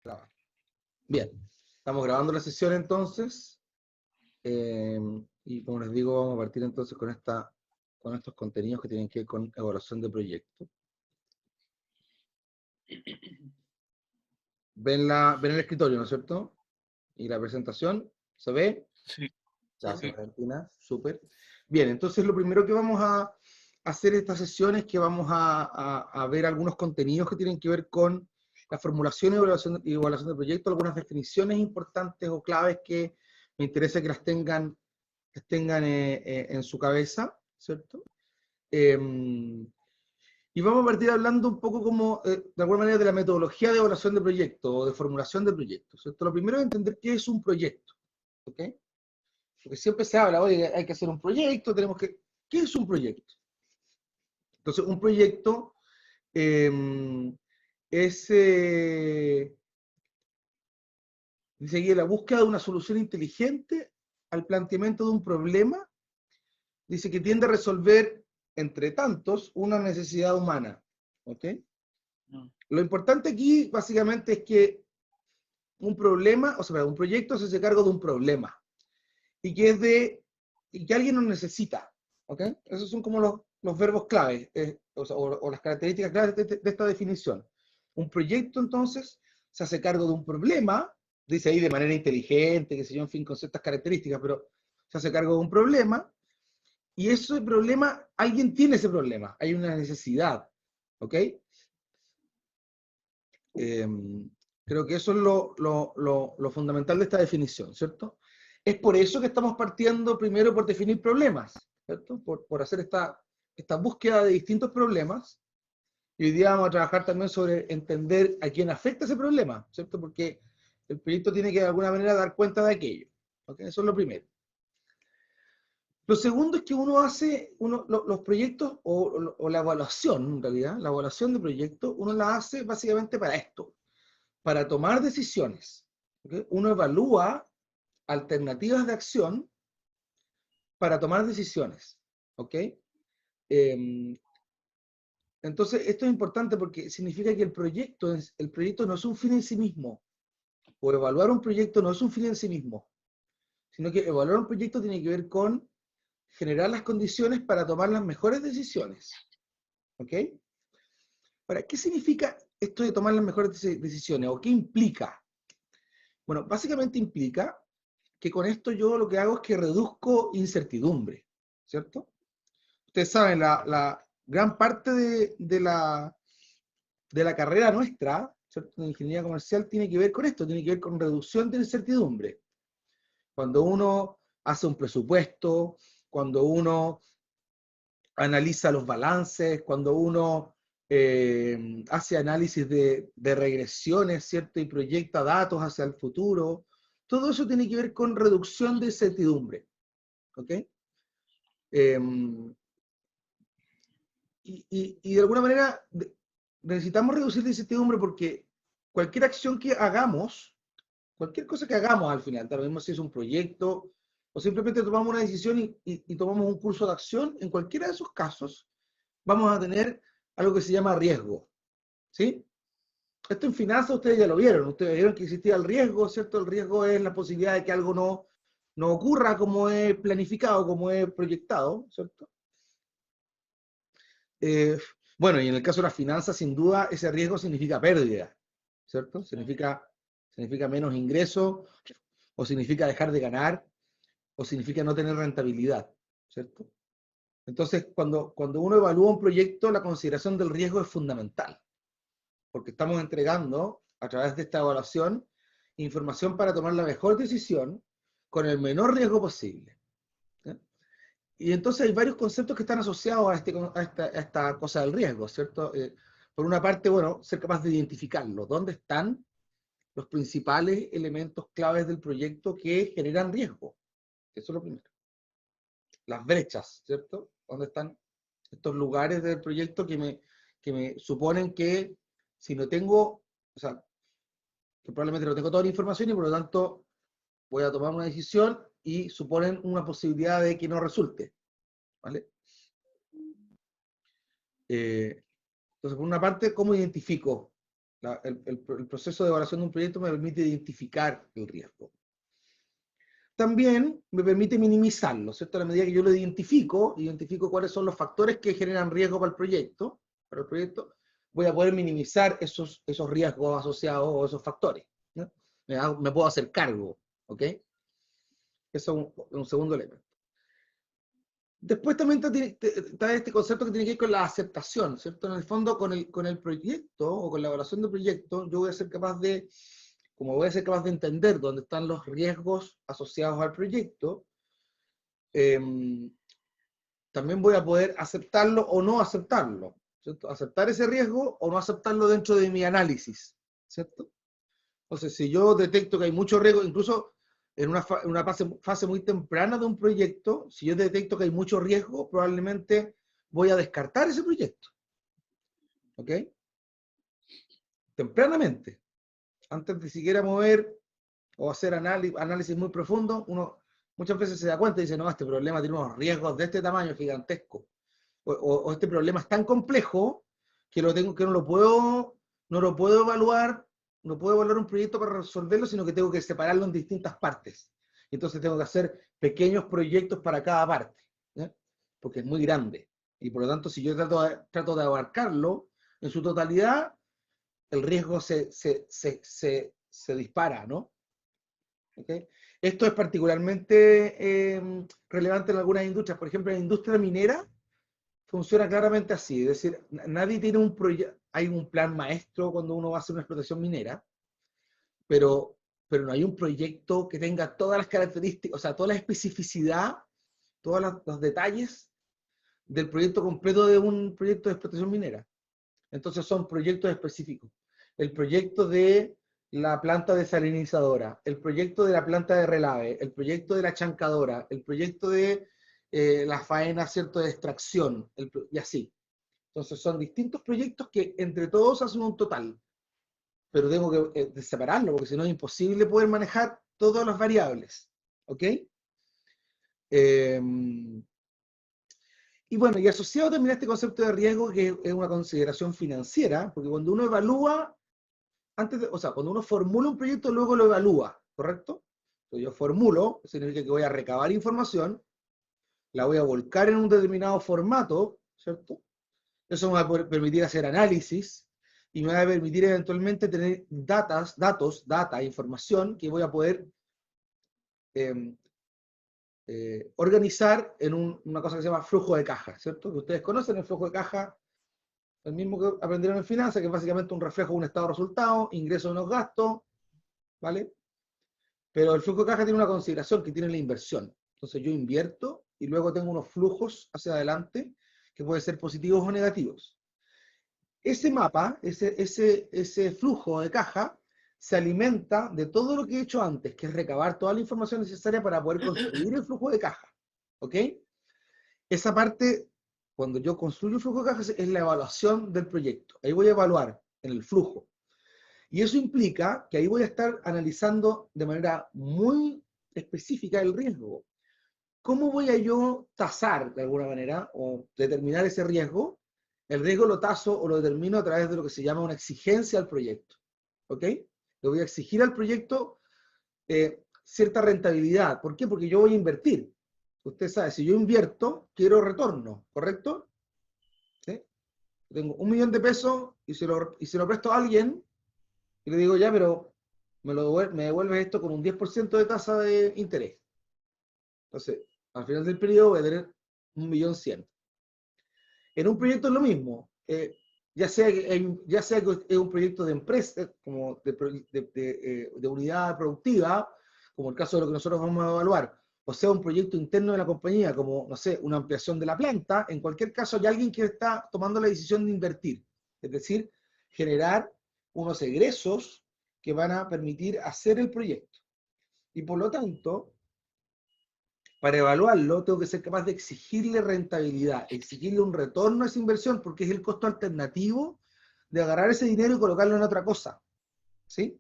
Grabar. Bien, estamos grabando la sesión entonces, y como les digo, vamos a partir entonces con estos contenidos que tienen que ver con evaluación de proyectos. Ven el escritorio, ¿no es cierto? Y la presentación, ¿se ve? Sí, Gracias, sí. Valentina, súper. Bien, entonces lo primero que vamos a hacer esta sesión es que vamos a ver algunos contenidos que tienen que ver con la formulación y evaluación de proyectos, algunas definiciones importantes o claves que me interesa que las tengan en su cabeza, ¿cierto? Y vamos a partir hablando un poco como, de alguna manera, de la metodología de evaluación de proyectos o de formulación de proyectos, ¿cierto? Lo primero es entender qué es un proyecto, ¿ok? Porque siempre se habla, oye, hay que hacer un proyecto, ¿qué es un proyecto? Entonces, un proyecto eh, es, dice aquí, la búsqueda de una solución inteligente al planteamiento de un problema. Dice que tiende a resolver, entre tantos, una necesidad humana. ¿Ok? No. Lo importante aquí, básicamente, es que un problema, o sea, un proyecto se hace cargo de un problema y y que alguien lo necesita. ¿Ok? Esos son como los verbos claves, o las características claves de esta definición. Un proyecto, entonces, se hace cargo de un problema, dice ahí de manera inteligente, qué sé yo, en fin, con ciertas características, pero se hace cargo de un problema. Y ese problema, alguien tiene ese problema, hay una necesidad, ¿ok? Eh, Creo que eso es lo fundamental de esta definición, ¿cierto? Es por eso que estamos partiendo primero por definir problemas, ¿cierto? Por hacer esta búsqueda de distintos problemas. Y hoy día vamos a trabajar también sobre entender a quién afecta ese problema, ¿cierto? Porque el proyecto tiene que de alguna manera dar cuenta de aquello, ¿ok? Eso es lo primero. Lo segundo es que los proyectos o la evaluación, en realidad, la evaluación de proyectos, uno la hace básicamente para esto, para tomar decisiones. ¿Okay? Uno evalúa alternativas de acción para tomar decisiones. ¿Ok? Entonces, esto es importante porque significa que el proyecto no es un fin en sí mismo, o evaluar un proyecto no es un fin en sí mismo, sino que evaluar un proyecto tiene que ver con generar las condiciones para tomar las mejores decisiones. ¿Ok? Ahora, ¿qué significa esto de tomar las mejores decisiones? ¿O qué implica? Bueno, básicamente implica que con esto yo lo que hago es que reduzco incertidumbre, ¿cierto? Ustedes saben, la gran parte de la carrera nuestra, ¿cierto? De ingeniería comercial tiene que ver con esto, tiene que ver con reducción de incertidumbre. Cuando uno hace un presupuesto, cuando uno analiza los balances, cuando uno hace análisis de regresiones, ¿cierto? Y proyecta datos hacia el futuro. Todo eso tiene que ver con reducción de incertidumbre. ¿Ok? Y de alguna manera necesitamos reducir la incertidumbre porque cualquier acción que hagamos, cualquier cosa que hagamos al final, tal vez si es un proyecto o simplemente tomamos una decisión y tomamos un curso de acción, en cualquiera de esos casos vamos a tener algo que se llama riesgo. ¿Sí? Esto en finanzas ustedes ya lo vieron, ustedes vieron que existía el riesgo, ¿cierto? El riesgo es la posibilidad de que algo no ocurra como es planificado, como es proyectado, ¿cierto? Eh, bueno, y en el caso de las finanzas, sin duda, ese riesgo significa pérdida, ¿cierto? Significa menos ingresos, o significa dejar de ganar, o significa no tener rentabilidad, ¿cierto? Entonces, cuando uno evalúa un proyecto, la consideración del riesgo es fundamental, porque estamos entregando, a través de esta evaluación, información para tomar la mejor decisión con el menor riesgo posible. ¿Sí? Y entonces hay varios conceptos que están asociados a esta cosa del riesgo, ¿cierto? Por una parte, bueno, ser capaz de identificarlo. ¿Dónde están los principales elementos claves del proyecto que generan riesgo? Eso es lo primero. Las brechas, ¿cierto? ¿Dónde están estos lugares del proyecto que me suponen que si no tengo, o sea, que probablemente no tengo toda la información y por lo tanto voy a tomar una decisión y suponen una posibilidad de que no resulte, ¿vale? Entonces, por una parte, ¿cómo identifico El proceso de evaluación de un proyecto me permite identificar el riesgo. También me permite minimizarlo, ¿cierto? A la medida que yo lo identifico cuáles son los factores que generan riesgo para el proyecto, voy a poder minimizar esos riesgos asociados o esos factores, ¿no? Me puedo hacer cargo, ¿ok? Eso es un segundo elemento. Después también está este concepto que tiene que ver con la aceptación, ¿cierto? En el fondo, con el proyecto o con la evaluación del proyecto, yo voy a ser capaz de, como voy a ser capaz de entender dónde están los riesgos asociados al proyecto, también voy a poder aceptarlo o no aceptarlo, ¿cierto? Aceptar ese riesgo o no aceptarlo dentro de mi análisis, ¿cierto? Entonces, si yo detecto que hay mucho riesgo, incluso en una fase muy temprana de un proyecto, si yo detecto que hay mucho riesgo, probablemente voy a descartar ese proyecto. ¿Ok? Tempranamente, antes de siquiera mover o hacer análisis muy profundo, uno muchas veces se da cuenta y dice, no, este problema tiene unos riesgos de este tamaño gigantesco. O este problema es tan complejo que no lo puedo evaluar, no puedo evaluar un proyecto para resolverlo, sino que tengo que separarlo en distintas partes. Entonces tengo que hacer pequeños proyectos para cada parte, ¿ya? Porque es muy grande. Y por lo tanto, si yo trato de abarcarlo en su totalidad, el riesgo se dispara, ¿no? ¿Okay? Esto es particularmente relevante en algunas industrias. Por ejemplo, en la industria minera, funciona claramente así, es decir, nadie tiene un proyecto, hay un plan maestro cuando uno va a hacer una explotación minera, pero, pero no hay un proyecto que tenga todas las características, o sea, toda la especificidad, todos los detalles del proyecto completo de un proyecto de explotación minera. Entonces son proyectos específicos. El proyecto de la planta desalinizadora, el proyecto de la planta de relave, el proyecto de la chancadora, el proyecto de la faena, ¿cierto?, de extracción, y así. Entonces son distintos proyectos que entre todos hacen un total, pero tengo que separarlo, porque si no es imposible poder manejar todas las variables. ¿Ok? Y bueno, y asociado también a este concepto de riesgo, que es una consideración financiera, porque cuando uno evalúa, o sea, cuando uno formula un proyecto, luego lo evalúa, ¿correcto? Entonces yo formulo, significa que voy a recabar información, la voy a volcar en un determinado formato, ¿cierto? Eso me va a permitir hacer análisis y me va a permitir eventualmente tener información que voy a poder eh, organizar en una cosa que se llama flujo de caja, ¿cierto? Que ustedes conocen el flujo de caja, el mismo que aprendieron en finanzas, que es básicamente un reflejo de un estado de resultados, ingresos y unos gastos, ¿vale? Pero el flujo de caja tiene una consideración que tiene la inversión. Entonces yo invierto y luego tengo unos flujos hacia adelante que pueden ser positivos o negativos. Ese mapa, ese flujo de caja, se alimenta de todo lo que he hecho antes, que es recabar toda la información necesaria para poder construir el flujo de caja. ¿Ok? Esa parte, cuando yo construyo el flujo de caja, es la evaluación del proyecto. Ahí voy a evaluar en el flujo. Y eso implica que ahí voy a estar analizando de manera muy específica el riesgo. ¿Cómo voy a yo tasar de alguna manera o determinar ese riesgo? El riesgo lo taso o lo determino a través de lo que se llama una exigencia al proyecto. ¿Ok? Le voy a exigir al proyecto cierta rentabilidad. ¿Por qué? Porque yo voy a invertir. Usted sabe, si yo invierto, quiero retorno, ¿correcto? ¿Sí? Tengo 1.000.000 de pesos y se lo presto a alguien y le digo, ya, pero me devuelves esto con un 10% de tasa de interés. Entonces, al final del periodo voy a tener 1.100.000. En un proyecto es lo mismo. Ya sea que es un proyecto de empresa, como de unidad productiva, como el caso de lo que nosotros vamos a evaluar, o sea, un proyecto interno de la compañía, como, no sé, una ampliación de la planta, en cualquier caso hay alguien que está tomando la decisión de invertir, es decir, generar unos egresos que van a permitir hacer el proyecto. Y por lo tanto, para evaluarlo, tengo que ser capaz de exigirle rentabilidad, exigirle un retorno a esa inversión, porque es el costo alternativo de agarrar ese dinero y colocarlo en otra cosa. ¿Sí?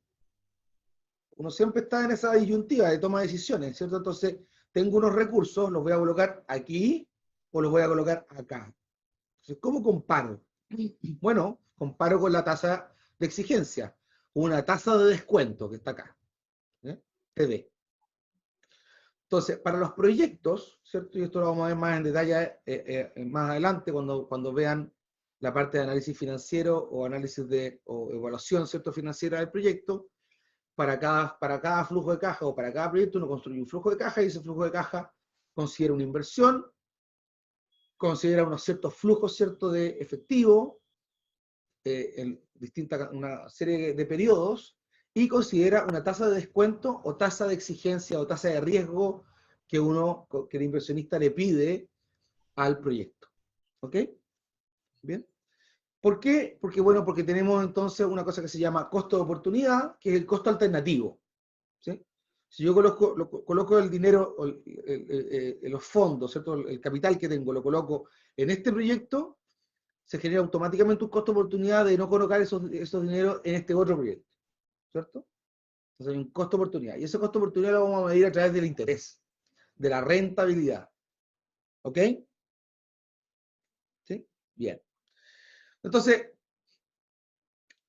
Uno siempre está en esa disyuntiva de toma de decisiones, ¿cierto? Entonces, tengo unos recursos, los voy a colocar aquí o los voy a colocar acá. Entonces, ¿cómo comparo? Bueno, comparo con la tasa de exigencia, una tasa de descuento que está acá, TD. Entonces, para los proyectos, ¿cierto? Y esto lo vamos a ver más en detalle más adelante cuando vean la parte de análisis financiero o análisis o evaluación, ¿cierto? Financiera del proyecto. Para cada flujo de caja o para cada proyecto uno construye un flujo de caja y ese flujo de caja considera una inversión, considera unos ciertos flujos, ¿cierto? De efectivo, en una serie de periodos, y considera una tasa de descuento o tasa de exigencia o tasa de riesgo que el inversionista le pide al proyecto. ¿Ok? Bien. ¿Por qué? Porque tenemos entonces una cosa que se llama costo de oportunidad, que es el costo alternativo. ¿Sí? Si yo coloco el dinero, los fondos, ¿cierto? El capital que tengo, lo coloco en este proyecto, se genera automáticamente un costo de oportunidad de no colocar esos dineros en este otro proyecto, ¿cierto? Entonces hay un costo de oportunidad. Y ese costo de oportunidad lo vamos a medir a través del interés, de la rentabilidad. ¿Ok? ¿Sí? Bien. Entonces,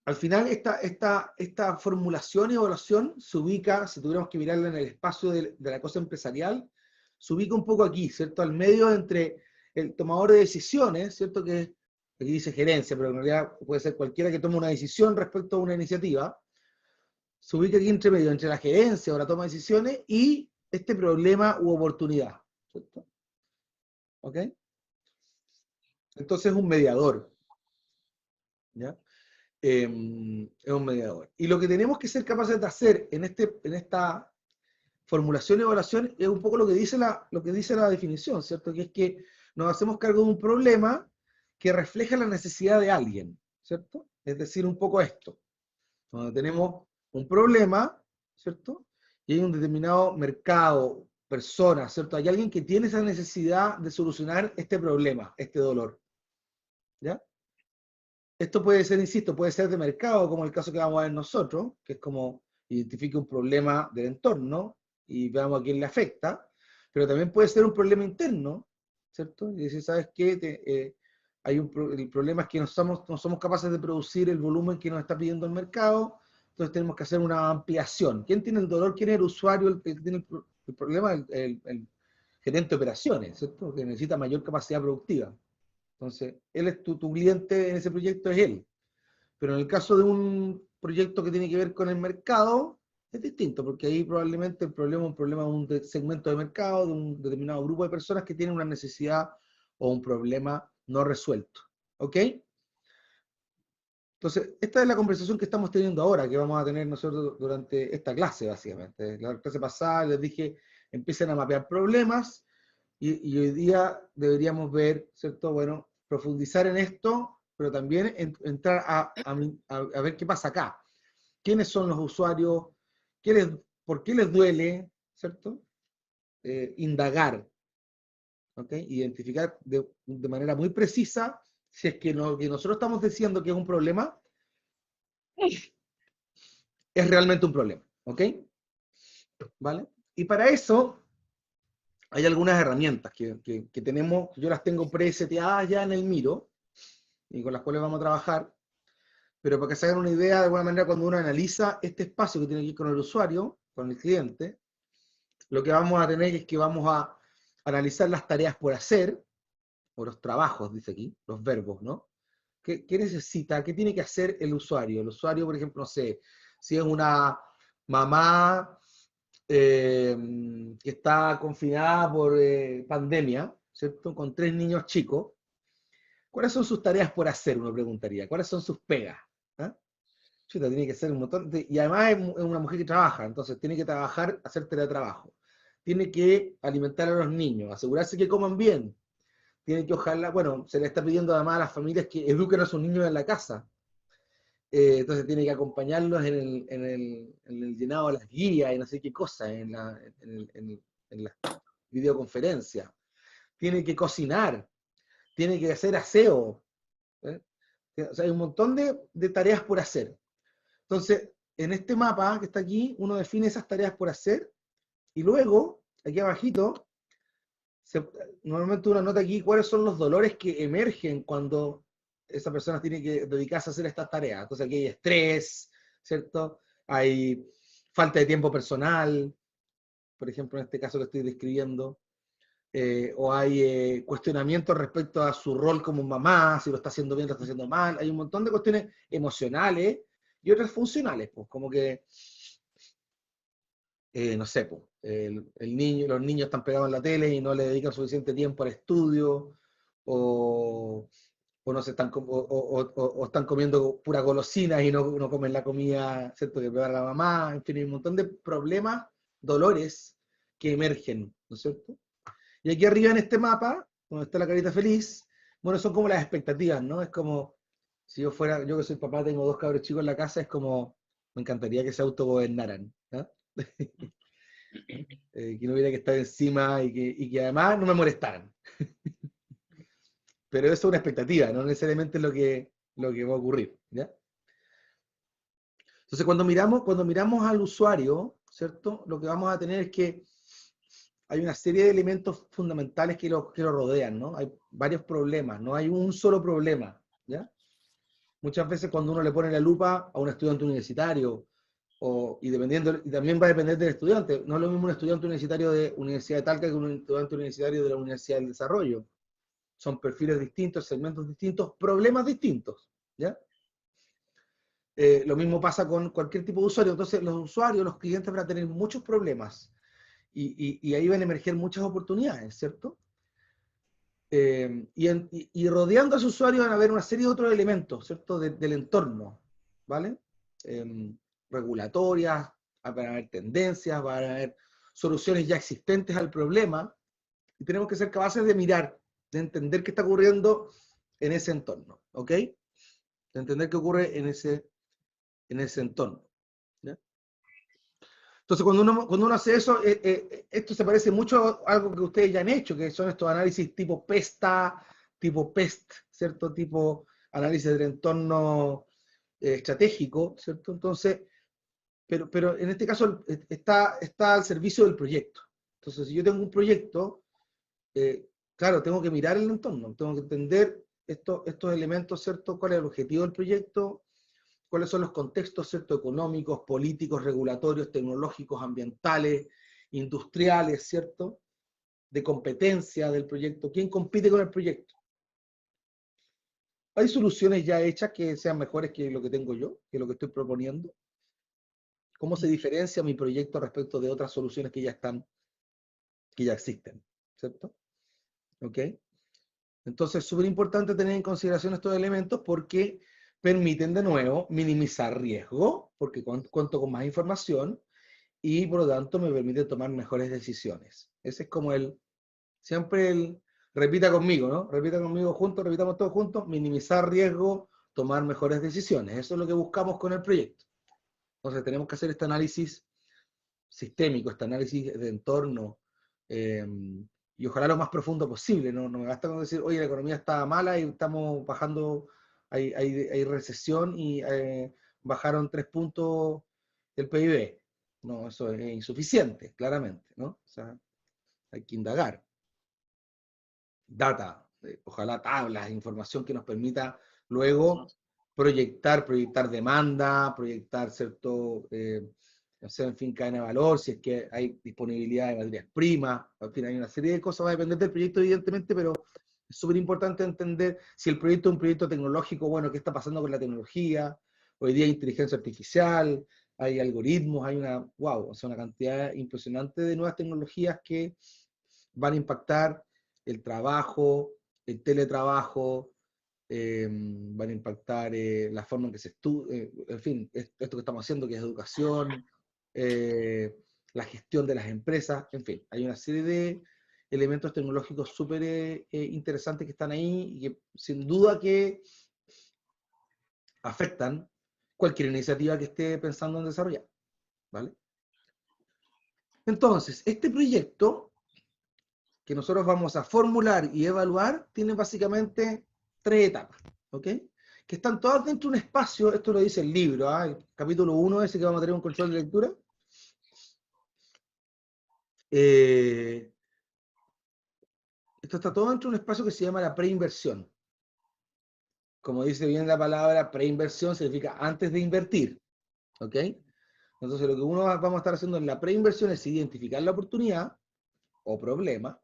al final, esta formulación y evaluación se ubica, si tuviéramos que mirarla en el espacio de la cosa empresarial, se ubica un poco aquí, ¿cierto? Al medio entre el tomador de decisiones, ¿cierto? Que aquí dice gerencia, pero en realidad puede ser cualquiera que tome una decisión respecto a una iniciativa. Se ubica aquí entre medio, entre la gerencia o la toma de decisiones y este problema u oportunidad, ¿cierto? ¿Ok? Entonces es un mediador, ¿ya? Es un mediador. Y lo que tenemos que ser capaces de hacer en esta formulación y evaluación es un poco lo que dice la definición, ¿cierto? Que es que nos hacemos cargo de un problema que refleja la necesidad de alguien, ¿cierto? Es decir, un poco esto. Cuando tenemos un problema, ¿cierto? Y hay un determinado mercado, personas, ¿cierto? Hay alguien que tiene esa necesidad de solucionar este problema, este dolor, ¿ya? Esto puede ser, insisto, puede ser de mercado, como el caso que vamos a ver nosotros, que es como identifique un problema del entorno y veamos a quién le afecta, pero también puede ser un problema interno, ¿cierto? Y decir, ¿sabes qué? El problema es que no somos capaces de producir el volumen que nos está pidiendo el mercado, entonces tenemos que hacer una ampliación. ¿Quién tiene el dolor? ¿Quién es el usuario? El que tiene el problema, el gerente de operaciones, ¿cierto? Que necesita mayor capacidad productiva. Entonces, él es tu cliente en ese proyecto, es él. Pero en el caso de un proyecto que tiene que ver con el mercado, es distinto, porque ahí probablemente el problema es un problema de un segmento de mercado, de un determinado grupo de personas que tienen una necesidad o un problema no resuelto. ¿Ok? Entonces, esta es la conversación que estamos teniendo ahora, que vamos a tener nosotros durante esta clase, básicamente. La clase pasada les dije, empiecen a mapear problemas, y hoy día deberíamos ver, ¿cierto? Bueno, profundizar en esto, pero también entrar a ver qué pasa acá. ¿Quiénes son los usuarios? ¿Por qué les duele? ¿Cierto? Indagar, ¿ok? Identificar de manera muy precisa si es que lo que nosotros estamos diciendo que es un problema es realmente un problema, ¿ok? ¿Vale? Y para eso hay algunas herramientas que tenemos, yo las tengo preseteadas ya en el Miro, y con las cuales vamos a trabajar, pero para que se hagan una idea, de alguna manera, cuando uno analiza este espacio que tiene que ir con el usuario, con el cliente, lo que vamos a tener es que vamos a analizar las tareas por hacer, o los trabajos, dice aquí, los verbos, ¿no? ¿Qué necesita? ¿Qué tiene que hacer el usuario? El usuario, por ejemplo, no sé, si es una mamá que está confinada por pandemia, ¿cierto? Con 3 niños chicos, ¿cuáles son sus tareas por hacer? Uno preguntaría. ¿Cuáles son sus pegas? ¿Ah? Chuta, tiene que ser un montón. Y además es una mujer que trabaja, entonces tiene que trabajar, hacer teletrabajo. Tiene que alimentar a los niños, asegurarse que coman bien. Tiene que, ojalá, bueno, se le está pidiendo además a las familias que eduquen a sus niños en la casa. Entonces tiene que acompañarlos en el llenado de las guías y no sé qué cosa, en la videoconferencia. Tiene que cocinar, tiene que hacer aseo. ¿Eh? O sea, hay un montón de tareas por hacer. Entonces, en este mapa que está aquí, uno define esas tareas por hacer y luego, aquí abajito, normalmente uno nota aquí cuáles son los dolores que emergen cuando esa persona tiene que dedicarse a hacer estas tareas. Entonces aquí hay estrés, ¿cierto? Hay falta de tiempo personal, por ejemplo, en este caso que estoy describiendo, o hay cuestionamientos respecto a su rol como mamá, si lo está haciendo bien, lo está haciendo mal. Hay un montón de cuestiones emocionales y otras funcionales, pues, como que, no sé, pues, los niños están pegados en la tele y no le dedican suficiente tiempo al estudio, o, o no se están, o están comiendo pura golosinas y no comen la comida, ¿cierto?, que prepara la mamá. En fin, hay un montón de problemas, dolores que emergen, ¿no es cierto? Y aquí arriba en este mapa, donde está la carita feliz, bueno, son como las expectativas, ¿no? Es como, si yo fuera, yo que soy papá, tengo dos cabros chicos en la casa, es como, me encantaría que se autogobernaran, ¿no? Que no hubiera que estar encima y que además no me molestaran. Pero eso es una expectativa, no necesariamente es lo que va a ocurrir, ¿ya? Entonces, cuando miramos al usuario, ¿cierto? Lo que vamos a tener es que hay una serie de elementos fundamentales que lo rodean, ¿no? Hay varios problemas, no hay un solo problema, ¿ya? Muchas veces cuando uno le pone la lupa a un estudiante universitario, y también va a depender del estudiante, no es lo mismo un estudiante universitario de Universidad de Talca que un estudiante universitario de la Universidad del Desarrollo. Son perfiles distintos, segmentos distintos, problemas distintos, ¿ya? Lo mismo pasa con cualquier tipo de usuario. Entonces, los usuarios, los clientes van a tener muchos problemas y ahí van a emerger muchas oportunidades, ¿cierto? Y rodeando a ese usuario van a haber una serie de otros elementos, ¿cierto? Del entorno, ¿vale? Eh, Regulatorias, van a haber tendencias, van a haber soluciones ya existentes al problema, y tenemos que ser capaces de mirar, de entender qué está ocurriendo en ese entorno, ¿ok? De entender qué ocurre en ese entorno, ¿ya? Entonces, cuando uno hace eso, esto se parece mucho a algo que ustedes ya han hecho, que son estos análisis tipo PESTA, tipo PEST, ¿cierto? Tipo análisis del entorno estratégico, ¿cierto? Entonces, pero en este caso está al servicio del proyecto. Entonces, si yo tengo un proyecto, claro, tengo que mirar el entorno, tengo que entender estos elementos, ¿cierto? ¿Cuál es el objetivo del proyecto? ¿Cuáles son los contextos, ¿cierto?, económicos, políticos, regulatorios, tecnológicos, ambientales, industriales, ¿cierto?, de competencia del proyecto? ¿Quién compite con el proyecto? ¿Hay soluciones ya hechas que sean mejores que lo que tengo yo, que lo que estoy proponiendo? ¿Cómo se diferencia mi proyecto respecto de otras soluciones que ya existen? ¿Cierto? ¿Ok? Entonces, es súper importante tener en consideración estos elementos porque permiten, de nuevo, minimizar riesgo, porque cuento con más información, y por lo tanto me permite tomar mejores decisiones. Ese es como repita conmigo, ¿no? Repita conmigo juntos, repitamos todos juntos, minimizar riesgo, tomar mejores decisiones. Eso es lo que buscamos con el proyecto. Entonces tenemos que hacer este análisis sistémico, este análisis de entorno, eh, y ojalá lo más profundo posible. No me basta con decir, oye, la economía está mala y estamos bajando, hay recesión y bajaron 3 puntos el PIB. No, eso es insuficiente, claramente, ¿no? O sea, hay que indagar. Data, ojalá tablas, información que nos permita luego proyectar demanda, proyectar cierto, no sé, en fin, cadena de valor, si es que hay disponibilidad de materias primas, en fin, hay una serie de cosas, va a depender del proyecto evidentemente, pero es súper importante entender si el proyecto es un proyecto tecnológico, bueno, qué está pasando con la tecnología. Hoy día hay inteligencia artificial, hay algoritmos, hay wow, o sea, una cantidad impresionante de nuevas tecnologías que van a impactar el trabajo, el teletrabajo, van a impactar la forma en que se estudia, en fin, esto que estamos haciendo, que es educación, eh, la gestión de las empresas, en fin, hay una serie de elementos tecnológicos súper interesantes que están ahí y que sin duda que afectan cualquier iniciativa que esté pensando en desarrollar, ¿vale? Entonces, este proyecto que nosotros vamos a formular y evaluar tiene básicamente 3 etapas, ¿ok? Que están todas dentro de un espacio, esto lo dice el libro, ¿ah? El capítulo 1 ese que vamos a tener un control de lectura. Eh, Esto está todo dentro de un espacio que se llama la preinversión. como dice bien la palabra, preinversión significa antes de invertir. ¿Ok? Entonces lo que uno vamos a estar haciendo en la preinversión es identificar la oportunidad o problema.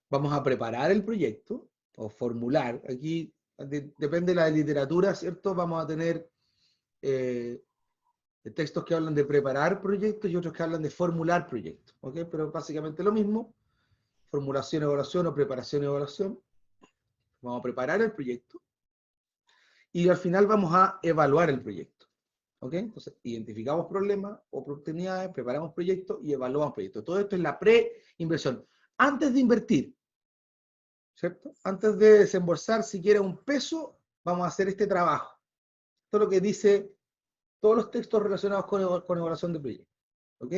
Vamos a preparar el proyecto o formular. Aquí depende de la literatura, ¿cierto? Vamos a tener textos que hablan de preparar proyectos y otros que hablan de formular proyectos. ¿Ok? Pero básicamente lo mismo. Formulación, evaluación o preparación, evaluación. Vamos a preparar el proyecto y al final vamos a evaluar el proyecto. ¿Ok? Entonces, identificamos problemas, oportunidades, preparamos proyectos y evaluamos proyectos. Todo esto es la preinversión. Antes de invertir, ¿cierto? Antes de desembolsar siquiera un peso, vamos a hacer este trabajo. Esto es lo que dice todos los textos relacionados con evaluación de proyectos. ¿Ok?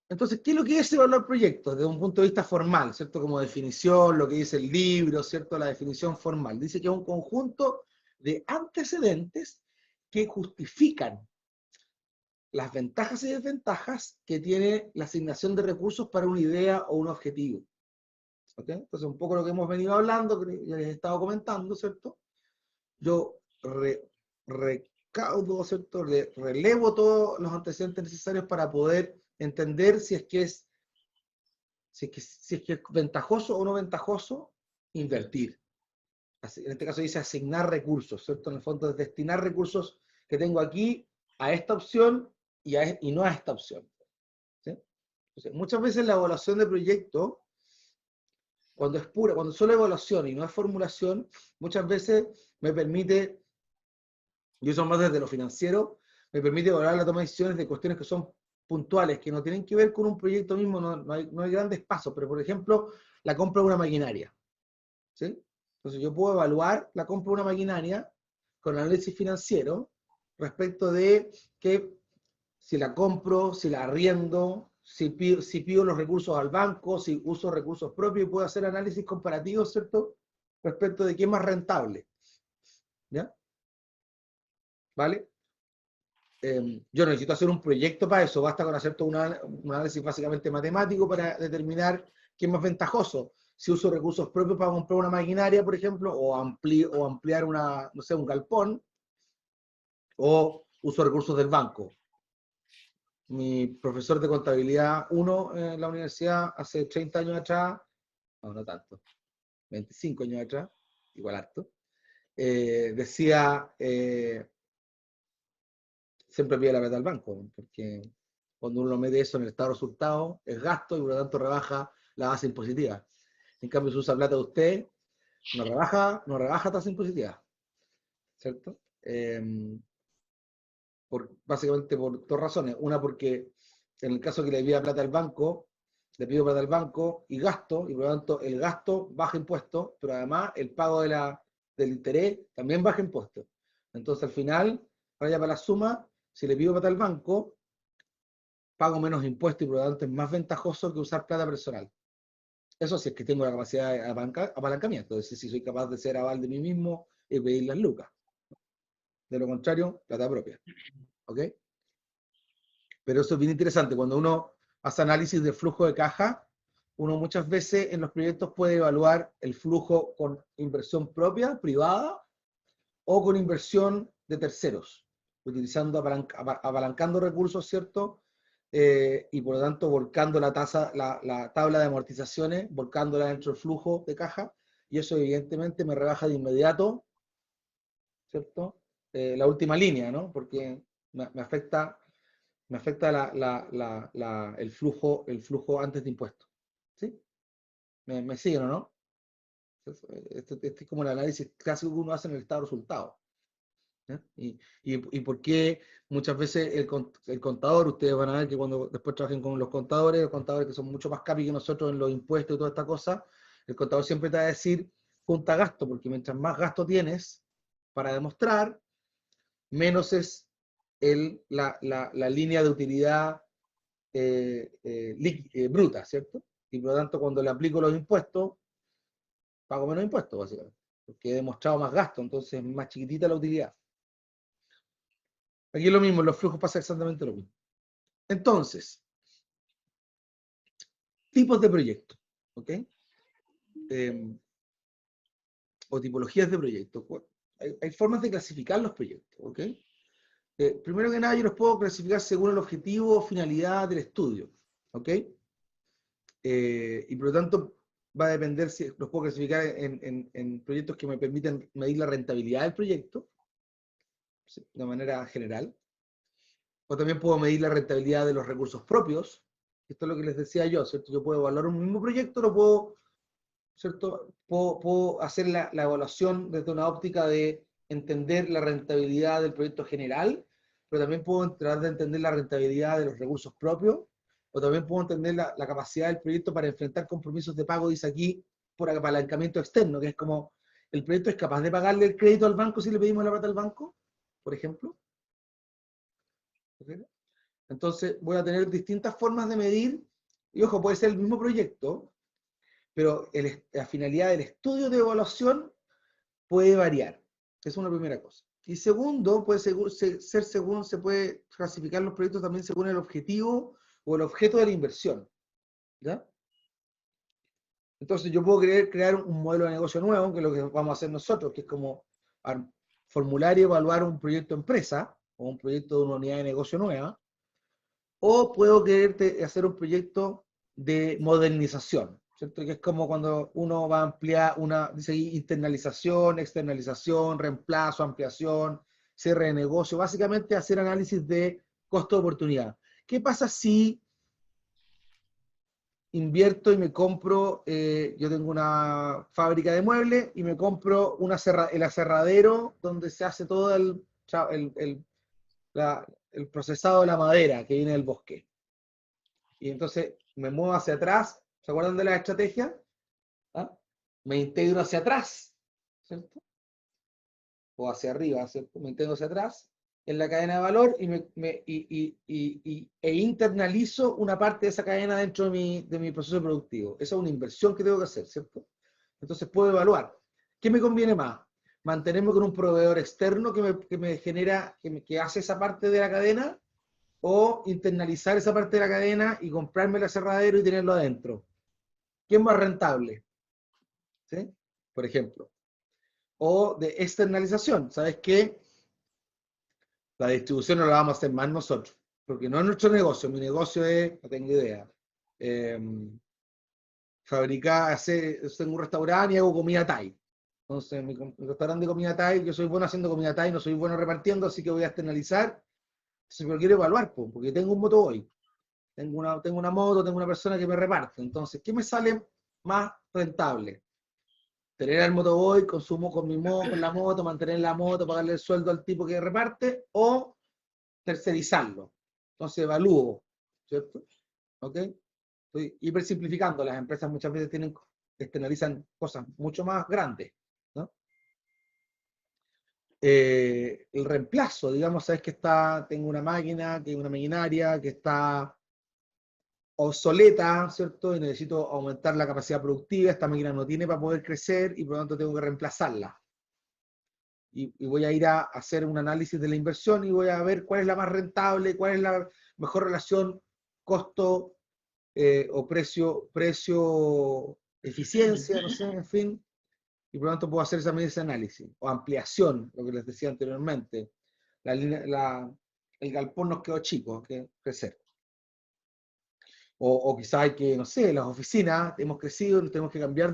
Entonces, ¿qué es lo que es evaluar proyectos? Desde un punto de vista formal, ¿cierto? Como definición, lo que dice el libro, ¿cierto? La definición formal. Dice que es un conjunto de antecedentes que justifican las ventajas y desventajas que tiene la asignación de recursos para una idea o un objetivo. ¿Ok? Entonces, un poco lo que hemos venido hablando, que ya les he estado comentando, ¿cierto? Yo recaudo, ¿cierto? Relevo todos los antecedentes necesarios para poder entender si es que es ventajoso o no ventajoso invertir. En este caso dice asignar recursos, ¿cierto? En el fondo es destinar recursos que tengo aquí a esta opción y no a esta opción. ¿Sí? Entonces, muchas veces la evaluación de proyecto, cuando es pura, cuando solo evaluación y no es formulación, muchas veces me permite, y eso más desde lo financiero, me permite evaluar la toma de decisiones de cuestiones que son puntuales, que no tienen que ver con un proyecto mismo, no hay grandes pasos, pero por ejemplo, la compra de una maquinaria. ¿Sí? Entonces yo puedo evaluar la compra de una maquinaria con análisis financiero respecto de que si la compro, si la arriendo, si pido los recursos al banco, si uso recursos propios, y puedo hacer análisis comparativos, ¿cierto? Respecto de qué es más rentable. ¿Ya? ¿Vale? Yo necesito hacer un proyecto para eso, basta con hacer todo un análisis básicamente matemático para determinar qué es más ventajoso. Si uso recursos propios para comprar una maquinaria, por ejemplo, o ampliar no sé, un galpón, o uso recursos del banco. Mi profesor de contabilidad 1 en la universidad hace 30 años atrás, no tanto, 25 años atrás, igual harto, decía, siempre pide la plata al banco, porque cuando uno mete eso en el estado de resultados, es gasto y por lo tanto rebaja la base impositiva. En cambio, si usa plata de usted, no rebaja tasa impositiva, ¿cierto? Básicamente por dos razones. Una, porque en el caso que le pida plata al banco, le pido plata al banco y gasto, y por lo tanto el gasto baja impuestos, pero además el pago del interés también baja impuestos. Entonces al final, vaya para la suma, si le pido plata al banco, pago menos impuestos y por lo tanto es más ventajoso que usar plata personal. Eso sí es que tengo la capacidad de apalancamiento, es decir, si soy capaz de ser aval de mí mismo y pedir las lucas. De lo contrario, plata propia. ¿Ok? Pero eso es bien interesante. Cuando uno hace análisis de flujo de caja, uno muchas veces en los proyectos puede evaluar el flujo con inversión propia, privada, o con inversión de terceros, utilizando, apalancando recursos, ¿cierto? Y por lo tanto volcando la tabla de amortizaciones, volcándola dentro del flujo de caja, y eso evidentemente me rebaja de inmediato, ¿cierto? La última línea, ¿no? Porque me afecta el flujo antes de impuestos. ¿Sí? ¿Me siguen o no? Este es como el análisis clásico que uno hace en el estado de resultados. Y por qué muchas veces el contador, ustedes van a ver que cuando después trabajen con los contadores que son mucho más capi que nosotros en los impuestos y toda esta cosa, el contador siempre te va a decir junta gasto, porque mientras más gasto tienes para demostrar, menos es la línea de utilidad bruta, ¿cierto? Y por lo tanto, cuando le aplico los impuestos, pago menos impuestos, básicamente, porque he demostrado más gasto, entonces es más chiquitita la utilidad. Aquí es lo mismo, en los flujos pasa exactamente lo mismo. Entonces, tipos de proyectos, ¿ok? o tipologías de proyectos. Hay formas de clasificar los proyectos, ¿ok? Primero que nada, yo los puedo clasificar según el objetivo o finalidad del estudio, ¿ok? Y por lo tanto, va a depender si los puedo clasificar en proyectos que me permiten medir la rentabilidad del proyecto, ¿sí?, de manera general. O también puedo medir la rentabilidad de los recursos propios. Esto es lo que les decía yo, ¿cierto? Yo puedo evaluar un mismo proyecto, lo puedo, ¿cierto? Puedo hacer la evaluación desde una óptica de entender la rentabilidad del proyecto general, pero también puedo tratar de entender la rentabilidad de los recursos propios, o también puedo entender la capacidad del proyecto para enfrentar compromisos de pago, dice aquí, por apalancamiento externo, que es como, ¿el proyecto es capaz de pagarle el crédito al banco si le pedimos la plata al banco, por ejemplo? ¿Okay? Entonces voy a tener distintas formas de medir, y ojo, puede ser el mismo proyecto, pero la finalidad del estudio de evaluación puede variar. Es una primera cosa. Y segundo, puede ser según, se puede clasificar los proyectos también según el objetivo o el objeto de la inversión, ¿ya? Entonces yo puedo crear un modelo de negocio nuevo, que es lo que vamos a hacer nosotros, que es como formular y evaluar un proyecto empresa, o un proyecto de una unidad de negocio nueva, o puedo querer hacer un proyecto de modernización, ¿cierto? Que es como cuando uno va a ampliar dice ahí, internalización, externalización, reemplazo, ampliación, cierre de negocio, básicamente hacer análisis de costo de oportunidad. ¿Qué pasa si invierto y me compro, yo tengo una fábrica de muebles y me compro el aserradero donde se hace todo el procesado de la madera que viene del bosque? Y entonces me muevo hacia atrás, ¿se acuerdan de la estrategia? ¿Ah? Me integro hacia atrás, ¿cierto? O hacia arriba, ¿cierto? Me integro hacia atrás en la cadena de valor e internalizo una parte de esa cadena dentro de mi proceso productivo. Esa es una inversión que tengo que hacer, ¿cierto? Entonces puedo evaluar. ¿Qué me conviene más? ¿Mantenerme con un proveedor externo que me genera, que hace esa parte de la cadena? ¿O internalizar esa parte de la cadena y comprarme el aserradero y tenerlo adentro? ¿Quién es más rentable? ¿Sí? Por ejemplo. O de externalización. ¿Sabes qué? La distribución no la vamos a hacer más nosotros, porque no es nuestro negocio. Mi negocio es, no tengo idea, eh, fabricar, tengo un restaurante y hago comida Thai. Entonces, mi restaurante de comida Thai, yo soy bueno haciendo comida Thai, no soy bueno repartiendo, así que voy a externalizar. Si lo quiero evaluar, porque tengo un motoboy, tengo una moto, tengo una persona que me reparte. Entonces, ¿qué me sale más rentable? Tener el motoboy, consumo con la moto, mantener la moto, pagarle el sueldo al tipo que reparte, o tercerizarlo. Entonces evalúo, ¿cierto? ¿Ok? Estoy hipersimplificando. Las empresas muchas veces externalizan cosas mucho más grandes, ¿no? El reemplazo, digamos, sabes que tengo una máquina, que una maquinaria que está obsoleta, ¿cierto? Y necesito aumentar la capacidad productiva, esta máquina no tiene para poder crecer y por lo tanto tengo que reemplazarla. Y voy a ir a hacer un análisis de la inversión y voy a ver cuál es la más rentable, cuál es la mejor relación costo o precio-eficiencia, no sé, en fin, y por lo tanto puedo hacer ese análisis. O ampliación, lo que les decía anteriormente. El galpón nos quedó chico, hay que crecer. O quizás hay que, no sé, las oficinas, hemos crecido, nos tenemos que cambiar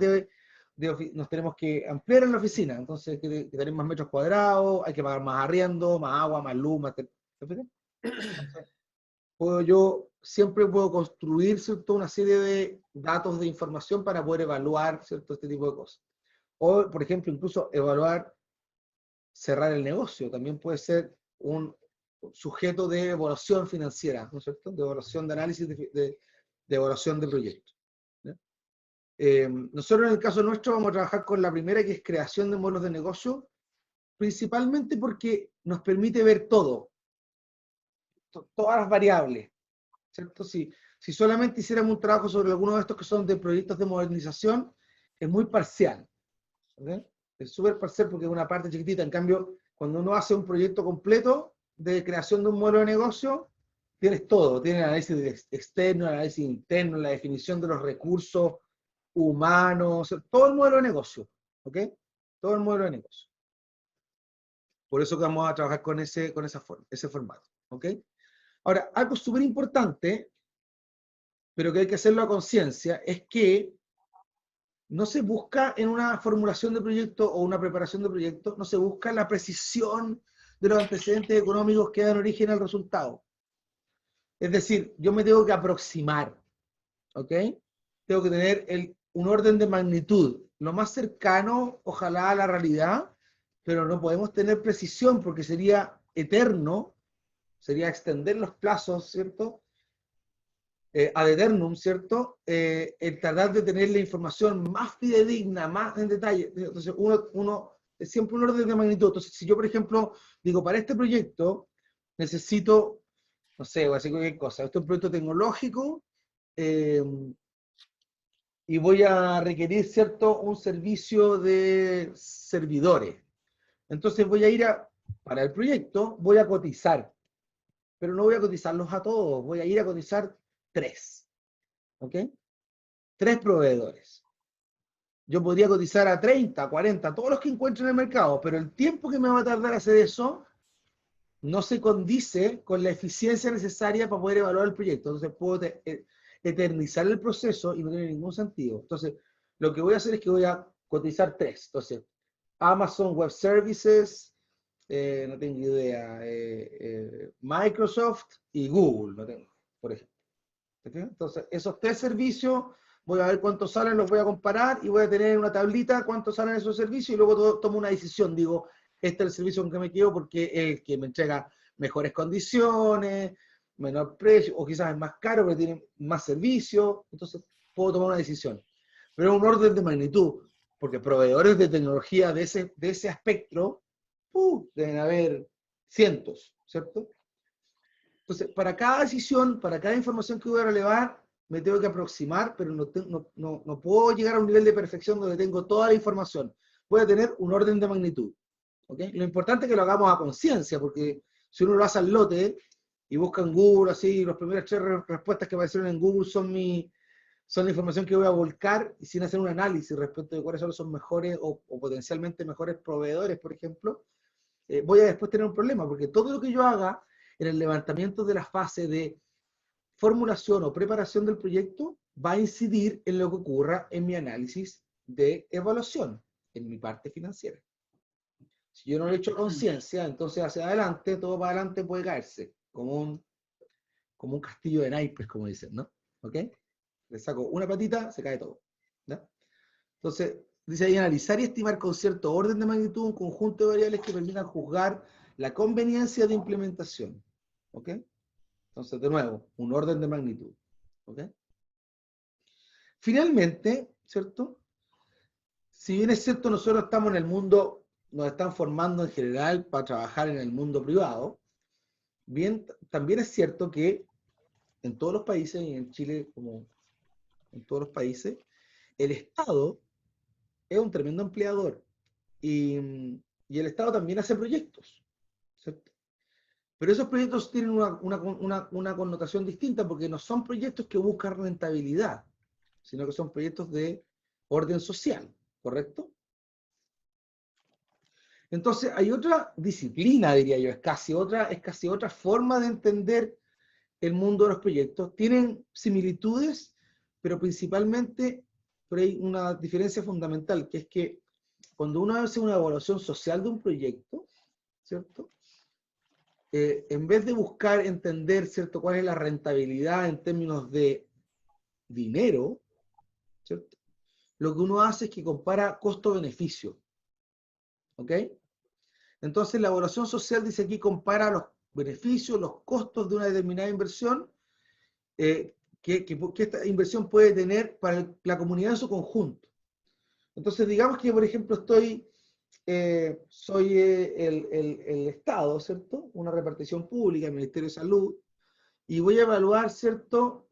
nos tenemos que ampliar en la oficina, entonces hay que tener más metros cuadrados, hay que pagar más arriendo, más agua, más luz, más... Entonces, siempre puedo construir, ¿cierto?, una serie de datos de información para poder evaluar, ¿cierto?, este tipo de cosas. O, por ejemplo, incluso evaluar, cerrar el negocio, también puede ser un sujeto de evaluación financiera, ¿no es cierto?, de evaluación de análisis de evaluación de proyectos. Nosotros en el caso nuestro vamos a trabajar con la primera, que es creación de modelos de negocio, principalmente porque nos permite ver todo, todas las variables, ¿cierto? Si solamente hiciéramos un trabajo sobre algunos de estos que son de proyectos de modernización, es muy parcial, ¿okay? Es súper parcial porque es una parte chiquitita. En cambio, cuando uno hace un proyecto completo de creación de un modelo de negocio, tienes todo, tienes el análisis externo, el análisis interno, la definición de los recursos humanos, todo el modelo de negocio, ¿ok? todo el modelo de negocio. Por eso que vamos a trabajar con ese formato. ¿Ok? Ahora, algo súper importante, pero que hay que hacerlo a conciencia, es que no se busca en una formulación de proyecto o una preparación de proyecto, no se busca la precisión de los antecedentes económicos que dan origen al resultado. Es decir, yo me tengo que aproximar, ¿ok? Tengo que tener un orden de magnitud, lo más cercano, ojalá, a la realidad, pero no podemos tener precisión porque sería eterno, sería extender los plazos, ¿cierto? Ad eternum, ¿cierto? El tratar de tener la información más fidedigna, más en detalle. Entonces, es siempre un orden de magnitud. Entonces, si yo, por ejemplo, digo, para este proyecto necesito, no sé, voy a decir cualquier cosa, este es un proyecto tecnológico eh, y voy a requerir, ¿cierto?, un servicio de servidores. Entonces, para el proyecto, voy a cotizar, pero no voy a cotizarlos a todos, voy a ir a cotizar 3. ¿Ok? 3 proveedores. Yo podría cotizar a 30, 40, todos los que encuentro en el mercado, pero el tiempo que me va a tardar hacer eso no se condice con la eficiencia necesaria para poder evaluar el proyecto. Entonces puedo eternizar el proceso y no tiene ningún sentido. Entonces, lo que voy a hacer es que voy a cotizar 3. Entonces, Amazon Web Services, no tengo idea, Microsoft y Google, no tengo, por ejemplo. Entonces, esos 3 servicios, voy a ver cuántos salen, los voy a comparar y voy a tener en una tablita cuántos salen esos servicios y luego tomo una decisión. Digo, este es el servicio con que me quedo porque es el que me entrega mejores condiciones, menor precio, o quizás es más caro pero tiene más servicios. Entonces, puedo tomar una decisión. Pero es un orden de magnitud, porque proveedores de tecnología de ese aspecto, deben haber cientos, ¿cierto? Entonces, para cada decisión, para cada información que voy a relevar, me tengo que aproximar, pero no puedo llegar a un nivel de perfección donde tengo toda la información. Voy a tener un orden de magnitud. ¿Okay? Lo importante es que lo hagamos a conciencia, porque si uno lo hace al lote y busca en Google, así, las primeras 3 respuestas que aparecieron en Google son la información que voy a volcar y sin hacer un análisis respecto de cuáles son los mejores o potencialmente mejores proveedores, por ejemplo, voy a después tener un problema, porque todo lo que yo haga en el levantamiento de la fase de formulación o preparación del proyecto va a incidir en lo que ocurra en mi análisis de evaluación, en mi parte financiera. Si yo no le echo conciencia, entonces hacia adelante, todo para adelante puede caerse, como un castillo de naipes, como dicen, ¿no? ¿Ok? Le saco una patita, se cae todo. ¿Ya? Entonces, dice ahí, analizar y estimar con cierto orden de magnitud un conjunto de variables que permitan juzgar la conveniencia de implementación. ¿Ok? Entonces, de nuevo, un orden de magnitud. ¿Ok? Finalmente, ¿cierto? Si bien es cierto, nosotros estamos en el mundo, nos están formando en general para trabajar en el mundo privado, bien, también es cierto que en todos los países, y en Chile como en todos los países, el Estado es un tremendo empleador. Y el Estado también hace proyectos, ¿cierto? Pero esos proyectos tienen una connotación distinta porque no son proyectos que buscan rentabilidad, sino que son proyectos de orden social, ¿correcto? Entonces hay otra disciplina, diría yo, es casi otra forma de entender el mundo de los proyectos. Tienen similitudes, pero principalmente hay una diferencia fundamental, que es que cuando uno hace una evaluación social de un proyecto, ¿cierto? En vez de buscar entender, ¿cierto?, cuál es la rentabilidad en términos de dinero, ¿cierto? Lo que uno hace es que compara costo-beneficio. ¿Ok? Entonces la evaluación social dice aquí compara los beneficios, los costos de una determinada inversión que esta inversión puede tener para la comunidad en su conjunto. Entonces digamos que, por ejemplo, soy el Estado, ¿cierto? Una repartición pública, el Ministerio de Salud, y voy a evaluar, ¿cierto?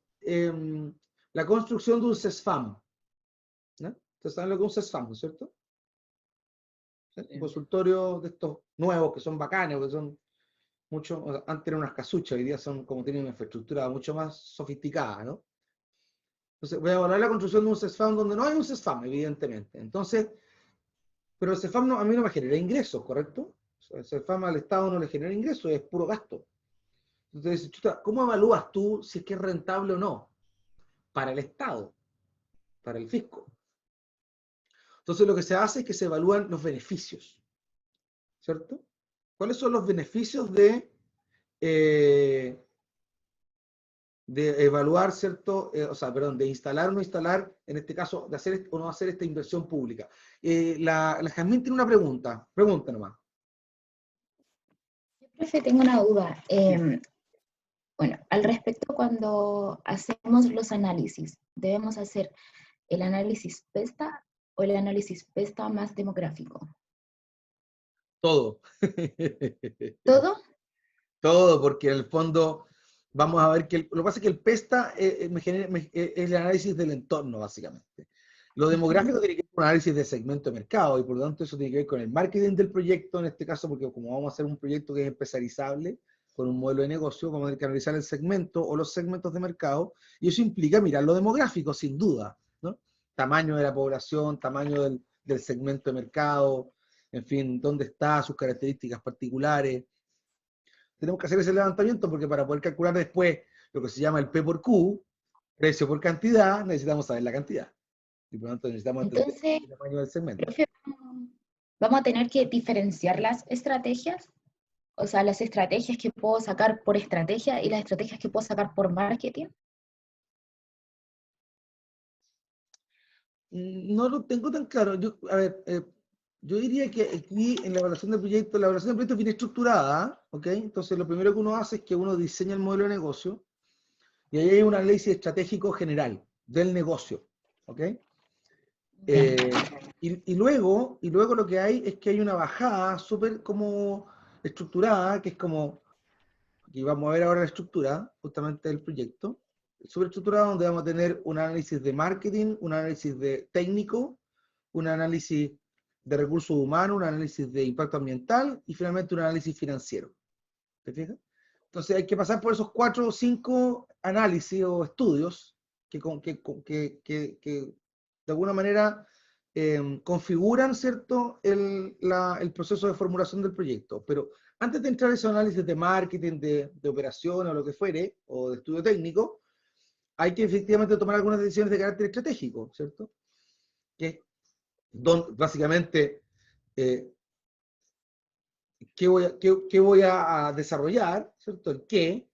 La construcción de un CESFAM. ¿No? ¿Ustedes saben lo que es un CESFAM, ¿cierto? ¿Sí? Un consultorio de estos nuevos que son bacanes, que son mucho, antes eran unas casuchas, hoy día son como tienen una infraestructura mucho más sofisticada, ¿no? Entonces voy a evaluar la construcción de un CESFAM donde no hay un CESFAM, evidentemente. Entonces, Pero el CEFAM a mí no me genera ingresos, ¿correcto? O sea, el CEFAM al Estado no le genera ingresos, es puro gasto. Entonces, chuta, ¿cómo evalúas tú si es que es rentable o no? Para el Estado, para el fisco. Entonces, lo que se hace es que se evalúan los beneficios, ¿cierto? ¿Cuáles son los beneficios eh, de evaluar, ¿cierto? O sea, perdón, de instalar o no instalar, en este caso, de hacer o no hacer esta inversión pública? La Jazmín tiene una pregunta nomás. Yo, profe, tengo una duda. Sí. Bueno, al respecto, cuando hacemos los análisis, ¿debemos hacer el análisis PESTA o el análisis PESTA más demográfico? Todo. ¿Todo? Todo, porque en el fondo vamos a ver que lo que pasa es que el PESTA es el análisis del entorno, básicamente. Lo demográfico tiene que ver con un análisis de segmento de mercado y por lo tanto eso tiene que ver con el marketing del proyecto, en este caso, porque como vamos a hacer un proyecto que es empresarizable, con un modelo de negocio, vamos a tener que analizar el segmento o los segmentos de mercado y eso implica mirar lo demográfico, sin duda, ¿no? Tamaño de la población, tamaño del segmento de mercado, en fin, dónde está, sus características particulares. Tenemos que hacer ese levantamiento porque para poder calcular después lo que se llama el P por Q, precio por cantidad, necesitamos saber la cantidad. Y por lo tanto necesitamos entender Entonces, el tamaño del segmento. profe, ¿vamos a tener que diferenciar las estrategias? O sea, las estrategias que puedo sacar por estrategia y las estrategias que puedo sacar por marketing. No lo tengo tan claro. A ver, yo diría que aquí en la evaluación del proyecto es bien estructurada, ¿ok? Entonces lo primero que uno hace es que uno diseña el modelo de negocio y ahí hay un análisis estratégico general del negocio, ¿ok? Ya. Y luego lo que hay es que hay una bajada súper como estructurada, que es como, aquí vamos a ver ahora la estructura justamente del proyecto, súper estructurada donde vamos a tener un análisis de marketing, un análisis de técnico, un análisis de recursos humanos, un análisis de impacto ambiental y finalmente un análisis financiero. ¿Te fijas? Entonces hay que pasar por esos 4 o 5 análisis o estudios que de alguna manera configuran, ¿cierto?, el proceso de formulación del proyecto. Pero antes de entrar a ese análisis de marketing, de operación o lo que fuere, o de estudio técnico, hay que efectivamente tomar algunas decisiones de carácter estratégico, ¿cierto? Que básicamente, eh, ¿qué voy a desarrollar? ¿Cierto? El qué,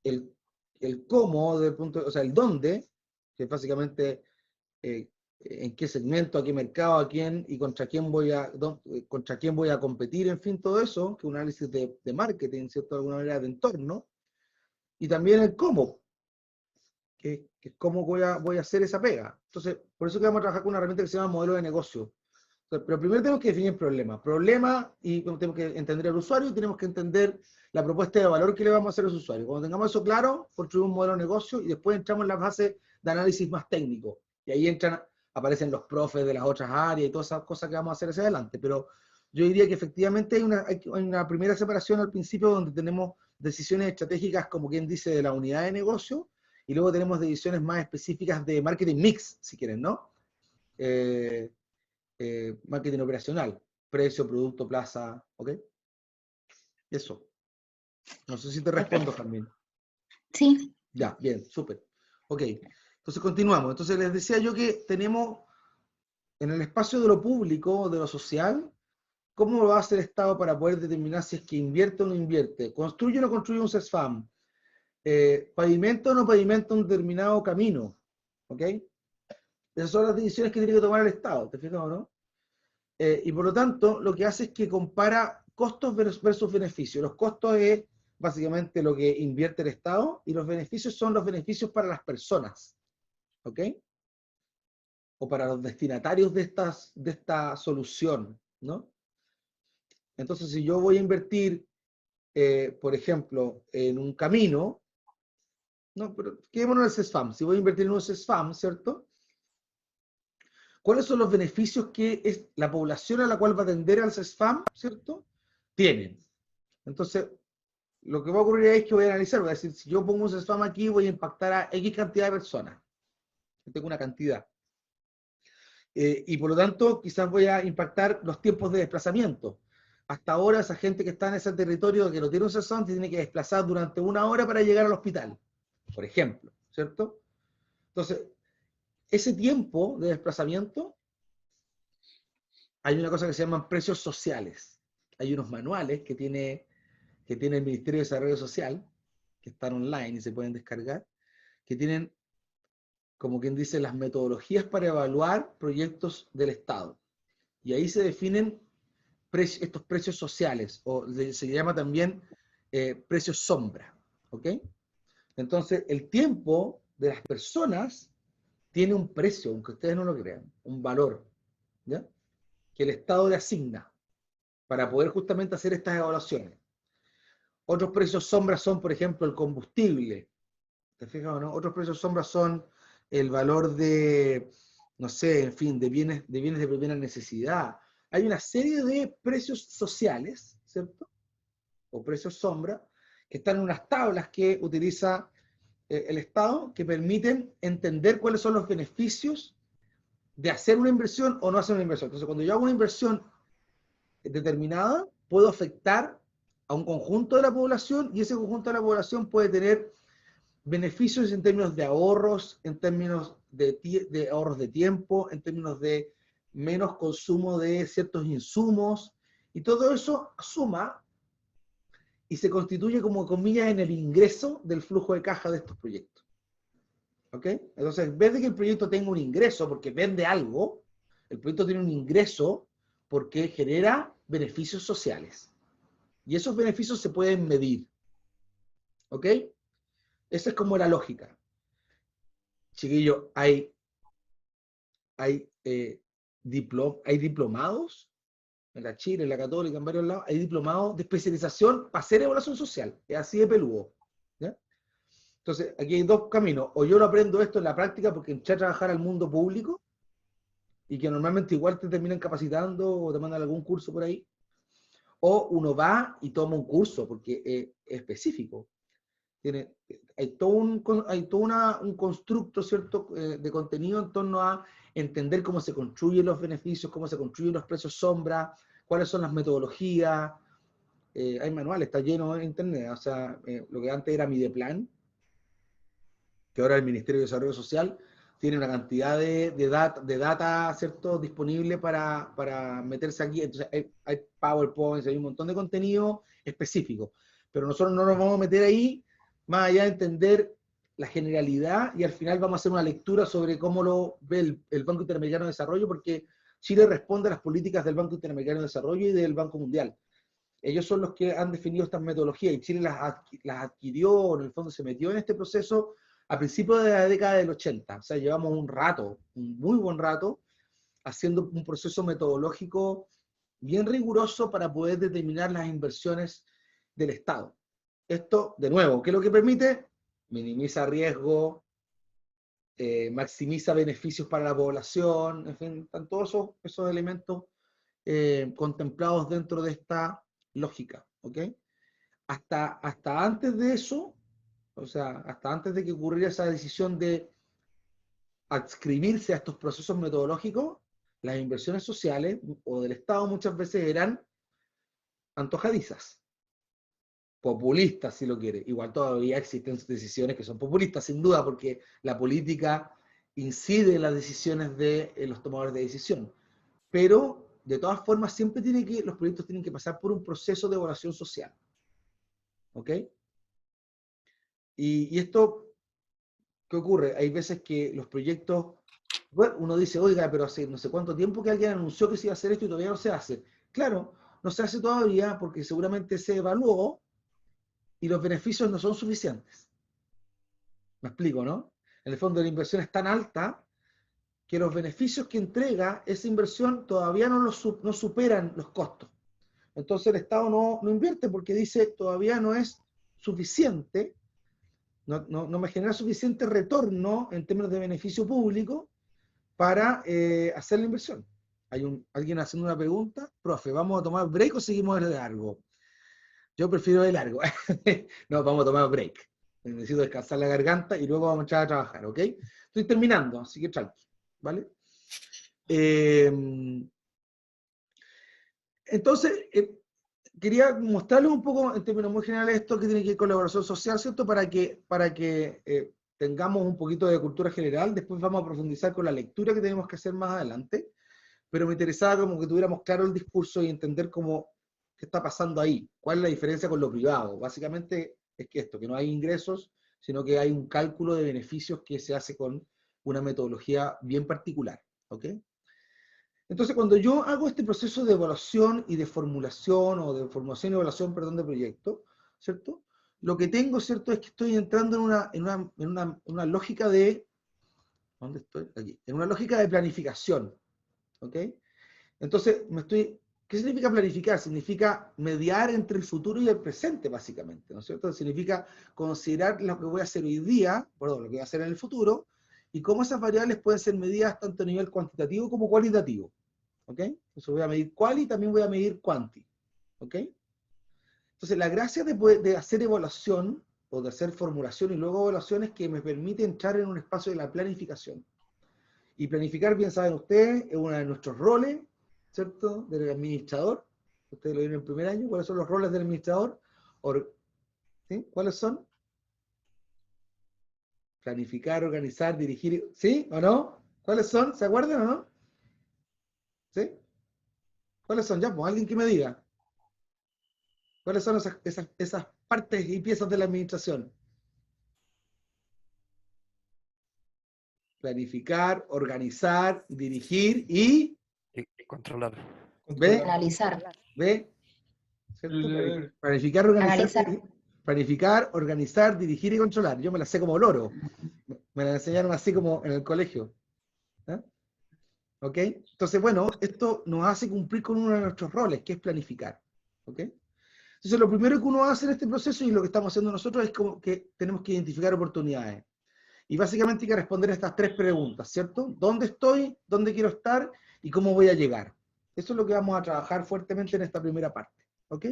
el, el cómo, o sea, el dónde, que es básicamente eh, en qué segmento, a qué mercado, a quién y contra quién voy a competir, en fin, todo eso, que es un análisis de marketing, ¿cierto? De alguna manera de entorno, y también el cómo, que es cómo voy a hacer esa pega. Entonces, por eso que vamos a trabajar con una herramienta que se llama modelo de negocio. Pero primero tenemos que definir el problema, y tenemos que entender al usuario y tenemos que entender la propuesta de valor que le vamos a hacer a los usuarios. Cuando tengamos eso claro, construimos un modelo de negocio y después entramos en la fase de análisis más técnico. Y ahí aparecen los profes de las otras áreas y todas esas cosas que vamos a hacer hacia adelante. Pero yo diría que efectivamente hay una primera separación al principio donde tenemos decisiones estratégicas, como quien dice, de la unidad de negocio, y luego tenemos decisiones más específicas de marketing mix, si quieren, ¿no? Eh, Marketing operacional, precio, producto, plaza, ¿ok? Eso. No sé si te respondo, Jamín. Sí. Ya, bien, súper. Ok, entonces continuamos. Entonces les decía yo que tenemos en el espacio de lo público, de lo social, ¿cómo lo va a hacer el Estado para poder determinar si es que invierte o no invierte? ¿Construye o no construye un CESFAM? ¿Pavimenta o no pavimenta un determinado camino? ¿Ok? Esas son las decisiones que tiene que tomar el Estado, ¿te fijas o no? Y por lo tanto, lo que hace es que compara costos versus beneficios. Los costos es básicamente lo que invierte el Estado y los beneficios son los beneficios para las personas, ¿ok? O para los destinatarios de esta solución, ¿no? Entonces, si yo voy a invertir, por ejemplo, en un camino, no, pero quedémonos en el CESFAM. Si voy a invertir en un CESFAM, ¿cierto? ¿Cuáles son los beneficios que es la población a la cual va a atender al CESFAM, ¿cierto? Tienen. Entonces, lo que va a ocurrir es que voy a analizar, voy a decir, si yo pongo un CESFAM aquí, voy a impactar a X cantidad de personas. Yo tengo una cantidad. Y por lo tanto, quizás voy a impactar los tiempos de desplazamiento. Hasta ahora, esa gente que está en ese territorio que no tiene un cesante tiene que desplazar durante 1 hora para llegar al hospital, por ejemplo, ¿cierto? Entonces, ese tiempo de desplazamiento, hay una cosa que se llaman precios sociales. Hay unos manuales que tiene el Ministerio de Desarrollo Social, que están online y se pueden descargar, que tienen, como quien dice, las metodologías para evaluar proyectos del Estado. Y ahí se definen estos precios sociales, o se llama también precios sombra. ¿Ok? Entonces, el tiempo de las personas tiene un precio, aunque ustedes no lo crean, un valor, ¿ya? Que el Estado le asigna para poder justamente hacer estas evaluaciones. Otros precios sombras son, por ejemplo, el combustible. ¿Te fijas o no? Otros precios sombras son el valor de, no sé, en fin, de bienes de primera necesidad. Hay una serie de precios sociales, ¿cierto? O precios sombra, que están en unas tablas que utiliza el Estado, que permiten entender cuáles son los beneficios de hacer una inversión o no hacer una inversión. Entonces, cuando yo hago una inversión determinada, puedo afectar a un conjunto de la población y ese conjunto de la población puede tener beneficios en términos de ahorros, en términos de ahorros de tiempo, en términos de menos consumo de ciertos insumos, y todo eso suma y se constituye como comillas en el ingreso del flujo de caja de estos proyectos. ¿Ok? Entonces, en vez de que el proyecto tenga un ingreso porque vende algo, el proyecto tiene un ingreso porque genera beneficios sociales. Y esos beneficios se pueden medir. ¿Ok? Esa es como la lógica. Chiquillo, hay, hay diplomados en la Chile, en la Católica, en varios lados, hay diplomados de especialización para hacer evaluación social. Es así de peludo. ¿Ya? Entonces, aquí hay dos caminos. O yo lo aprendo esto en la práctica porque entré a trabajar al mundo público y que normalmente igual te terminan capacitando o te mandan algún curso por ahí. O uno va y toma un curso porque es específico. Hay todo un constructo, ¿cierto?, de contenido en torno a entender cómo se construyen los beneficios, cómo se construyen los precios sombra, cuáles son las metodologías. Hay manuales, está lleno en internet. O sea, lo que antes era Mideplan, que ahora el Ministerio de Desarrollo Social tiene una cantidad de data, ¿cierto?, disponible para meterse aquí. Entonces hay PowerPoints, hay un montón de contenido específico. Pero nosotros no nos vamos a meter ahí más allá de entender la generalidad y al final vamos a hacer una lectura sobre cómo lo ve el Banco Interamericano de Desarrollo, porque Chile responde a las políticas del Banco Interamericano de Desarrollo y del Banco Mundial. Ellos son los que han definido estas metodologías y Chile las adquirió, en el fondo se metió en este proceso a principios de la década del 80. O sea, llevamos un rato, un muy buen rato, haciendo un proceso metodológico bien riguroso para poder determinar las inversiones del Estado. Esto, de nuevo, ¿qué es lo que permite? Minimiza riesgo, maximiza beneficios para la población, en fin, están todos esos elementos contemplados dentro de esta lógica, ¿ok? Hasta antes de eso, o sea, hasta antes de que ocurriera esa decisión de adscribirse a estos procesos metodológicos, las inversiones sociales o del Estado muchas veces eran antojadizas, populistas si lo quiere. Igual todavía existen decisiones que son populistas, sin duda, porque la política incide en las decisiones de los tomadores de decisión. Pero, de todas formas, los proyectos tienen que pasar por un proceso de evaluación social. ¿Ok? Y esto, ¿qué ocurre? Hay veces que los proyectos, bueno, uno dice, oiga, pero hace no sé cuánto tiempo que alguien anunció que se iba a hacer esto y todavía no se hace. Claro, no se hace todavía porque seguramente se evaluó y los beneficios no son suficientes. Me explico, ¿no? En el fondo la inversión es tan alta que los beneficios que entrega esa inversión todavía no superan los costos. Entonces el Estado no invierte porque dice todavía no es suficiente, no me genera suficiente retorno en términos de beneficio público para hacer la inversión. ¿Alguien haciendo una pregunta? Profe, ¿vamos a tomar break o seguimos de largo? Yo prefiero de largo. No, vamos a tomar break. Necesito descansar la garganta y luego vamos a entrar a trabajar, ¿ok? Estoy terminando, así que tranqui, ¿vale? Entonces, quería mostrarles un poco, en términos muy generales, esto que tiene que ver con la evaluación social, ¿cierto? Para que tengamos un poquito de cultura general. Después vamos a profundizar con la lectura que tenemos que hacer más adelante. Pero me interesaba como que tuviéramos claro el discurso y entender cómo, qué está pasando ahí. ¿Cuál es la diferencia con lo privado? Básicamente es que esto, que no hay ingresos, sino que hay un cálculo de beneficios que se hace con una metodología bien particular. ¿Ok? Entonces, cuando yo hago este proceso de evaluación y de formulación, o de formación y evaluación, perdón, de proyecto, ¿cierto? Lo que tengo, ¿cierto?, es que estoy entrando en una lógica de, ¿dónde estoy? Aquí, en una lógica de planificación, ¿ok? Entonces, ¿qué significa planificar? Significa mediar entre el futuro y el presente, básicamente, ¿no es cierto? Significa considerar lo que voy a hacer hoy día, perdón, lo que voy a hacer en el futuro, y cómo esas variables pueden ser medidas tanto a nivel cuantitativo como cualitativo. ¿Ok? Entonces voy a medir quali y también voy a medir quanti. ¿Ok? Entonces la gracia de hacer evaluación o de hacer formulación y luego evaluación es que me permite entrar en un espacio de la planificación. Y planificar, bien saben ustedes, es uno de nuestros roles, ¿cierto? Del administrador. Ustedes lo vieron en el primer año. ¿Cuáles son los roles del administrador? ¿Sí? ¿Cuáles son? Planificar, organizar, dirigir. ¿Sí o no? ¿Cuáles son? ¿Se acuerdan o no? ¿Sí? ¿Cuáles son? Ya, pues alguien que me diga. ¿Cuáles son esas partes y piezas de la administración? Planificar, organizar, dirigir y Y controlar. ¿ve? Analizar. ¿Ve? ¿Cierto? Planificar, organizar, Analizar. planificar, organizar, dirigir y controlar. Yo me la sé como loro. Me la enseñaron así como en el colegio. ¿Eh? ¿Ok? Entonces, bueno, esto nos hace cumplir con uno de nuestros roles, que es planificar. ¿Ok? Entonces, lo primero que uno hace en este proceso, y lo que estamos haciendo nosotros, es como que tenemos que identificar oportunidades. Y básicamente hay que responder a estas tres preguntas, ¿cierto? ¿Dónde estoy? ¿Dónde quiero estar? ¿Y cómo voy a llegar? Eso es lo que vamos a trabajar fuertemente en esta primera parte, ¿ok?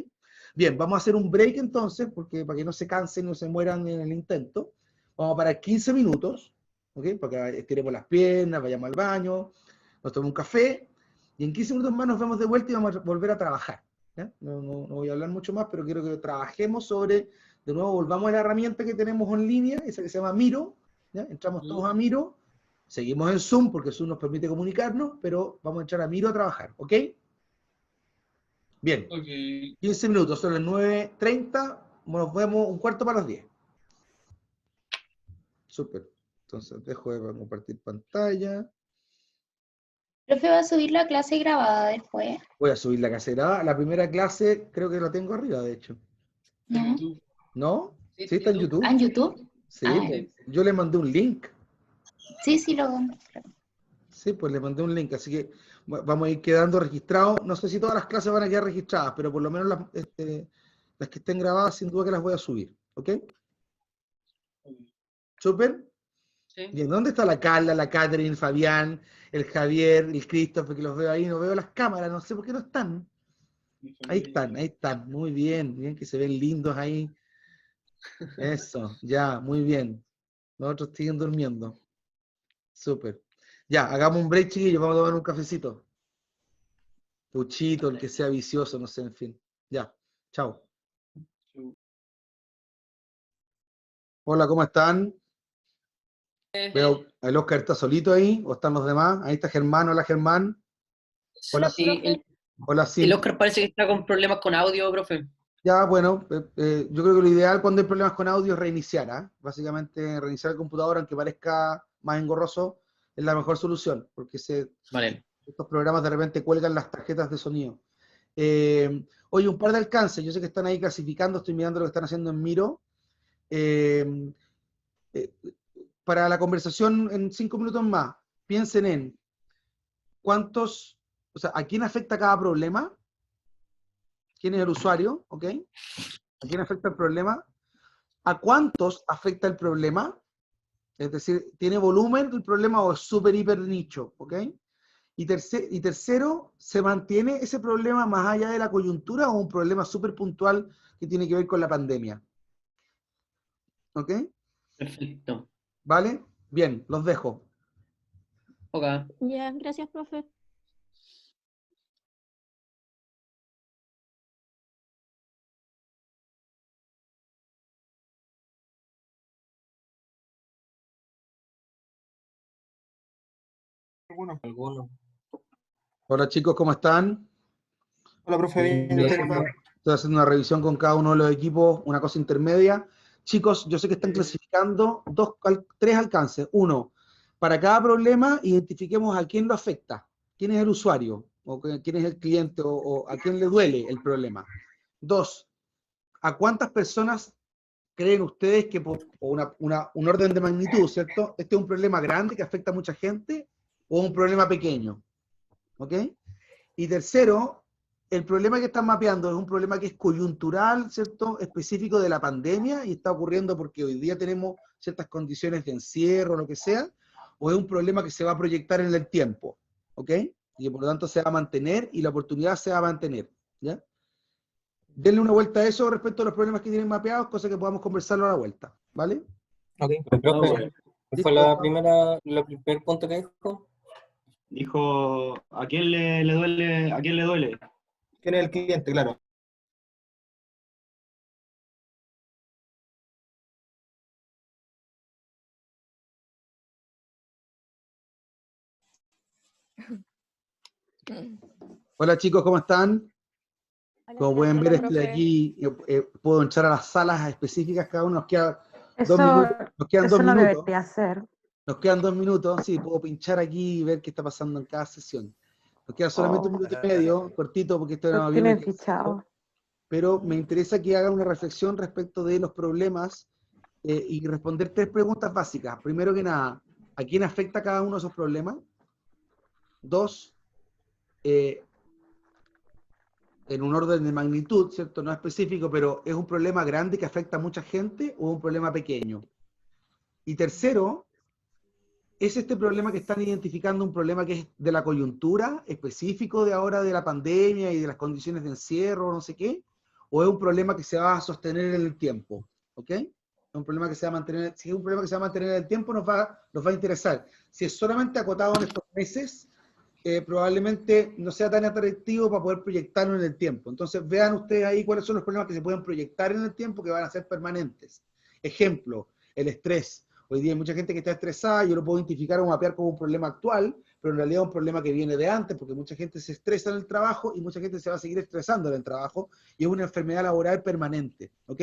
Bien, vamos a hacer un break entonces, porque para que no se cansen, no se mueran en el intento. Vamos a parar 15 minutos, ¿ok? Para que estiremos las piernas, vayamos al baño, nos tomemos un café, y en 15 minutos más nos vemos de vuelta y vamos a volver a trabajar. ¿Ya? No voy a hablar mucho más, pero quiero que trabajemos sobre, de nuevo, volvamos a la herramienta que tenemos en línea, esa que se llama Miro. ¿Ya? Entramos todos a Miro, seguimos en Zoom porque Zoom nos permite comunicarnos, pero vamos a entrar a Miro a trabajar, ¿ok? Bien, Okay. 15 minutos, son las 9:30, nos vemos un cuarto para las 10. Súper, entonces dejo de compartir pantalla. Profe, ¿va a subir la clase grabada después? Voy a subir la clase grabada. La primera clase creo que la tengo arriba, de hecho. ¿No? ¿No? Sí, ¿Sí está en YouTube? ¿Ah, en YouTube? Sí, Ah, pues, yo le mandé un link. sí, sí, lo... Sí, pues le mandé un link, así que vamos a ir quedando registrados. No sé si todas las clases van a quedar registradas, pero por lo menos las que estén grabadas, sin duda que las voy a subir. ¿Ok? ¿Súper? Sí. Bien, ¿dónde está la Carla, la Catherine, el Fabián, el Javier, el Christopher, que los veo ahí? No veo las cámaras, no sé por qué no están. Ahí están, ahí están. Muy bien, bien, que se ven lindos ahí. Eso, ya, muy bien. Los otros siguen durmiendo. Súper. Ya, hagamos un break, chiquillos, vamos a tomar un cafecito. Puchito, el que sea vicioso, no sé, en fin. Ya, chao. Hola, ¿cómo están? Veo, el Oscar está solito ahí, o están los demás. Ahí está Germán, hola Germán. Hola, Sí, hola el Sil. Oscar parece que está con problemas con audio, profe. Ya, bueno, yo creo que lo ideal cuando hay problemas con audio es reiniciar, ¿ah? Básicamente reiniciar el computador, aunque parezca más engorroso, es la mejor solución, porque Vale. estos programas de repente cuelgan las tarjetas de sonido. Oye, un par de alcances, yo sé que están ahí clasificando, estoy mirando lo que están haciendo en Miro. Eh, eh, para la conversación en 5 minutos más, piensen en o sea, a quién afecta cada problema, quién es el usuario, ¿ok? ¿A quién afecta el problema? ¿A cuántos afecta el problema? Es decir, ¿tiene volumen el problema o es súper, hiper nicho? ¿Ok? Y tercero, ¿se mantiene ese problema más allá de la coyuntura o un problema súper puntual que tiene que ver con la pandemia? ¿Ok? Perfecto. ¿Vale? Bien, los dejo. Ok. Ya, gracias, profe. Alguno. Hola chicos, ¿cómo están? Hola, profe, bien, ¿usted cómo está? Estoy haciendo una revisión con cada uno de los equipos, una cosa intermedia. Chicos, yo sé que están clasificando tres alcances. Uno, para cada problema identifiquemos a quién lo afecta, quién es el usuario, quién es el cliente, o a quién le duele el problema. Dos, ¿a cuántas personas creen ustedes que un orden de magnitud, ¿cierto? Este es un problema grande que afecta a mucha gente o un problema pequeño, ¿ok? Y tercero, el problema que están mapeando es un problema que es coyuntural, ¿cierto? Específico de la pandemia y está ocurriendo porque hoy día tenemos ciertas condiciones de encierro, lo que sea, o es un problema que se va a proyectar en el tiempo, ¿ok? Y que por lo tanto se va a mantener y la oportunidad se va a mantener, ¿ya? Denle una vuelta a eso respecto a los problemas que tienen mapeados, cosa que podamos conversarlo a la vuelta, ¿vale? Ok. Profe, ¿cuál fue el primer punto que dijo? Dijo, ¿a quién le duele? ¿A quién le duele? ¿Quién es el cliente? Claro. Hola chicos, ¿cómo están? Como pueden ver, Hola, estoy profe. aquí, puedo entrar a las salas específicas, cada uno nos queda Eso, 2 minutos. Nos quedan eso 2 no minutos. debería ser. Nos quedan 2 minutos, sí, puedo pinchar aquí y ver qué está pasando en cada sesión. Nos queda solamente 1 minuto y medio, cortito, porque esto era Lo más bien tienen fichado. pero me interesa que hagan una reflexión respecto de los problemas y responder 3 preguntas básicas. Primero que nada, ¿a quién afecta cada uno de esos problemas? 2, en un orden de magnitud, ¿cierto? No específico, pero ¿es un problema grande que afecta a mucha gente o un problema pequeño? Y tercero, ¿es este problema que están identificando un problema que es de la coyuntura, específico de ahora de la pandemia y de las condiciones de encierro, no sé qué? ¿O es un problema que se va a sostener en el tiempo? ¿Ok? Es un problema que se va a mantener, si es un problema que se va a mantener en el tiempo, nos va a interesar. Si es solamente acotado en estos meses, probablemente no sea tan atractivo para poder proyectarlo en el tiempo. Entonces, vean ustedes ahí cuáles son los problemas que se pueden proyectar en el tiempo que van a ser permanentes. Ejemplo, el estrés. Hoy día hay mucha gente que está estresada, yo lo puedo identificar o mapear como un problema actual, pero en realidad es un problema que viene de antes, porque mucha gente se estresa en el trabajo y mucha gente se va a seguir estresando en el trabajo, y es una enfermedad laboral permanente, ¿ok?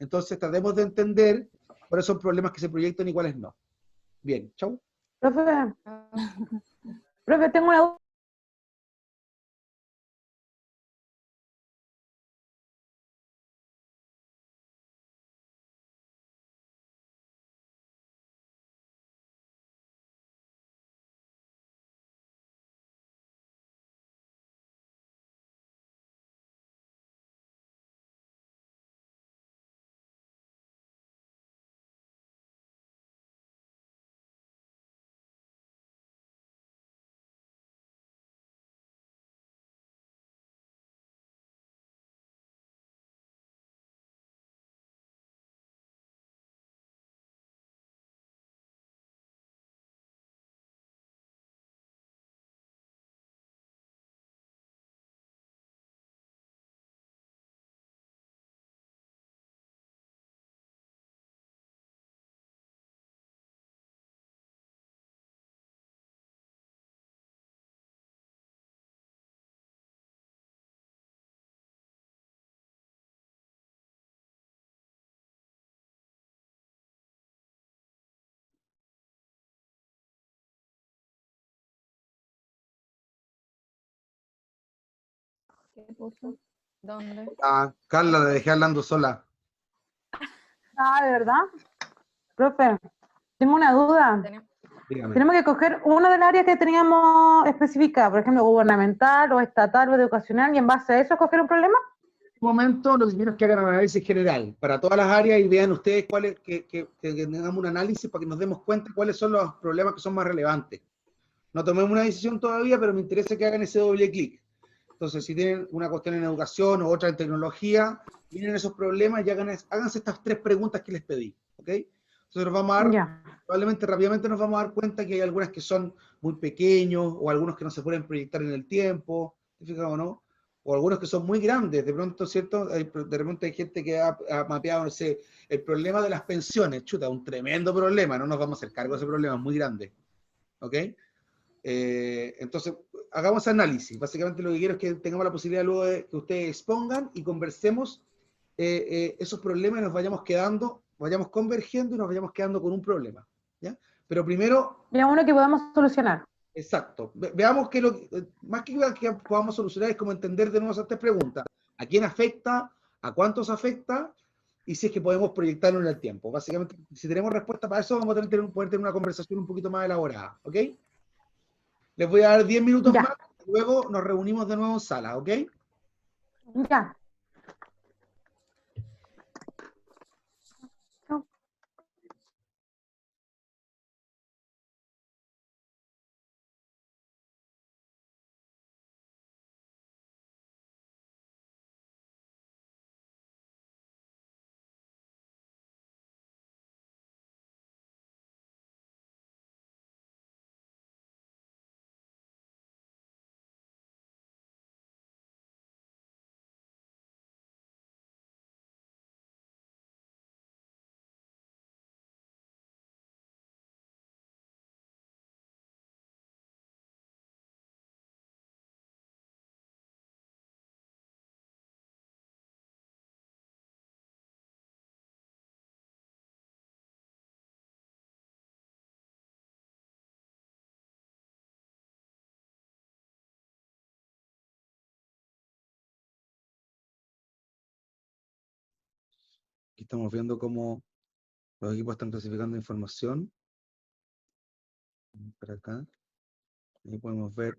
Entonces tratemos de entender cuáles son problemas que se proyectan y cuáles no. Bien, chau. Profe, profe, tengo una duda. ¿Qué puso? ¿Dónde? Ah, Carla, la dejé hablando sola. Ah, ¿de verdad? Profe, tengo una duda. Dígame. Tenemos que coger una de las áreas que teníamos especificada, por ejemplo, gubernamental o estatal o educacional, y en base a eso escoger un problema. En este momento, lo que quiero es que hagan un análisis general para todas las áreas y vean ustedes cuáles, que tengamos un análisis para que nos demos cuenta cuáles son los problemas que son más relevantes. No tomemos una decisión todavía, pero me interesa que hagan ese doble clic. Entonces, si tienen una cuestión en educación o otra en tecnología, miren esos problemas y háganse estas 3 preguntas que les pedí, ¿ok? Entonces nos vamos a dar, Ya. probablemente rápidamente nos vamos a dar cuenta que hay algunas que son muy pequeños, o algunos que no se pueden proyectar en el tiempo, ¿te fijas o no? O algunos que son muy grandes, de pronto, ¿cierto? De repente hay gente que ha mapeado, no sé, el problema de las pensiones, chuta, un tremendo problema, no nos vamos a hacer cargo de ese problema, es muy grande, ¿ok? Entonces, hagamos análisis. Básicamente lo que quiero es que tengamos la posibilidad luego de que ustedes expongan y conversemos esos problemas y nos vayamos quedando, vayamos convergiendo y nos vayamos quedando con un problema, ¿ya? Pero primero, Ya uno que podamos solucionar. exacto, veamos que más que podamos solucionar es como entender de nuevo esas tres preguntas. ¿A quién afecta? ¿A cuántos afecta? Y si es que podemos proyectarlo en el tiempo. Básicamente, si tenemos respuesta para eso, vamos a poder tener una conversación un poquito más elaborada, ¿ok? Les voy a dar 10 minutos Ya. más, y luego nos reunimos de nuevo en sala, ¿ok? Ya. Aquí estamos viendo cómo los equipos están clasificando información. Para acá. Ahí podemos ver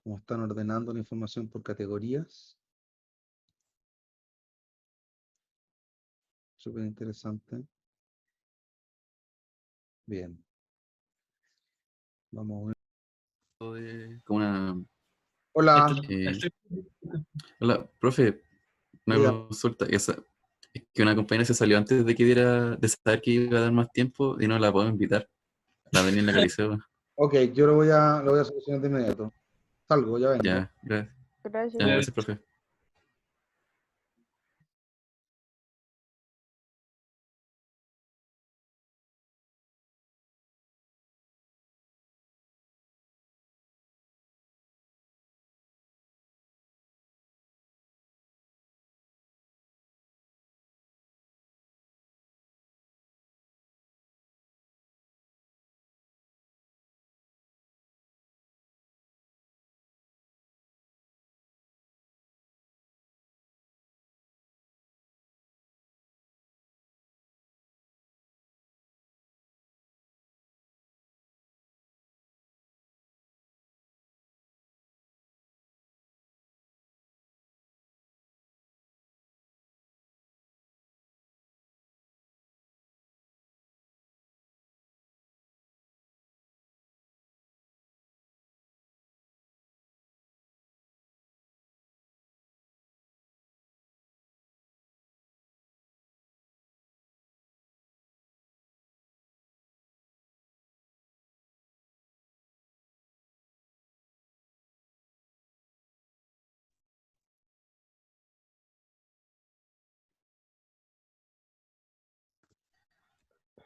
cómo están ordenando la información por categorías. Súper interesante. Bien. Vamos a ver. Como una... Hola. Hola, profe, una Diga. consulta. Es que una compañera se salió antes de que de saber que iba a dar más tiempo y no la puedo invitar. La Daniela Cariceo. Ok, yo lo voy a solucionar de inmediato. Salgo, ya vengo. Ya, gracias. Gracias. Ya, gracias, profe.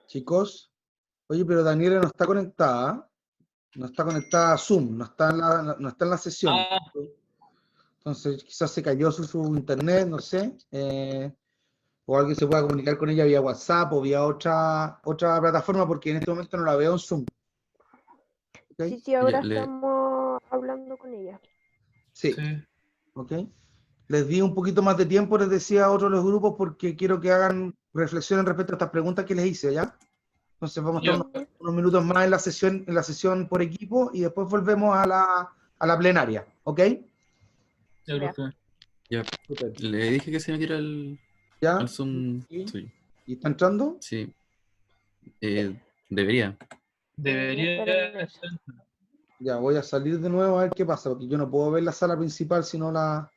Chicos, oye, pero Daniela no está conectada. No está conectada a Zoom, no está no está en la sesión. Ah, Entonces, quizás se cayó su internet, no sé. O alguien se pueda comunicar con ella vía WhatsApp o vía otra plataforma, porque en este momento no la veo en Zoom. ¿Ok? Sí, sí, ahora Le- estamos hablando con ella. Sí. ¿Ok? Les di un poquito más de tiempo, les decía a otros de los grupos, porque quiero que hagan reflexiones respecto a estas preguntas que les hice, ¿ya? Entonces vamos a estar unos minutos más en la sesión por equipo y después volvemos a la plenaria, ¿ok? Ya, profe. Ya, Súper. le dije que se metiera ¿Ya? al Zoom ¿Y suyo. está entrando? Sí. Debería. Debería Pero no. estar. Ya, voy a salir de nuevo a ver qué pasa, porque yo no puedo ver la sala principal, sino la...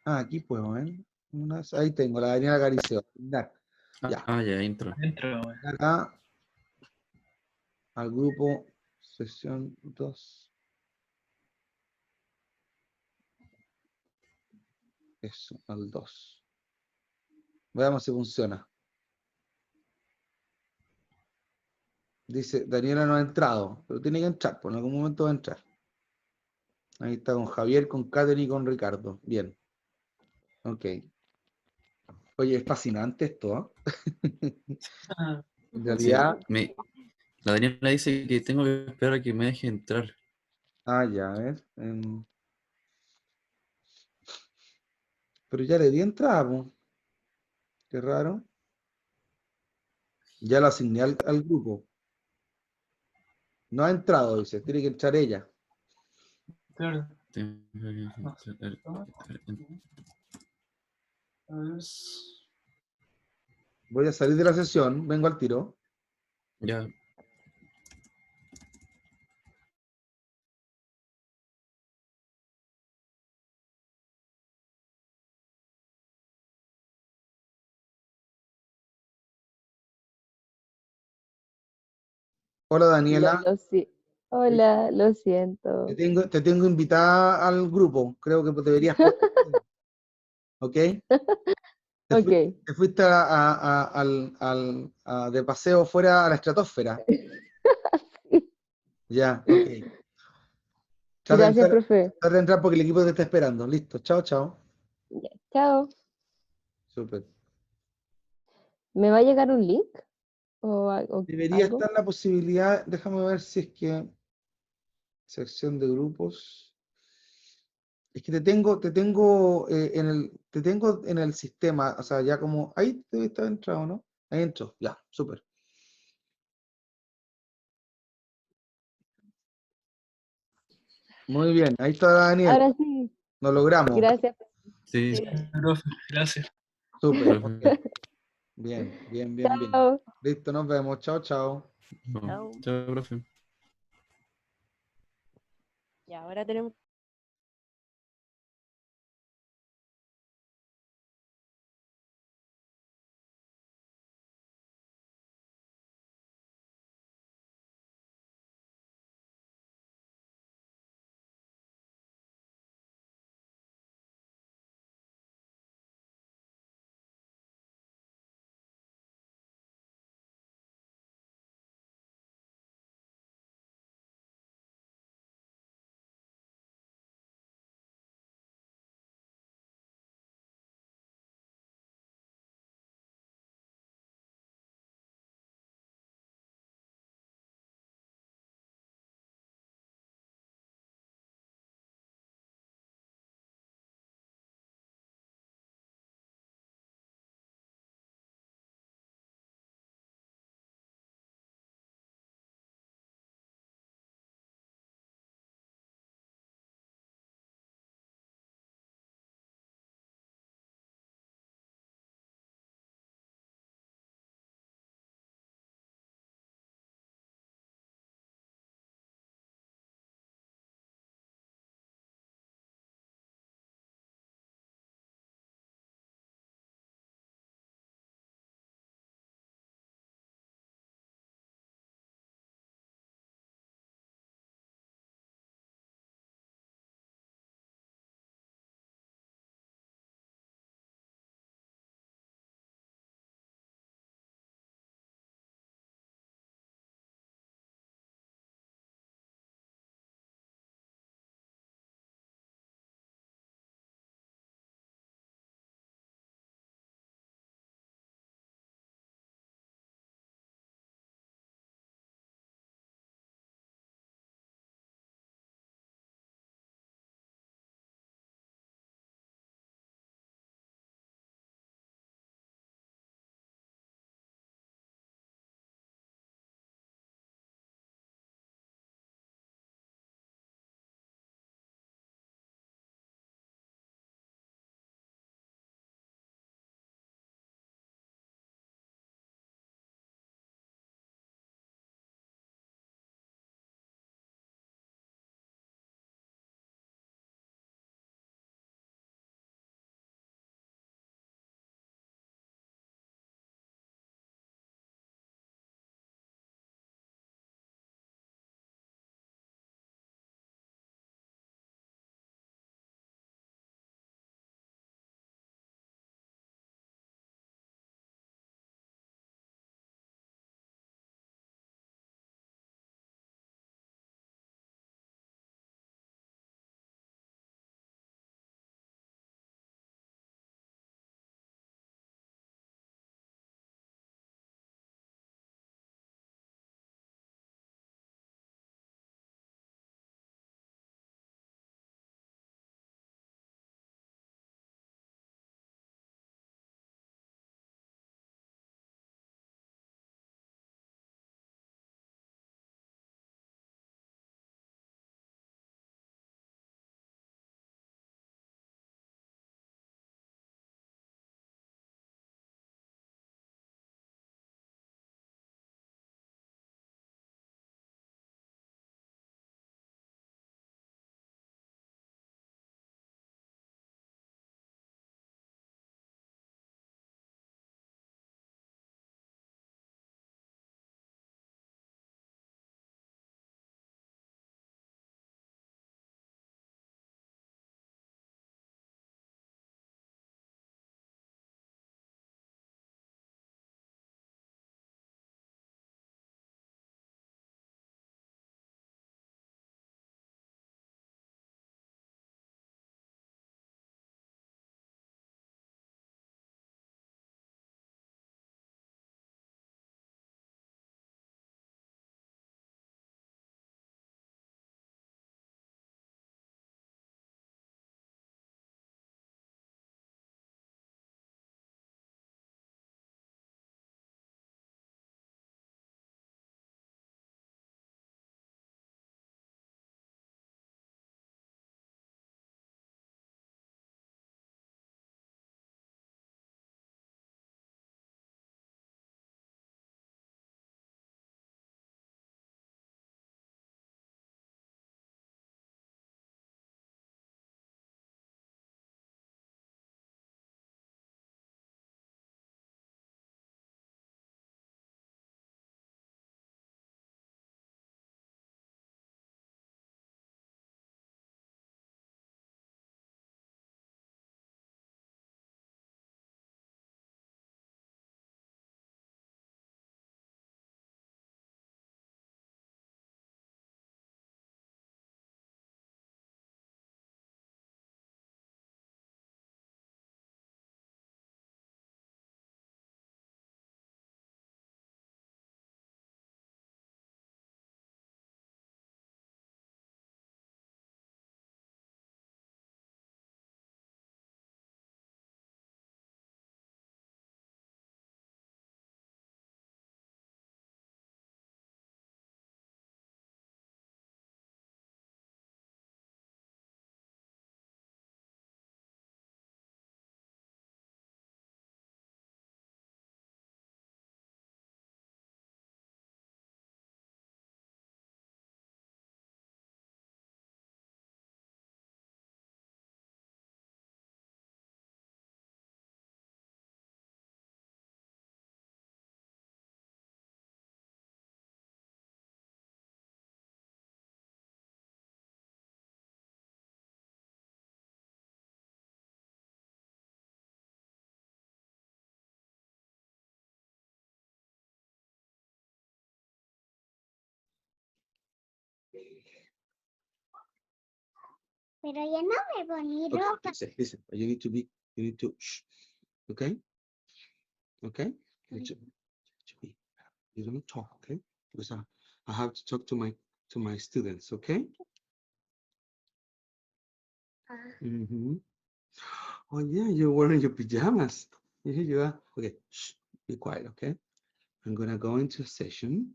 Ah, aquí puedo ver. Ahí tengo, la Daniela Cariceo. Ya. Ya. Ya, intro. Dentro, güey. Acá al grupo sesión 2. Eso, al 2. Veamos si funciona. Dice, Daniela no ha entrado, pero tiene que entrar, por en algún momento va a entrar. Ahí está con Javier, con Katherine y con Ricardo. Bien. Ok. Oye, es fascinante esto, ¿eh? Ah, En Sí, realidad, la Daniela dice que tengo que esperar a que me deje entrar. ya, a ver. Pero ya le di entrada, po. Qué raro. Ya la asigné al grupo. No ha entrado, dice. Tiene que entrar ella. Claro. Tengo que No. entrar. A ver. Voy a salir de la sesión. Vengo al tiro. Ya, Hola, Daniela. Hola, lo Te siento. te tengo invitada al grupo. Creo que deberías poder. ¿Ok? Ok. Te fuiste de paseo fuera a la estratosfera. Ya, ok. Gracias, profe. Trata de entrar porque el equipo te está esperando. Listo. Chao, chao. Ya, chao. Súper. ¿Me va a llegar un link o Debería algo? estar la posibilidad, déjame ver si es que sección de grupos. Es que te tengo en el sistema, o sea, ya como, ahí debe estar entrado, ¿no? Ahí entró, ya, súper. Muy bien, ahí está Daniel, Ahora sí. lo logramos, Gracias. sí, Sí. Profe, gracias. súper, ok. profe. Bien, bien, bien, bien. Chao. Listo, nos vemos, chao, chao. No, chao, profe. Y ahora tenemos Pero yo no me poní Okay, ropa. listen. You need to, shh. Okay? Okay? You don't talk, okay? Because I have to talk to my students, okay? Oh yeah, you're wearing your pajamas. Here you are. Okay, shh, be quiet, okay? I'm gonna go into session.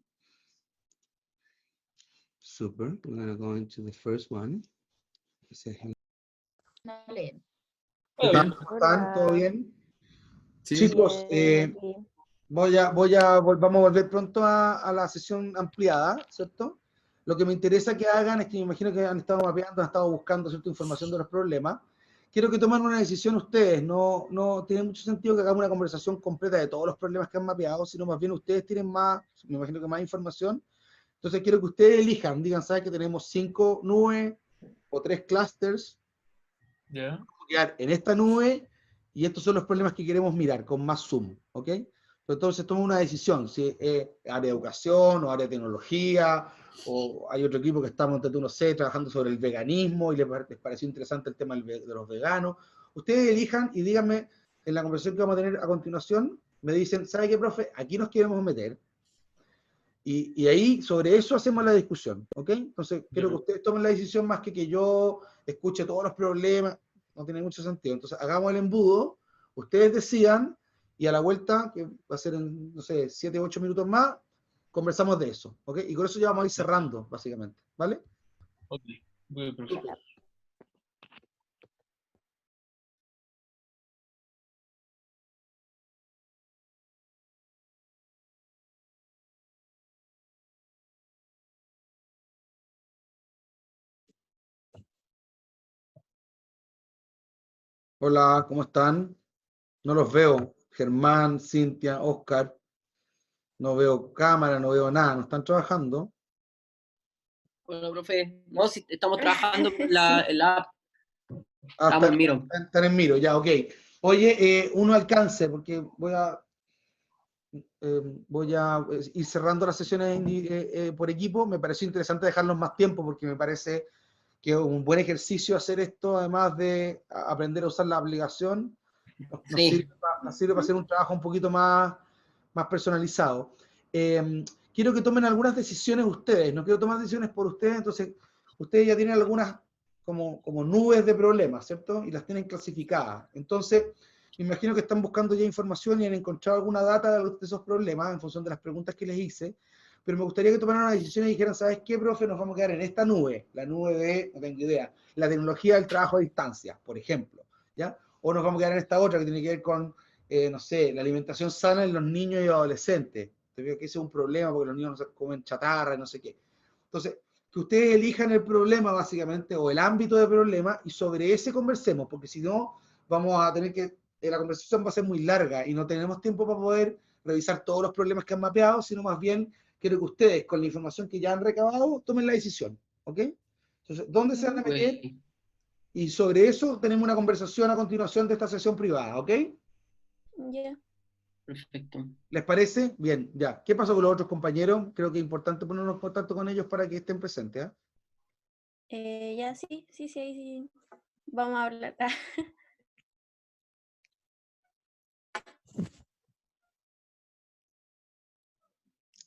Super. We're gonna go into the first one. Say hello. No leen. ¿Qué tal? ¿Cómo están? Hola. ¿Todo bien? Sí, Chicos, Bien, aquí. vamos a volver pronto a la sesión ampliada, ¿cierto? Lo que me interesa que hagan es que me imagino que han estado mapeando, han estado buscando cierta información de los problemas. Quiero que tomen una decisión ustedes. No tiene mucho sentido que hagamos una conversación completa de todos los problemas que han mapeado, sino más bien ustedes tienen más, me imagino que más información. Entonces quiero que ustedes elijan, digan, ¿sabes que tenemos 5 nubes o 3 clusters? Ya. Vamos a quedar en esta nube y estos son los problemas que queremos mirar con más zoom, ¿ok? Entonces toma una decisión, si es área de educación o área de tecnología, o hay otro equipo que estamos, no sé, trabajando sobre el veganismo y les pareció interesante el tema de los veganos. Ustedes elijan y díganme en la conversación que vamos a tener a continuación, me dicen, ¿sabe qué, profe? Aquí nos queremos meter. Y ahí, sobre eso hacemos la discusión, ¿ok? Entonces, quiero que ustedes tomen la decisión más que yo escuche todos los problemas, no tiene mucho sentido. Entonces, hagamos el embudo, ustedes decidan, y a la vuelta, que va a ser en, no sé, 7 u 8 minutos más, conversamos de eso, ¿ok? Y con eso ya vamos a ir cerrando, básicamente, ¿vale? Ok, muy bien, profe. Hola, ¿cómo están? No los veo. Germán, Cintia, Oscar. No veo cámara, no veo nada. ¿No están trabajando? Bueno, profe, no, si estamos trabajando en la app. Ah, Estamos en Miro. están en Miro, ya, ok. Oye, uno alcance, porque voy a ir cerrando las sesiones por equipo. Me pareció interesante dejarlos más tiempo, porque me parece que es un buen ejercicio hacer esto, además de aprender a usar la aplicación. Nos Sí. sirve para hacer un trabajo un poquito más personalizado. Quiero que tomen algunas decisiones ustedes, no quiero tomar decisiones por ustedes, entonces ustedes ya tienen algunas como nubes de problemas, ¿cierto? Y las tienen clasificadas. Entonces, me imagino que están buscando ya información y han encontrado alguna data de esos problemas en función de las preguntas que les hice, pero me gustaría que tomaran una decisión y dijeran, ¿sabes qué, profe? Nos vamos a quedar en esta nube, la nube de, no tengo idea, la tecnología del trabajo a distancia, por ejemplo, ¿ya? O nos vamos a quedar en esta otra que tiene que ver con, no sé, la alimentación sana en los niños y adolescentes. Te veo que ese es un problema porque los niños no comen chatarra y no sé qué. Entonces, que ustedes elijan el problema básicamente o el ámbito del problema y sobre ese conversemos, porque si no, vamos a tener que, la conversación va a ser muy larga y no tenemos tiempo para poder revisar todos los problemas que han mapeado, sino más bien quiero que ustedes, con la información que ya han recabado, tomen la decisión, ¿ok? Entonces, ¿dónde se van a meter? Y sobre eso tenemos una conversación a continuación de esta sesión privada, ¿ok? Ya. Perfecto. ¿Les parece? Bien, ya. ¿Qué pasó con los otros compañeros? Creo que es importante ponernos en contacto con ellos para que estén presentes, ¿eh? Ya, sí, ahí sí. Vamos a hablar.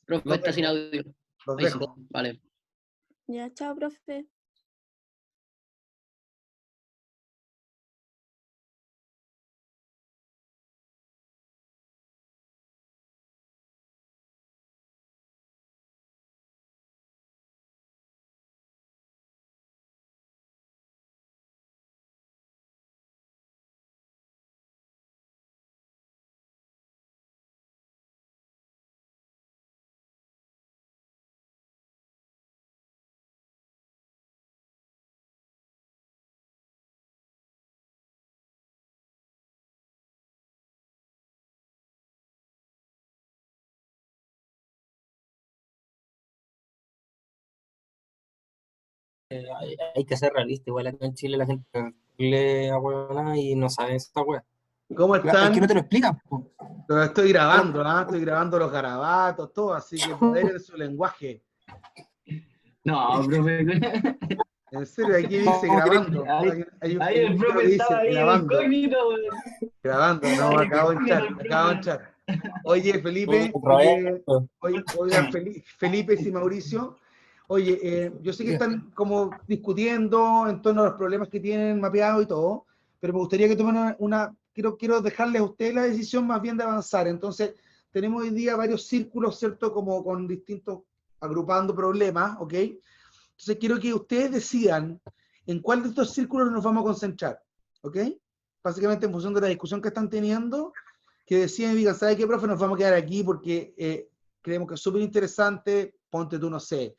Profe, está sin audio. Los Ahí sí, dejo. vale. Ya, chao, profe. Hay que ser realista, igual acá en Chile la gente le ahueona y no sabe esa wea. ¿Cómo están? Es que no te lo explican, po. Lo estoy grabando, estoy grabando los garabatos, todo, así que moderen su lenguaje. No, profe. En serio, aquí dice ¿Cómo crees? grabando. Hay un Ahí el letrero profe que dice estaba ahí en grabando. incógnito, weón. Grabando, no, Estaba me acabo de incógnito echar, el me acabo de profe. echar. Oye, Felipe, Roberto. oigan, Felipe y Mauricio, oye, yo sé que están como discutiendo en torno a los problemas que tienen mapeados y todo, pero me gustaría que tomen quiero dejarles a ustedes la decisión más bien de avanzar. Entonces, tenemos hoy día varios círculos, ¿cierto? Como con distintos, agrupando problemas, ¿ok? Entonces, quiero que ustedes decidan en cuál de estos círculos nos vamos a concentrar, ¿ok? Básicamente en función de la discusión que están teniendo, que deciden y digan, ¿sabes qué, profe? Nos vamos a quedar aquí porque creemos que es súper interesante, ponte tú, no sé,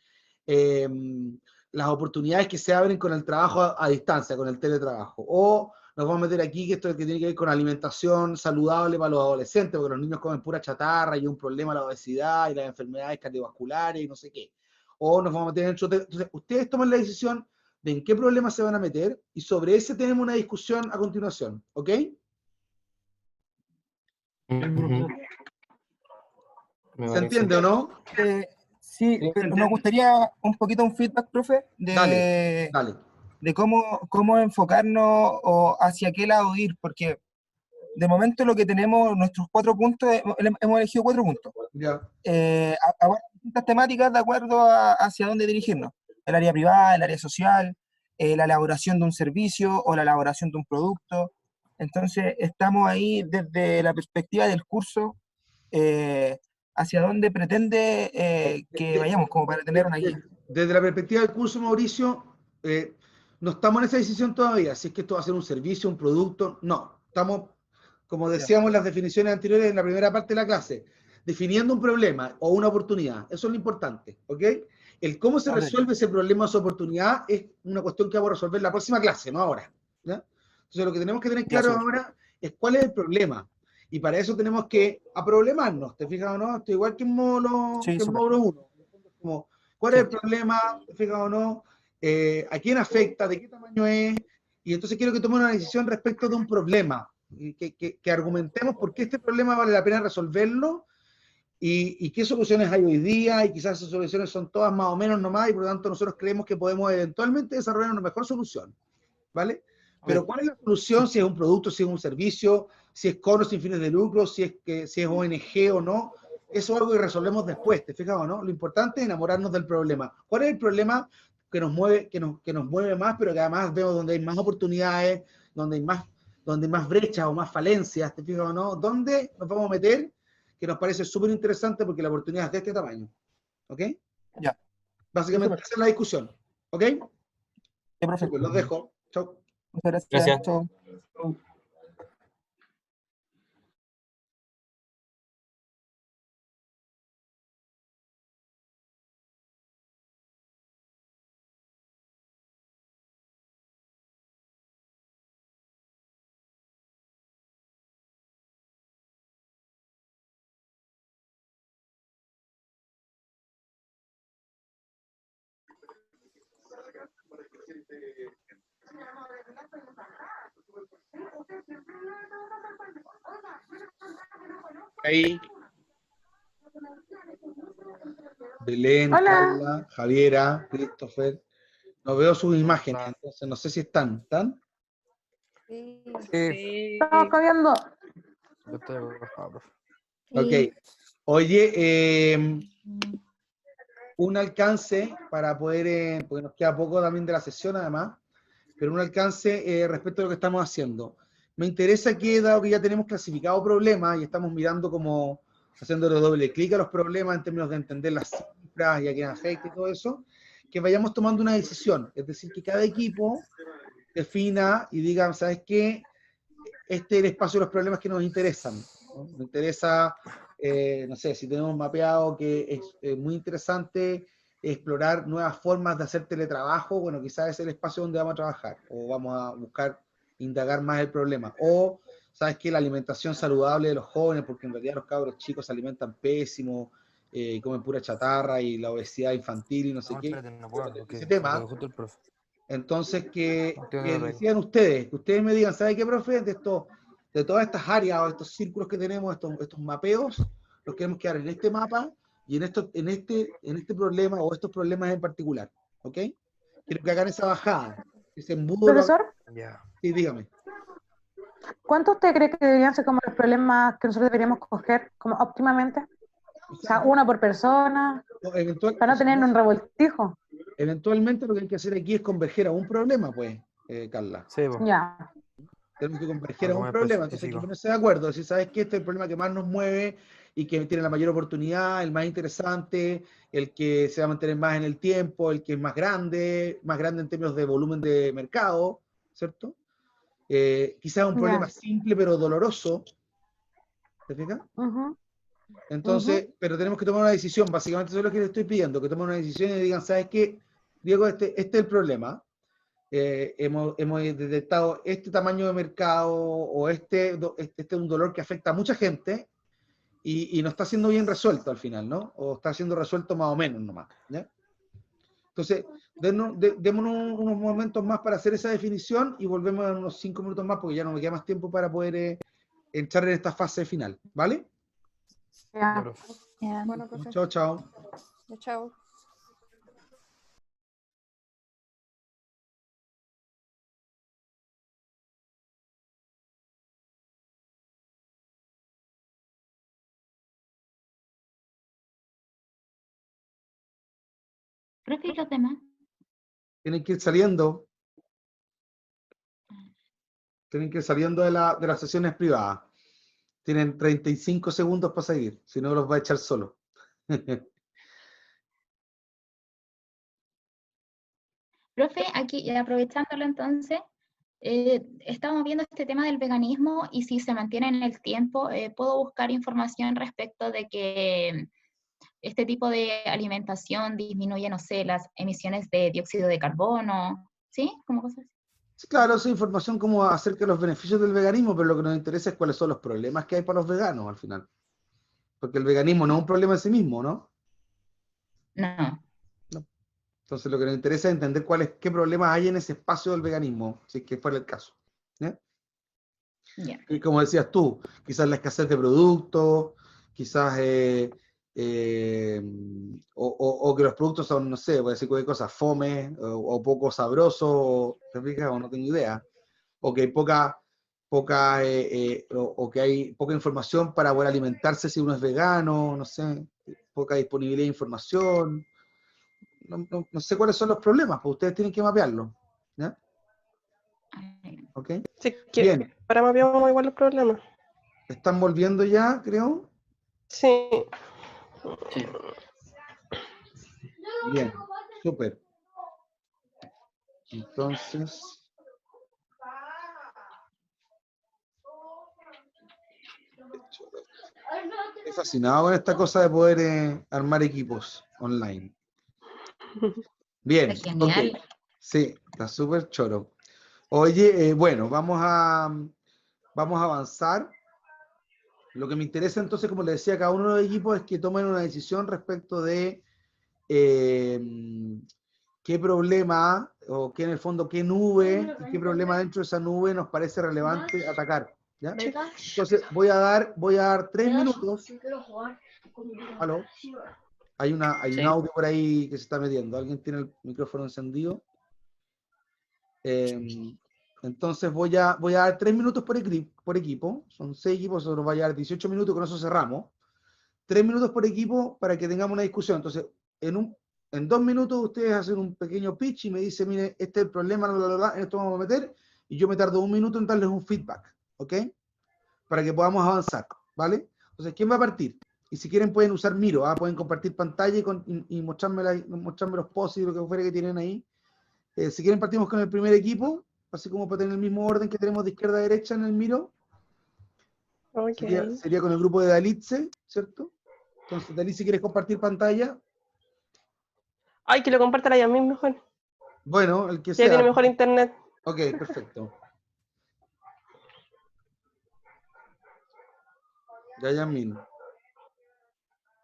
las oportunidades que se abren con el trabajo a distancia, con el teletrabajo, o nos vamos a meter aquí que esto es que tiene que ver con alimentación saludable para los adolescentes, porque los niños comen pura chatarra y hay un problema la obesidad y las enfermedades cardiovasculares y no sé qué. O nos vamos a meter en otro. Entonces, ustedes toman la decisión de en qué problemas se van a meter y sobre ese tenemos una discusión a continuación, ¿ok? Ujú. Me ¿Se parece. entiende o no? Sí, Sí, pero nos gustaría un poquito un feedback, profe, Dale, dale. de cómo enfocarnos o hacia qué lado ir, porque de momento lo que tenemos, nuestros 4 puntos, hemos elegido 4 puntos. Ya. Abarcan distintas temáticas de acuerdo hacia dónde dirigirnos. El área privada, el área social, la elaboración de un servicio o la elaboración de un producto. Entonces, estamos ahí desde la perspectiva del curso, hacia dónde pretende que vayamos, como para tener una guía. Desde la perspectiva del curso, Mauricio, no estamos en esa decisión todavía, si es que esto va a ser un servicio, un producto, no. Estamos, como decíamos en las definiciones anteriores en la primera parte de la clase, definiendo un problema o una oportunidad. Eso es lo importante, ¿ok? El cómo se resuelve ese problema o esa oportunidad es una cuestión que vamos a resolver en la próxima clase, no ahora. ¿Ya? Entonces, lo que tenemos que tener claro ahora es cuál es el problema. Y para eso tenemos que aproblemarnos, ¿te fijas o no? Esto igual que en módulo, Sí, que en súper. módulo 1. Como, ¿cuál es el problema? ¿Te fijas o no? ¿A quién afecta? ¿De qué tamaño es? Y entonces quiero que tomen una decisión respecto de un problema, que argumentemos por qué este problema vale la pena resolverlo y qué soluciones hay hoy día, y quizás esas soluciones son todas más o menos nomás, y por lo tanto nosotros creemos que podemos eventualmente desarrollar una mejor solución, ¿vale? Pero ¿cuál es la solución? Si es un producto, si es un servicio, si es con o sin fines de lucro, si es ONG o no, eso es algo que resolvemos después, ¿te fijas o no? Lo importante es enamorarnos del problema. ¿Cuál es el problema que nos mueve, que nos mueve más, pero que además vemos donde hay más oportunidades, donde hay más brechas o más falencias, ¿te fijas o no? ¿Dónde nos vamos a meter? Que nos parece súper interesante porque la oportunidad es de este tamaño. ¿Ok? Ya. Básicamente Súper. esa es la discusión. ¿Ok? Ya, profe. Pues los dejo. Chau. Muchas gracias. Gracias. Chao. Ahí. Belén, Hola. Carla, Javiera, Christopher. No veo sus imágenes, entonces no sé si están. ¿Están? Sí, Estamos cambiando. yo estoy acostado, profe. Ok. Oye, un alcance para poder, porque nos queda poco también de la sesión además, pero un alcance respecto a lo que estamos haciendo. Me interesa que, dado que ya tenemos clasificado problemas y estamos mirando como, haciéndole doble clic a los problemas en términos de entender las cifras y a quién afecta y todo eso, que vayamos tomando una decisión. Es decir, que cada equipo defina y diga, ¿sabes qué? Este es el espacio de los problemas que nos interesan, ¿no? Me interesa, no sé, si tenemos mapeado que es muy interesante explorar nuevas formas de hacer teletrabajo, bueno, quizás es el espacio donde vamos a trabajar, o vamos a buscar indagar más el problema. O, ¿sabes qué? La alimentación saludable de los jóvenes, porque en realidad los cabros chicos se alimentan pésimo, comen pura chatarra, y la obesidad infantil y no sé No, qué. espérate, no puedo, Ese porque tema. justo el profe. Entonces, que Tiene decían ustedes, que ustedes me digan, ¿sabe qué, profe? De todas estas áreas o estos círculos que tenemos, estos mapeos, los queremos quedar en este mapa, y en este problema o estos problemas en particular, ¿ok? Quiero que hagan esa bajada, ese embudo. Profesor, Sí, dígame. ¿cuánto usted cree que deberían ser como los problemas que nosotros deberíamos coger como óptimamente? O sea, uno por persona, para no tener un revoltijo. Eventualmente lo que hay que hacer aquí es converger a un problema, pues, Carla. Sí, po. Ya. Tenemos que converger a Algo un más problema, entonces hay que específico. ponerse de acuerdo, si sabes que este es el problema que más nos mueve y que tiene la mayor oportunidad, el más interesante, el que se va a mantener más en el tiempo, el que es más grande en términos de volumen de mercado, ¿cierto? Quizás un problema simple pero doloroso, ¿te fijas? Entonces, pero tenemos que tomar una decisión, básicamente eso es lo que les estoy pidiendo, que tomen una decisión y digan, ¿sabes qué? Diego, este es el problema. Hemos detectado este tamaño de mercado o este es un dolor que afecta a mucha gente y no está siendo bien resuelto al final, ¿no? O está siendo resuelto más o menos nomás, ¿ya? Entonces, démonos unos momentos más para hacer esa definición y volvemos en unos 5 minutos más porque ya no me queda más tiempo para poder entrar en esta fase final, ¿vale? Ya. Bueno, profe. Chao, chao. Ya, chao. Profe, ¿y los demás? Tienen que ir saliendo. Tienen que ir saliendo de las sesiones privadas. Tienen 35 segundos para seguir, si no los va a echar solo. Profe, aquí aprovechándolo entonces, estamos viendo este tema del veganismo y si se mantiene en el tiempo, puedo buscar información respecto de que este tipo de alimentación disminuye, no sé, las emisiones de dióxido de carbono, ¿sí? Como cosas así. Claro, esa información como acerca de los beneficios del veganismo, pero lo que nos interesa es cuáles son los problemas que hay para los veganos al final. Porque el veganismo no es un problema en sí mismo, ¿no? No. Entonces lo que nos interesa es entender qué problemas hay en ese espacio del veganismo, si es que fuera el caso. ¿Ya? Yeah. Y como decías tú, quizás la escasez de productos, quizás o que los productos son, no sé, voy a decir cualquier cosa, fome o poco sabrosos, ¿te fijas? O no tengo idea. O que hay o que hay poca información para poder alimentarse si uno es vegano, no sé, poca disponibilidad de información. No sé cuáles son los problemas, pues ustedes tienen que mapearlo. ¿Ya? ¿Ok? Sí, que Bien. ahora mapeamos igual los problemas. ¿Están volviendo ya, creo? Sí. Bien, súper. Entonces... Estoy fascinado con esta cosa de poder armar equipos online. Bien, Está genial. ok. Sí, está súper choro. Oye, bueno, vamos a avanzar. Lo que me interesa entonces, como le decía a cada uno de los equipos, es que tomen una decisión respecto de qué problema, o qué en el fondo, qué nube, y qué problema dentro de esa nube nos parece relevante atacar. ¿Ya? Entonces, voy a dar 3 minutos. ¿Aló? Hay un audio por ahí que se está metiendo. ¿Alguien tiene el micrófono encendido? Entonces voy a dar 3 minutos por equipo. Son 6 equipos, eso nos va a llevar 18 minutos, con eso cerramos. 3 minutos por equipo para que tengamos una discusión. Entonces, en 2 minutos ustedes hacen un pequeño pitch y me dicen, mire, este es el problema, en esto vamos a meter, y yo me tardo 1 minuto en darles un feedback, ¿ok? Para que podamos avanzar, ¿vale? Entonces, ¿quién va a partir? Y si quieren pueden usar Miro, pueden compartir pantalla y mostrarme los posts y lo que fuera que tienen ahí. Si quieren partimos con el primer equipo, así como para tener el mismo orden que tenemos de izquierda a derecha en el Miro. Okay. Sería con el grupo de Dalitze, ¿cierto? Entonces, Dalitze, ¿quieres compartir pantalla? Ay, que lo comparta la Yasmin mejor. Bueno, el que Ya sea. tiene mejor internet. Ok, perfecto. Ya, Yasmin.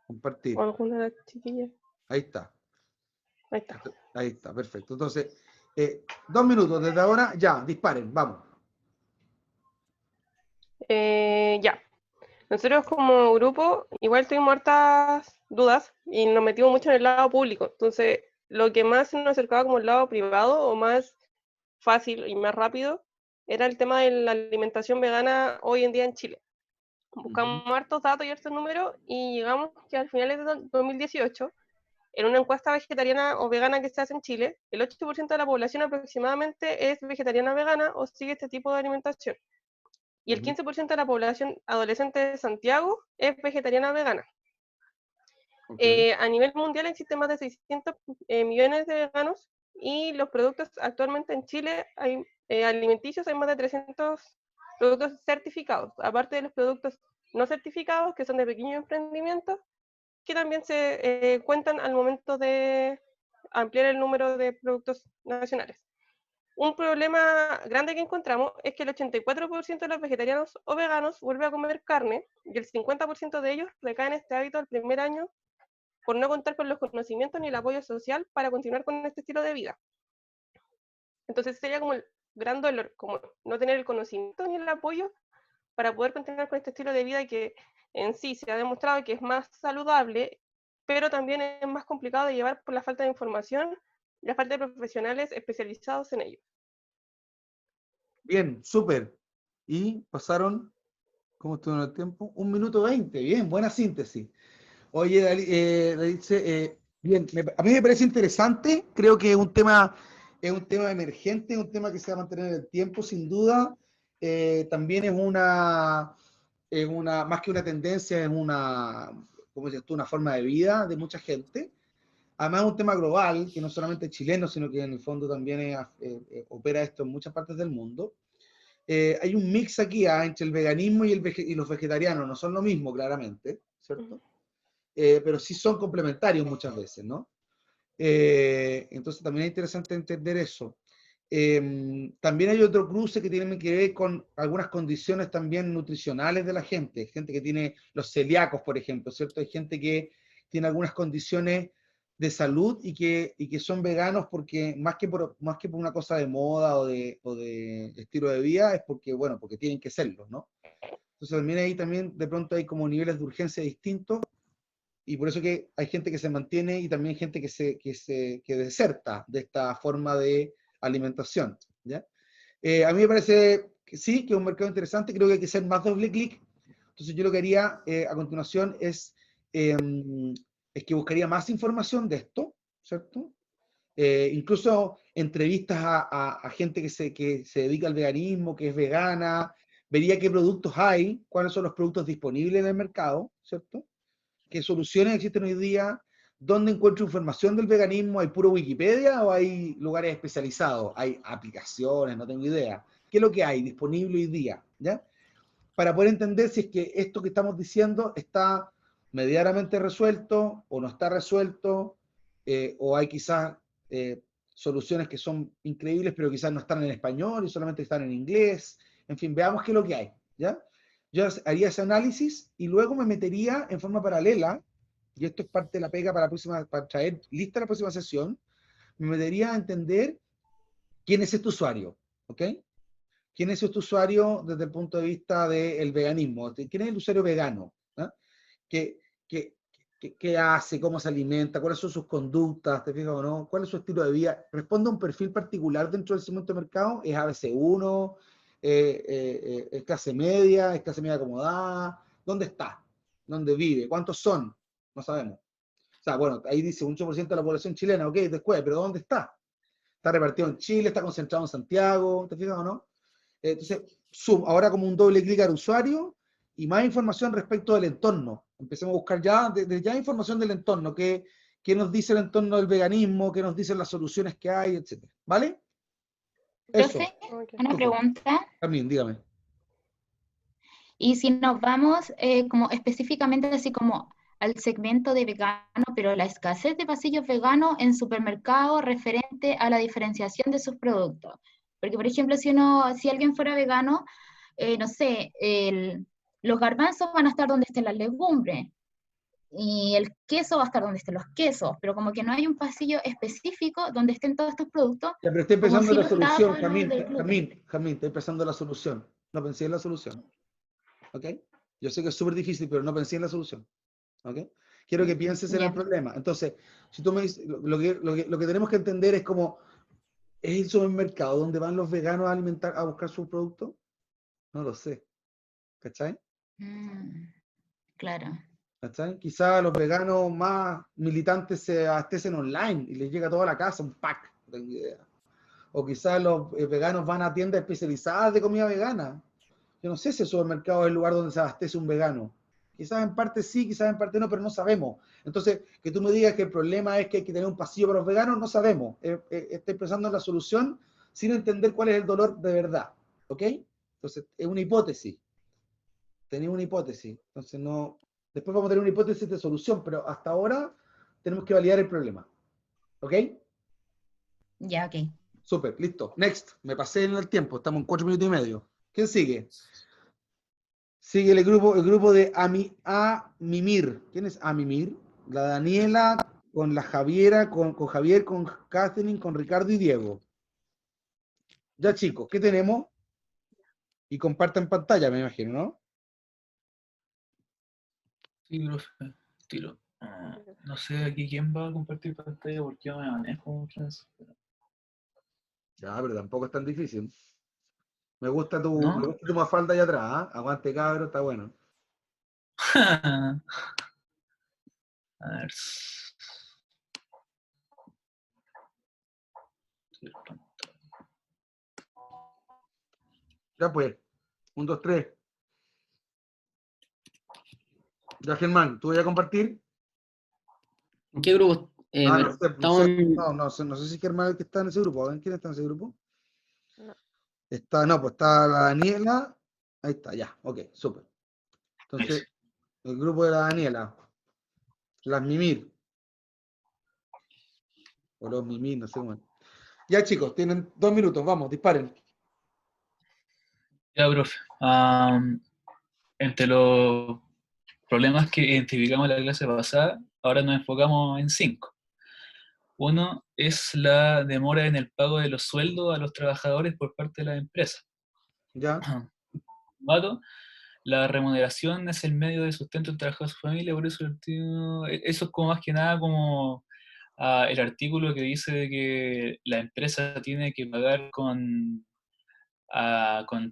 Compartir. O alguna de las chiquillas. Ahí está. Ahí está. Ahí está, perfecto. Entonces, 2 minutos desde ahora, ya, disparen, vamos. Ya. Nosotros como grupo igual tuvimos hartas dudas y nos metimos mucho en el lado público. Entonces, lo que más nos acercaba como el lado privado o más fácil y más rápido era el tema de la alimentación vegana hoy en día en Chile. Buscamos hartos datos y hartos números y llegamos que al final de 2018, en una encuesta vegetariana o vegana que se hace en Chile, el 8% de la población aproximadamente es vegetariana vegana o sigue este tipo de alimentación. Y el 15% de la población adolescente de Santiago es vegetariana vegana. A nivel mundial existen más de 600 millones de veganos y los productos actualmente en Chile hay, alimenticios, hay más de 300 productos certificados, aparte de los productos no certificados, que son de pequeños emprendimientos, que también se cuentan al momento de ampliar el número de productos nacionales. Un problema grande que encontramos es que el 84% de los vegetarianos o veganos vuelve a comer carne y el 50% de ellos recae en este hábito el primer año por no contar con los conocimientos ni el apoyo social para continuar con este estilo de vida. Entonces sería como el gran dolor, como no tener el conocimiento ni el apoyo para poder continuar con este estilo de vida que en sí se ha demostrado que es más saludable, pero también es más complicado de llevar por la falta de información y la falta de profesionales especializados en ello. Bien, súper. Y pasaron, ¿cómo estuvo en el tiempo? 1 minuto 20, bien, buena síntesis. Oye, Dalit, bien, a mí me parece interesante, creo que es un tema emergente, un tema que se va a mantener en el tiempo, sin duda. También es una, más que una tendencia, es una, ¿cómo dices tú?, una forma de vida de mucha gente. Además es un tema global, que no solamente es chileno, sino que en el fondo también opera esto en muchas partes del mundo. Hay un mix aquí entre el veganismo y los vegetarianos, no son lo mismo, claramente, ¿cierto? Pero sí son complementarios muchas veces, ¿no? Entonces también es interesante entender eso. También hay otro cruce que tiene que ver con algunas condiciones también nutricionales de la gente que tiene los celíacos, por ejemplo, ¿cierto? Hay gente que tiene algunas condiciones de salud y que son veganos porque más que por una cosa de moda o de estilo de vida, es porque, bueno, porque tienen que serlo, ¿no? Entonces también ahí de pronto hay como niveles de urgencia distintos y por eso que hay gente que se mantiene y también gente que deserta de esta forma de alimentación, ¿ya? A mí me parece que sí, que es un mercado interesante, creo que hay que hacer más doble clic. Entonces yo lo que haría a continuación es que buscaría más información de esto, ¿cierto? Incluso entrevistas a gente que se dedica al veganismo, que es vegana, vería qué productos hay, cuáles son los productos disponibles en el mercado, ¿cierto? ¿Qué soluciones existen hoy día? ¿Dónde encuentro información del veganismo? ¿Hay puro Wikipedia o hay lugares especializados? ¿Hay aplicaciones? No tengo idea. ¿Qué es lo que hay disponible hoy día? ¿Ya? Para poder entender si es que esto que estamos diciendo está medianamente resuelto o no está resuelto, o hay quizás soluciones que son increíbles, pero quizás no están en español y solamente están en inglés. En fin, veamos qué es lo que hay, ¿ya? Yo haría ese análisis y luego me metería en forma paralela, y esto es parte de la pega para traer lista la próxima sesión, me metería a entender quién es este usuario, ¿ok? ¿Quién es este usuario desde el punto de vista del veganismo? ¿Quién es el usuario vegano? ¿Ah? ¿Qué hace? ¿Cómo se alimenta? ¿Cuáles son sus conductas? ¿Te fijas o no? ¿Cuál es su estilo de vida? ¿Responde a un perfil particular dentro del segmento de mercado? ¿Es ABC1? ¿Es clase media? ¿Es clase media acomodada? ¿Dónde está? ¿Dónde vive? ¿Cuántos son? No sabemos. O sea, bueno, ahí dice un 8% de la población chilena, ok, después, pero ¿dónde está? Está repartido en Chile, está concentrado en Santiago, ¿te fijas o no? Entonces, ahora como un doble clic al usuario y más información respecto del entorno. Empecemos a buscar ya información del entorno, qué nos dice el entorno del veganismo, qué nos dicen las soluciones que hay, etc. ¿Vale? Eso. Profe, una pregunta. También, dígame. Y si nos vamos como específicamente así como al segmento de vegano, pero la escasez de pasillos veganos en supermercados referente a la diferenciación de sus productos. Porque, por ejemplo, si alguien fuera vegano, no sé, los garbanzos van a estar donde estén las legumbres, y el queso va a estar donde estén los quesos, pero como que no hay un pasillo específico donde estén todos estos productos. Ya, pero estoy empezando la solución, Jamín, estoy empezando la solución. No pensé en la solución. ¿Ok? Yo sé que es súper difícil, pero no pensé en la solución. ¿Ok? Quiero que pienses en el problema. Entonces, si tú me dices, lo que tenemos que entender es como, ¿es el supermercado donde van los veganos a buscar sus productos? No lo sé. ¿Cachai? Claro. ¿Cachai? Quizás los veganos más militantes se abastecen online y les llega toda la casa un pack. No tengo idea. O quizás los veganos van a tiendas especializadas de comida vegana. Yo no sé si el supermercado es el lugar donde se abastece un vegano. Quizás en parte sí, quizás en parte no, pero no sabemos. Entonces, que tú me digas que el problema es que hay que tener un pasillo para los veganos, no sabemos. Estoy pensando en la solución sin entender cuál es el dolor de verdad. ¿Ok? Entonces, es una hipótesis. Tenía una hipótesis. Entonces, no. Después vamos a tener una hipótesis de solución, pero hasta ahora tenemos que validar el problema. ¿Ok? Ya, ok. Súper, listo. Next. Me pasé en el tiempo. Estamos en 4 minutos y medio. ¿Quién sigue? Sigue el grupo de Mimir. ¿Quién es Amimir? La Daniela, con la Javiera, con Javier, con Catherine, con Ricardo y Diego. Ya, chicos, ¿qué tenemos? Y compartan pantalla, me imagino, ¿no? Sí, profe, tiro. No sé aquí quién va a compartir pantalla porque yo me manejo mucho en eso. Ya, pero tampoco es tan difícil. Me gusta tu ¿No? mafalda allá atrás, ¿eh? Aguante, cabro, está bueno. A ver. Ya pues. 1, 2, 3. Ya, Germán, ¿tú vas a compartir? ¿En qué grupo? No sé si Germán es el que está en ese grupo. ¿Ven quién está en ese grupo? Pues está la Daniela. Ahí está, ya, ok, súper. Entonces, el grupo de la Daniela. Las Mimir. O los Mimir, no sé cómo. Ya, chicos, tienen 2 minutos, vamos, disparen. Ya, profe. Entre los problemas que identificamos en la clase pasada, ahora nos enfocamos en 5. Uno es la demora en el pago de los sueldos a los trabajadores por parte de las empresas. Ya. La remuneración es el medio de sustento del trabajo de su familia, por eso eso es como más que nada como el artículo que dice de que la empresa tiene que pagar con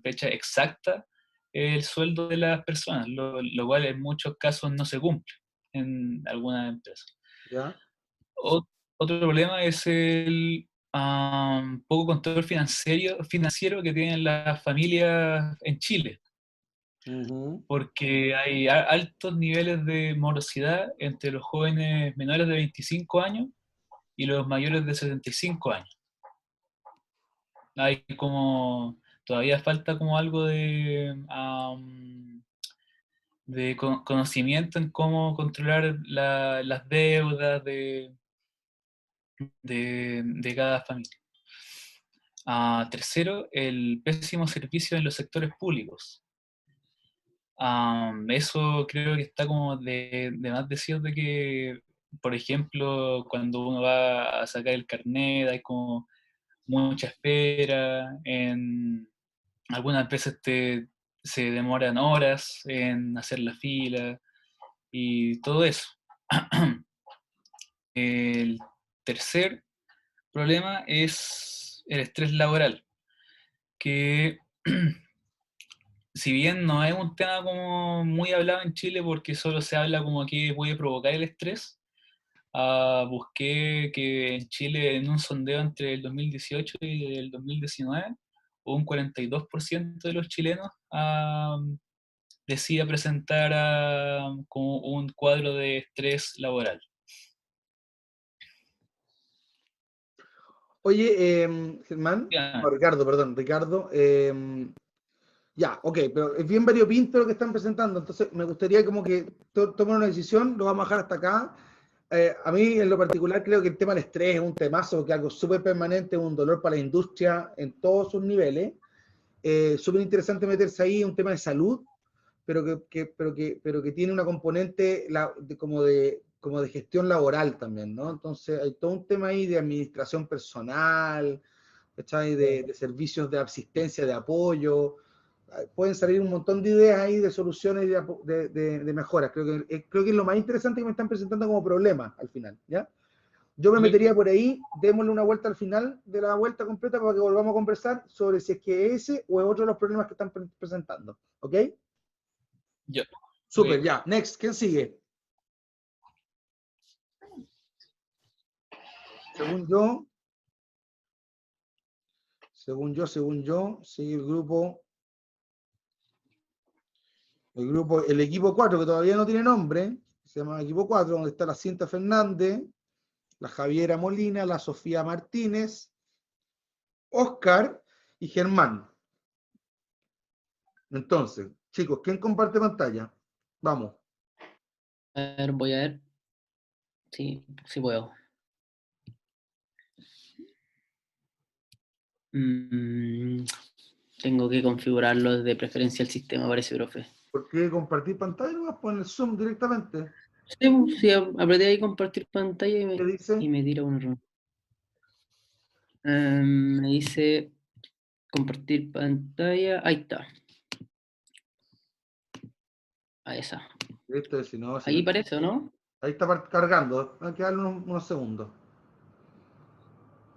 fecha exacta el sueldo de las personas, lo cual en muchos casos no se cumple en algunas empresas. Ya. Otro problema es el poco control financiero que tienen las familias en Chile, porque hay altos niveles de morosidad entre los jóvenes menores de 25 años y los mayores de 75 años. Hay como, todavía falta como algo de conocimiento en cómo controlar las deudas de cada familia. Tercero, el pésimo servicio en los sectores públicos. Eso creo que está como de más decir de que, por ejemplo, cuando uno va a sacar el carnet, hay como mucha espera, en algunas veces se demoran horas en hacer la fila y todo eso. El tercer problema es el estrés laboral, que si bien no es un tema como muy hablado en Chile porque solo se habla como que puede provocar el estrés, busqué que en Chile en un sondeo entre el 2018 y el 2019 un 42% de los chilenos decía presentar como un cuadro de estrés laboral. Oye, Germán, no, Ricardo, perdón, Ricardo, ya, ok, pero es bien variopinto lo que están presentando, entonces me gustaría como que tomen una decisión, lo vamos a dejar hasta acá. A mí en lo particular creo que el tema del estrés es un temazo, que es algo súper permanente, un dolor para la industria en todos sus niveles. Súper interesante meterse ahí, un tema de salud, pero que tiene una componente como de gestión laboral también, ¿no? Entonces hay todo un tema ahí de administración personal, ¿cachai? De servicios de asistencia, de apoyo. pueden salir un montón de ideas ahí de soluciones y de mejoras. Creo que es lo más interesante que me están presentando como problema al final, ¿ya? Yo me metería por ahí, démosle una vuelta al final de la vuelta completa para que volvamos a conversar sobre si es que ese o es otro de los problemas que están presentando, ¿ok? Ya. Súper, Ok. ya. Next, ¿quién sigue? Según yo, sigue el equipo 4, que todavía no tiene nombre, se llama equipo 4, donde está la Cinta Fernández, la Javiera Molina, la Sofía Martínez, Oscar y Germán. Entonces, chicos, ¿quién comparte pantalla? Vamos. A ver, voy a ver. Sí, sí puedo. Tengo que configurarlo de preferencia el sistema, parece, profe. ¿Por qué compartir pantalla? No vas a poner Zoom directamente. Sí, apreté ahí compartir pantalla y ¿Qué dice? me tira un error. Me dice compartir pantalla. Ahí está. A esa. Listo, si no, Ahí parece, ¿o no? Ahí está cargando. Hay que darle unos segundos.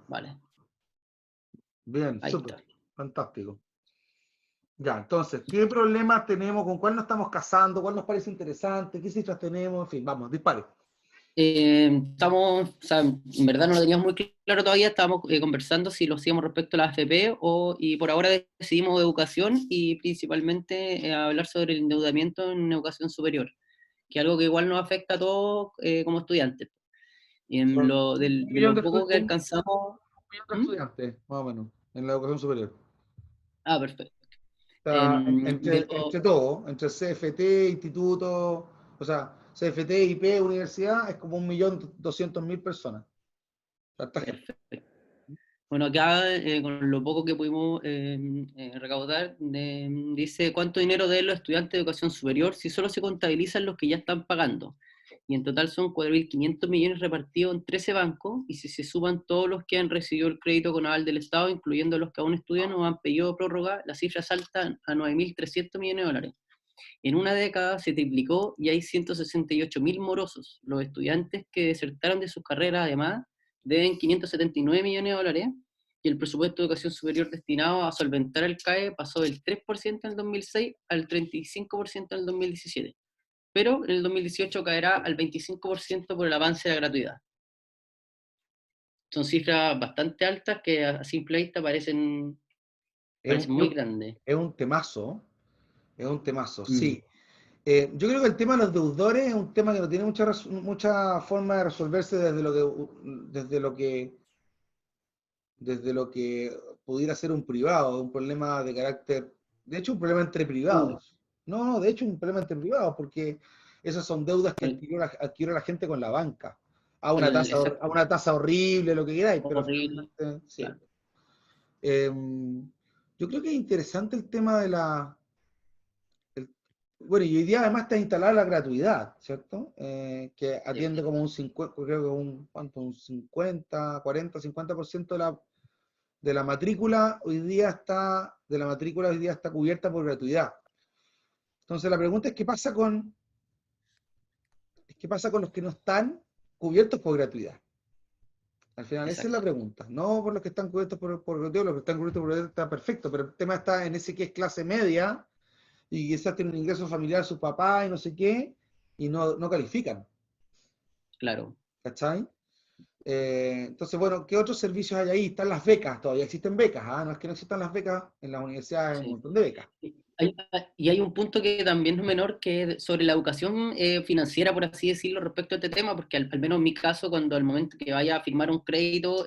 Vale. Bien, Ahí súper. está. Fantástico. Ya, entonces, ¿qué problemas tenemos? ¿Con cuál nos estamos casando? ¿Cuál nos parece interesante? ¿Qué cifras tenemos? En fin, vamos, dispare. Estamos, o sea, en verdad no lo teníamos muy claro todavía, estábamos conversando si lo hacíamos respecto a la AFP y por ahora decidimos educación y principalmente hablar sobre el endeudamiento en educación superior, que es algo que igual nos afecta a todos como estudiantes. Y en de lo poco que alcanzamos... Un estudiantes, más o menos, en la educación superior. Ah, perfecto. Entre todo, entre CFT, instituto, o sea, CFT, IP, universidad, es como 1.200.000 personas. Perfecto. Bueno, acá con lo poco que pudimos recaudar, dice cuánto dinero deben los estudiantes de educación superior si solo se contabilizan los que ya están pagando. Y en total son 4.500 millones repartidos en 13 bancos, y si se suman todos los que han recibido el crédito con aval del Estado, incluyendo los que aún estudian o han pedido prórroga, la cifra salta a 9.300 millones de dólares. En una década se triplicó y hay 168.000 morosos. Los estudiantes que desertaron de sus carreras, además, deben 579 millones de dólares, y el presupuesto de educación superior destinado a solventar el CAE pasó del 3% en el 2006 al 35% en el 2017. Pero en el 2018 caerá al 25% por el avance de la gratuidad. Son cifras bastante altas que a simple vista parecen muy grandes. Es un temazo, sí. Yo creo que el tema de los deudores es un tema que no tiene mucha forma de resolverse desde lo que pudiera ser un privado, un problema de carácter, de hecho un problema entre privados. No, de hecho un problema entre privados, porque esas son deudas que adquirió la gente con la banca, a una tasa horrible, lo que queráis, pero finalmente, sí. Claro. Yo creo que es interesante el tema de bueno, y hoy día además está instalada la gratuidad, ¿cierto? Que atiende como un 50, creo que un 50, 40, 50% de la matrícula hoy día está cubierta por gratuidad. Entonces la pregunta es ¿qué pasa con los que no están cubiertos por gratuidad? Al final esa es la pregunta, no por los que están cubiertos por gratuidad, los que están cubiertos por gratuidad está perfecto, pero el tema está en ese que es clase media y quizás tienen un ingreso familiar su papá y no sé qué, y no califican. Claro. ¿Cachai? Entonces, bueno, ¿qué otros servicios hay ahí? Están las becas, todavía existen becas, no es que no existan las becas, en las universidades hay un montón de becas. Y hay un punto que también es menor, que es sobre la educación financiera, por así decirlo, respecto a este tema, porque al menos en mi caso, cuando al momento que vaya a firmar un crédito,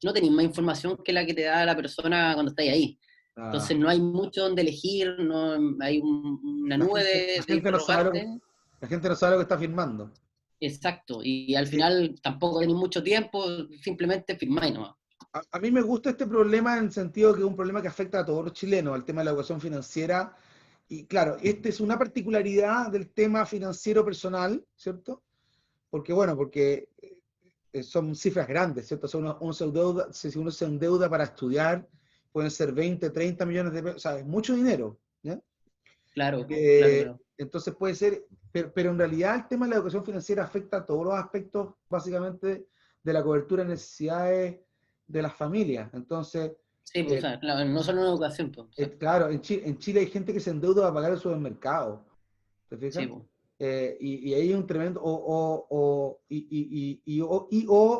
no tenéis más información que la que te da la persona cuando estáis ahí. Entonces no hay mucho donde elegir, no hay una nube de interrogantes. La gente no sabe lo que está firmando. Exacto, y al final tampoco tenéis mucho tiempo, simplemente firmáis nomás. A mí me gusta este problema en el sentido que es un problema que afecta a todos los chilenos, el tema de la educación financiera. Y claro, esta es una particularidad del tema financiero personal, ¿cierto? Porque son cifras grandes, ¿cierto? Si uno se endeuda para estudiar pueden ser 20, 30 millones de pesos, o sea, es mucho dinero, ¿ya? Claro, claro. Entonces puede ser, pero en realidad el tema de la educación financiera afecta a todos los aspectos, básicamente, de la cobertura de necesidades de las familias. Entonces, Sí, pues, o sea, claro, no solo en educación. Pues, o sea. claro, en Chile hay gente que se endeuda para pagar el supermercado, ¿te fijas? Sí, pues. Y ahí hay un tremendo, o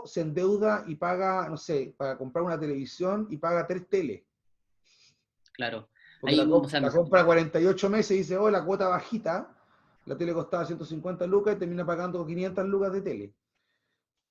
se endeuda y paga, no sé, para comprar una televisión y paga 3 teles. Claro. Porque Ahí, o sea, la compra 48 meses y dice, oh, la cuota bajita, la tele costaba 150 lucas y termina pagando 500 lucas de tele.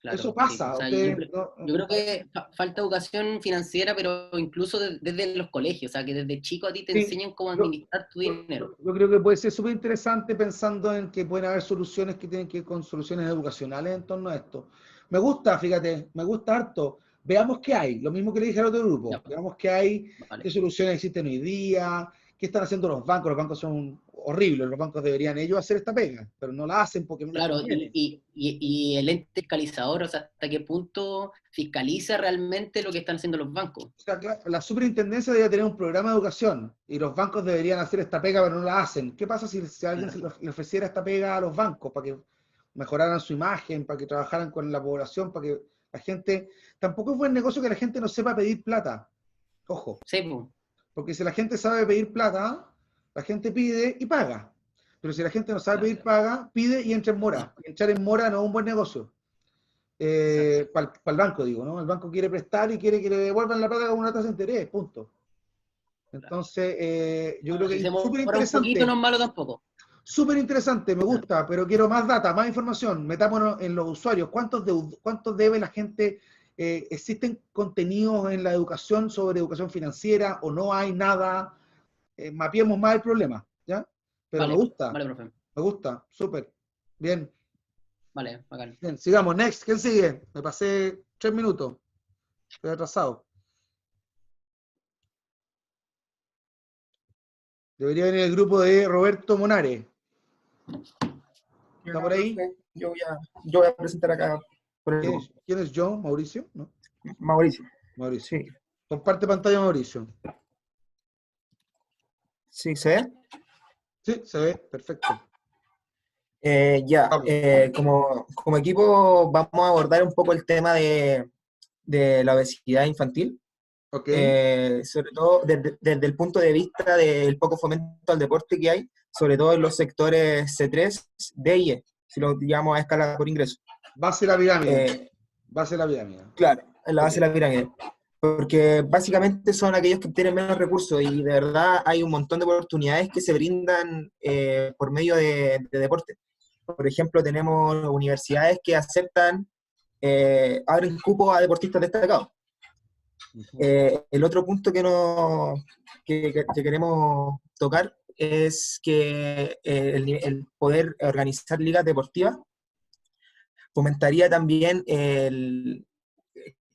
Claro, Eso sí, pasa. o sea, Ustedes, yo creo que falta educación financiera, pero incluso desde los colegios, o sea, que desde chico a ti te sí, enseñan cómo administrar tu dinero. yo creo que puede ser súper interesante pensando en que pueden haber soluciones que tienen que ver con soluciones educacionales en torno a esto. Me gusta, fíjate, me gusta harto. Veamos qué hay, lo mismo que le dije al otro grupo. Ya, Veamos qué hay, vale. qué soluciones existen hoy día, qué están haciendo los bancos. Los bancos son horribles, los bancos deberían ellos hacer esta pega, pero no la hacen porque no les Claro, conviene. y el ente fiscalizador, o sea, hasta qué punto fiscaliza realmente lo que están haciendo los bancos. O sea, claro, la superintendencia debería tener un programa de educación y los bancos deberían hacer esta pega, pero no la hacen. ¿Qué pasa si alguien le ofreciera esta pega a los bancos para que mejoraran su imagen, para que trabajaran con la población, para que la gente... Tampoco es buen negocio que la gente no sepa pedir plata. Ojo. Sí, pues. Porque si la gente sabe pedir plata, la gente pide y paga. Pero si la gente no sabe pedir paga, pide y entra en mora. Y entrar en mora no es un buen negocio. Para el banco, digo, ¿no? El banco quiere prestar y quiere que le devuelvan la plata con una tasa de interés, punto. Entonces, yo creo que Si se es súper demora un poquito, no interesante. es malo tampoco. Súper interesante, me gusta, pero quiero más data, más información. Metámonos en los usuarios. ¿Cuántos debe la gente? ¿Existen contenidos en la educación sobre educación financiera o no hay nada? Mapeemos más el problema, ¿ya? Pero Vale, me gusta, vale, profe. me gusta, súper. Bien. Vale, bacán. Bien, sigamos. Next, ¿quién sigue? Me pasé 3 minutos. Estoy atrasado. Debería venir el grupo de Roberto Monares. ¿Está por ahí? Yo voy a presentar acá. ¿Quién es yo? ¿Mauricio? ¿No? Mauricio. Mauricio. Sí. Comparte pantalla, Mauricio. ¿Sí se ve? Sí, se ve. Perfecto. Como equipo vamos a abordar un poco el tema de la obesidad infantil. Sobre todo desde el punto de vista del poco fomento al deporte que hay, sobre todo en los sectores C3, D y E, si lo digamos a escala por ingreso. Base de la pirámide. Base de la pirámide. Claro, en la base de la pirámide. Porque básicamente son aquellos que tienen menos recursos y de verdad hay un montón de oportunidades que se brindan por medio de deporte. Por ejemplo, tenemos universidades que aceptan, abren cupo a deportistas destacados. El otro punto que queremos tocar es que el poder organizar ligas deportivas fomentaría también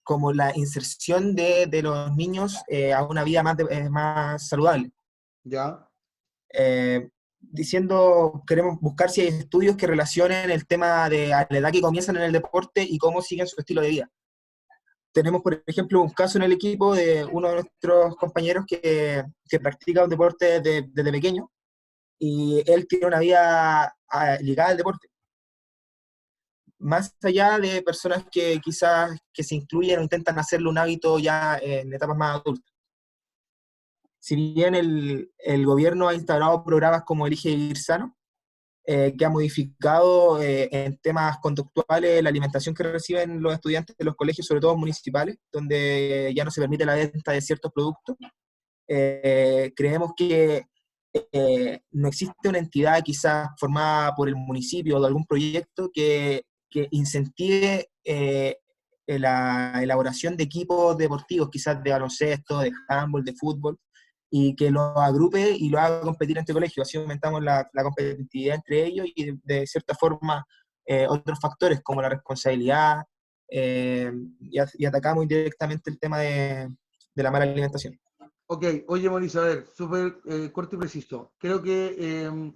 como la inserción de los niños a una vida más saludable. Ya. Queremos buscar si hay estudios que relacionen el tema de a la edad que comienzan en el deporte y cómo siguen su estilo de vida. Tenemos, por ejemplo, un caso en el equipo de uno de nuestros compañeros que practica un deporte desde pequeño y él tiene una vida ligada al deporte. Más allá de personas que quizás que se incluyen o intentan hacerlo un hábito ya en etapas más adultas. Si bien el gobierno ha instaurado programas como Elige Vivir Sano, que ha modificado en temas conductuales la alimentación que reciben los estudiantes de los colegios, sobre todo municipales, donde ya no se permite la venta de ciertos productos, creemos que no existe una entidad quizás formada por el municipio o de algún proyecto que incentive la elaboración de equipos deportivos, quizás de baloncesto, de handball, de fútbol, y que lo agrupe y lo haga competir entre colegios. Así aumentamos la competitividad entre ellos y de cierta forma otros factores como la responsabilidad y atacamos indirectamente el tema de la mala alimentación. Ok, oye Mauricio, a ver, súper corto y preciso. Creo que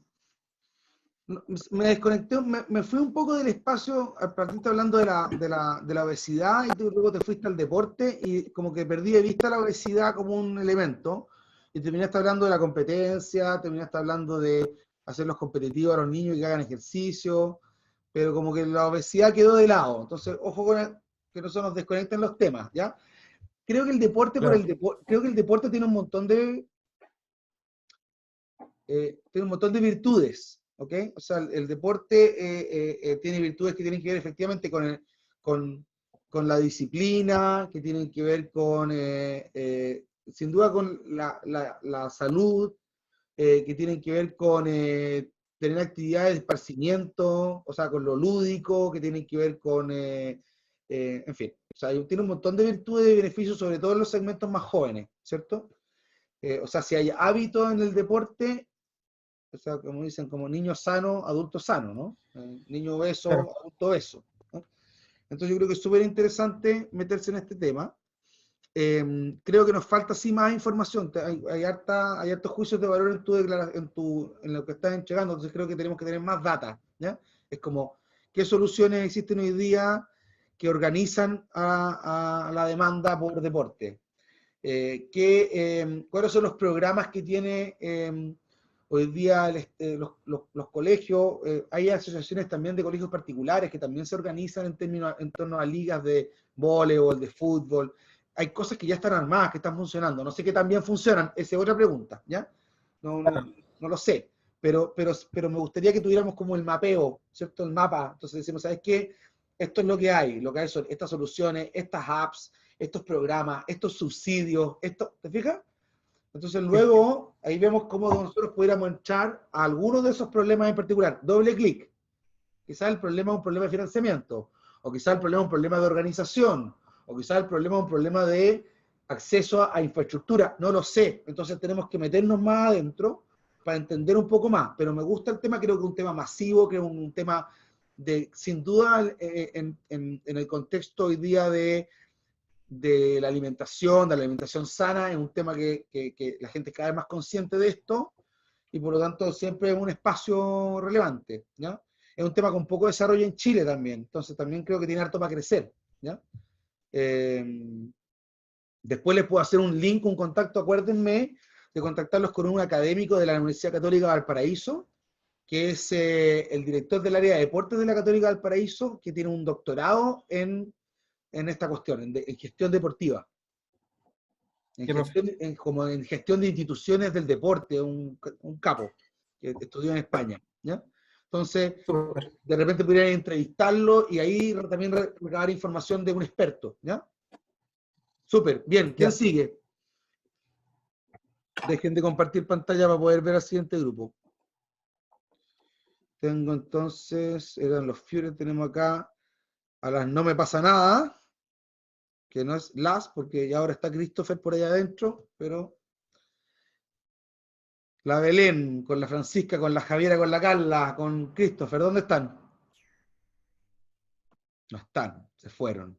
Me desconecté, me fui un poco del espacio, partiste hablando de la obesidad y tú luego te fuiste al deporte y como que perdí de vista la obesidad como un elemento y terminaste hablando de la competencia, terminaste hablando de hacerlos competitivos a los niños y que hagan ejercicio, pero como que la obesidad quedó de lado. Entonces, ojo con que no se nos desconecten los temas, ¿ya? Creo que el deporte Claro. creo que el deporte tiene un montón de virtudes, ¿ok? O sea, el deporte tiene virtudes que tienen que ver efectivamente con la disciplina, que tienen que ver con, sin duda, con la salud, que tienen que ver con tener actividades de esparcimiento, o sea, con lo lúdico, que tienen que ver con, en fin, o sea, tiene un montón de virtudes y beneficios, sobre todo en los segmentos más jóvenes, ¿cierto? O sea, si hay hábitos en el deporte, o sea, como dicen, como niño sano, adulto sano, ¿no? Niño obeso, Claro. adulto obeso, ¿no? Entonces yo creo que es súper interesante meterse en este tema. Creo que nos falta sí más información. Hay hartos juicios de valor en lo que estás entregando, entonces creo que tenemos que tener más data, ¿ya? Es como, ¿qué soluciones existen hoy día que organizan a la demanda por deporte? ¿Cuáles son los programas que tiene hoy día los colegios? Hay asociaciones también de colegios particulares que también se organizan en torno a ligas de voleibol, de fútbol. Hay cosas que ya están armadas, que están funcionando. No sé qué tan bien funcionan, esa es otra pregunta, ¿ya? No lo sé, pero me gustaría que tuviéramos como el mapeo, ¿cierto? El mapa. Entonces decimos, ¿sabes qué? Esto es lo que hay son estas soluciones, estas apps, estos programas, estos subsidios, ¿te fijas? Entonces luego ahí vemos cómo nosotros pudiéramos entrar a algunos de esos problemas en particular. Doble clic. Quizás el problema es un problema de financiamiento, o quizás el problema es un problema de organización, o quizás el problema es un problema de acceso a infraestructura. No lo sé. Entonces tenemos que meternos más adentro para entender un poco más. Pero me gusta el tema, creo que es un tema masivo, que es un tema sin duda, en el contexto hoy día de la alimentación sana, es un tema que la gente es cada vez más consciente de esto, y por lo tanto siempre es un espacio relevante, ¿ya? Es un tema con poco desarrollo en Chile también, entonces también creo que tiene harto para crecer, ¿ya? Después les puedo hacer un link, un contacto, acuérdenme de contactarlos con un académico de la Universidad Católica de Valparaíso, que es el director del área de deportes de la Católica de Valparaíso, que tiene un doctorado en esta cuestión, en gestión deportiva. Como en gestión de instituciones del deporte, un capo, que estudió en España, ¿ya? Entonces, de repente pudieran entrevistarlo y ahí también recabar información de un experto, ¿ya? Súper, bien, ¿quién sigue? Dejen de compartir pantalla para poder ver al siguiente grupo. Tengo entonces, eran los Führer, tenemos acá a las No Me Pasa Nada, que no es las, porque ya ahora está Christopher por allá adentro, pero la Belén, con la Francisca, con la Javiera, con la Carla, con Christopher, ¿dónde están? No están, se fueron.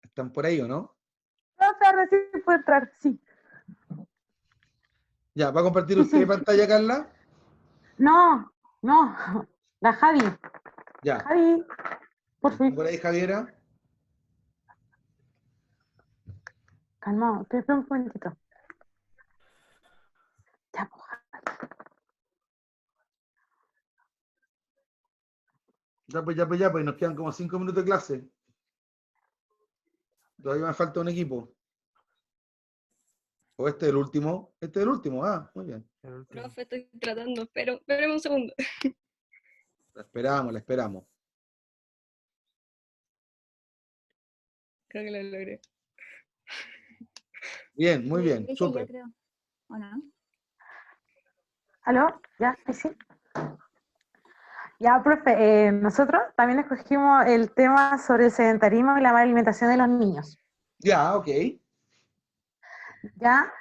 ¿Están por ahí o no? No, recién puede entrar, sí. Ya, ¿va a compartir usted pantalla, Carla? No, la Javi. Ya. Javi, por favor. ¿Por ahí, Javiera? Calmado, espera un momentito. Ya, pues, nos quedan como 5 minutos de clase. Todavía me falta un equipo. ¿O este es el último? Este es el último, muy bien. Profe, estoy tratando, pero espérame un segundo. La esperamos. Creo que lo logré. Bien, muy bien, súper. ¿O no? ¿Aló? ¿Ya? ¿Sí? Ya, profe, nosotros también escogimos el tema sobre el sedentarismo y la mala alimentación de los niños. Ya, ok. Ya,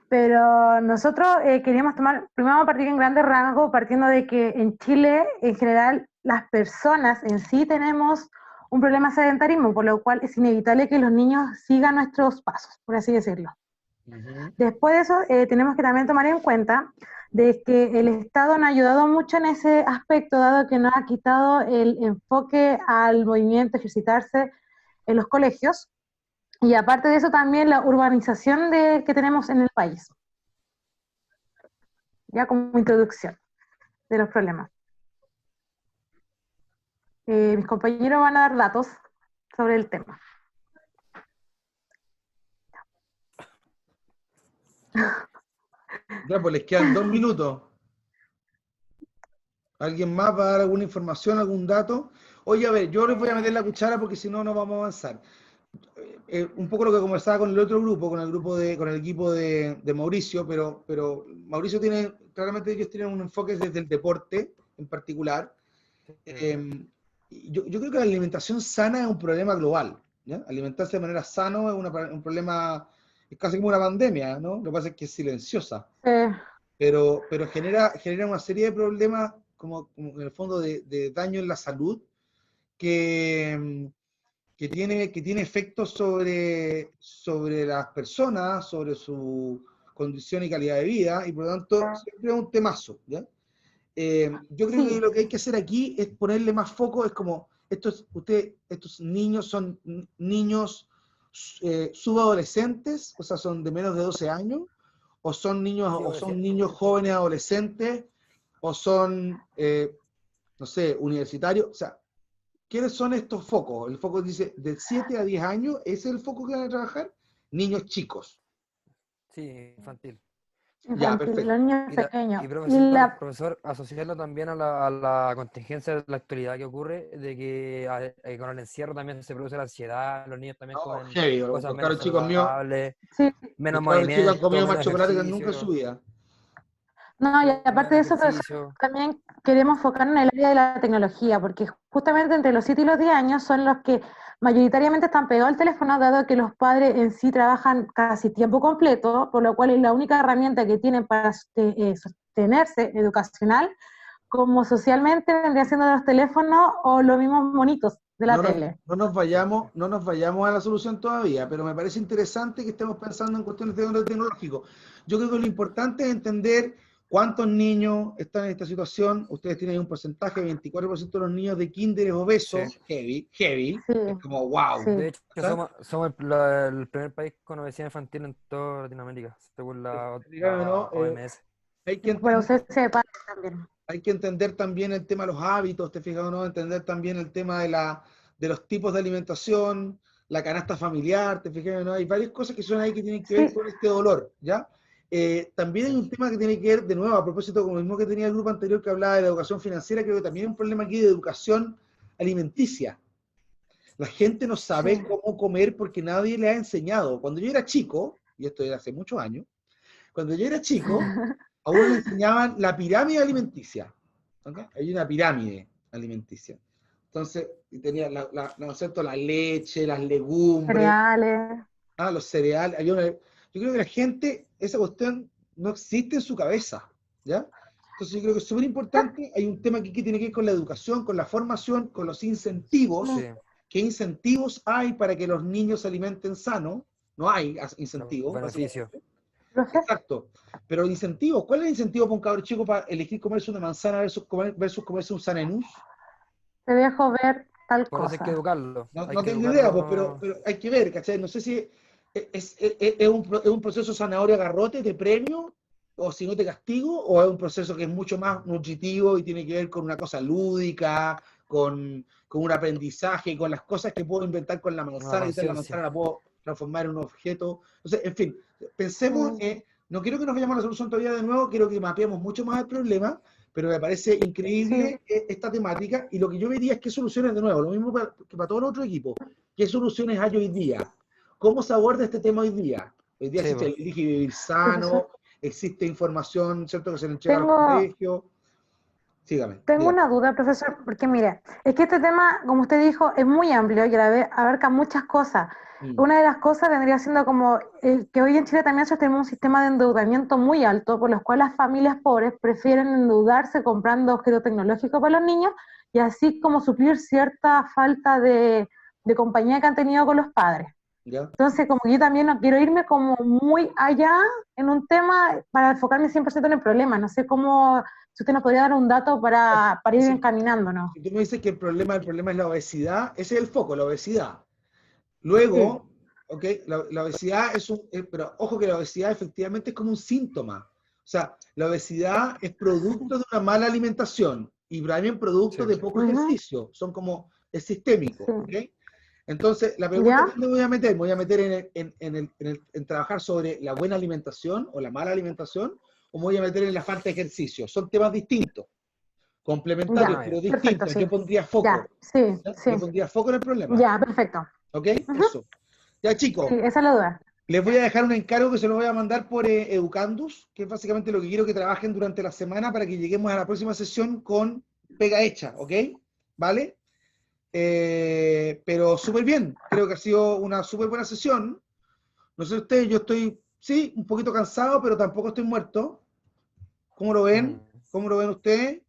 pero nosotros queríamos primero a partir en grandes rasgos, partiendo de que en Chile, en general, las personas en sí tenemos un problema de sedentarismo, por lo cual es inevitable que los niños sigan nuestros pasos, por así decirlo. Después de eso, tenemos que también tomar en cuenta de que el Estado no ha ayudado mucho en ese aspecto, dado que nos ha quitado el enfoque al movimiento, ejercitarse en los colegios, y aparte de eso también la urbanización que tenemos en el país. Ya como introducción de los problemas. Mis compañeros van a dar datos sobre el tema. Ya, pues les quedan 2 minutos. ¿Alguien más va a dar alguna información, algún dato? Oye, a ver, yo les voy a meter la cuchara porque si no, no vamos a avanzar. Un poco lo que conversaba con el otro grupo, con el equipo de Mauricio, pero Mauricio tiene, claramente ellos tienen un enfoque desde el deporte en particular. Yo creo que la alimentación sana es un problema global, ¿ya? Alimentarse de manera sana es un problema, es casi como una pandemia, ¿no? Lo que pasa es que es silenciosa, pero genera una serie de problemas como en el fondo de daño en la salud que tiene efectos sobre las personas, sobre su condición y calidad de vida, y por lo tanto siempre es un temazo, ¿ya? Yo creo que lo que hay que hacer aquí es ponerle más foco, es como, estos niños son niños subadolescentes, o sea, son de menos de 12 años, o son niños jóvenes adolescentes, o son, no sé, universitarios, o sea, ¿quiénes son estos focos? El foco dice, de 7 a 10 años, ¿ese es el foco que van a trabajar? Niños chicos. Sí, infantil. Ya, perfecto. Los niños pequeños. Y profesor, asociarlo también a la contingencia de la actualidad que ocurre, de que con el encierro también se produce la ansiedad, los niños también comen cosas menos saludables, menos movimiento, han comido más menos chocolate que nunca en ejercicio. su vida. No, y aparte de eso, profesor, también queremos enfocarnos en el área de la tecnología, porque justamente entre los 7 y los 10 años son los que mayoritariamente están pegados al teléfono, dado que los padres en sí trabajan casi tiempo completo, por lo cual es la única herramienta que tienen para sostenerse educacional, como socialmente vendría siendo los teléfonos o los mismos monitos de la tele. No nos vayamos a la solución todavía, pero me parece interesante que estemos pensando en cuestiones de orden tecnológico. Yo creo que lo importante es entender cuántos niños están en esta situación. Ustedes tienen un porcentaje, 24% de los niños de kinder es obesos, heavy, es como wow. De hecho, somos el primer país con obesidad infantil en toda Latinoamérica, según la OMS. Hay que entender también el tema de los hábitos, ¿te fijas o no? Entender también el tema de los tipos de alimentación, la canasta familiar, ¿te fijas o no? Hay varias cosas que son ahí que tienen que ver con este dolor, ¿ya? También hay un tema que tiene que ver, de nuevo, a propósito con lo mismo que tenía el grupo anterior que hablaba de la educación financiera, creo que también hay un problema aquí de educación alimenticia. La gente no sabe cómo comer porque nadie le ha enseñado. Cuando yo era chico, y esto era hace muchos años, cuando yo era chico, a uno le enseñaban la pirámide alimenticia. ¿Okay? Hay una pirámide alimenticia. Entonces, tenía ¿no es cierto? La leche, las legumbres. Cereales. Los cereales. Yo creo que la gente, esa cuestión no existe en su cabeza, ¿ya? Entonces yo creo que es súper importante, hay un tema aquí que tiene que ver con la educación, con la formación, con los incentivos. ¿Qué incentivos hay para que los niños se alimenten sano? No hay incentivos. Beneficio. Exacto. Pero incentivos, ¿cuál es el incentivo para un cabrón chico para elegir comerse una manzana versus comerse un sanenús? Te dejo ver tal Por cosa. eso hay que educarlo. No tengo idea, pues, pero hay que ver, ¿cachai? No sé si es un proceso zanahoria-garrote de premio, o si no te castigo, o es un proceso que es mucho más nutritivo y tiene que ver con una cosa lúdica, con un aprendizaje, con las cosas que puedo inventar con la manzana, y la manzana la puedo transformar en un objeto. Entonces, en fin, pensemos, no quiero que nos vayamos a la solución todavía de nuevo, quiero que mapeemos mucho más el problema, pero me parece increíble esta temática, y lo que yo vería es qué soluciones, de nuevo, lo mismo que para todo el otro equipo, qué soluciones hay hoy día, cómo se aborda este tema hoy día. Hoy día existe el Elige Vivir Sano, existe información, ¿cierto?, que se le entrega a los colegios. Sígame. Tengo una duda, profesor, porque mire, es que este tema, como usted dijo, es muy amplio y a la vez abarca muchas cosas. Una de las cosas vendría siendo como que hoy en Chile también tenemos un sistema de endeudamiento muy alto, por los cuales las familias pobres prefieren endeudarse comprando objetos tecnológicos para los niños y así como suplir cierta falta de compañía que han tenido con los padres. ¿Ya? Entonces, como yo también no quiero irme como muy allá en un tema para enfocarme 100% en el problema. No sé cómo, si usted nos podría dar un dato para ir encaminándonos. Si tú me dices que el problema es la obesidad, ese es el foco, la obesidad. Luego, ¿ok? La obesidad pero ojo que la obesidad efectivamente es como un síntoma. O sea, la obesidad es producto de una mala alimentación y también producto de poco ejercicio. Son como, es sistémico, ¿ok? Entonces, la pregunta es, ¿dónde me voy a meter? ¿Me voy a meter en trabajar sobre la buena alimentación o la mala alimentación? ¿O me voy a meter en la falta de ejercicio? Son temas distintos, complementarios, pero distintos. Perfecto, Yo pondría foco. Yo pondría foco en el problema. Ya, perfecto. ¿Ok? Eso. Ya, chicos. Sí, esa es la duda. Les voy a dejar un encargo que se lo voy a mandar por Educandus, que es básicamente lo que quiero que trabajen durante la semana para que lleguemos a la próxima sesión con pega hecha, ¿ok? ¿Vale? Pero súper bien, creo que ha sido una súper buena sesión. No sé ustedes, yo estoy, sí, un poquito cansado, pero tampoco estoy muerto. ¿Cómo lo ven? ¿Cómo lo ven ustedes?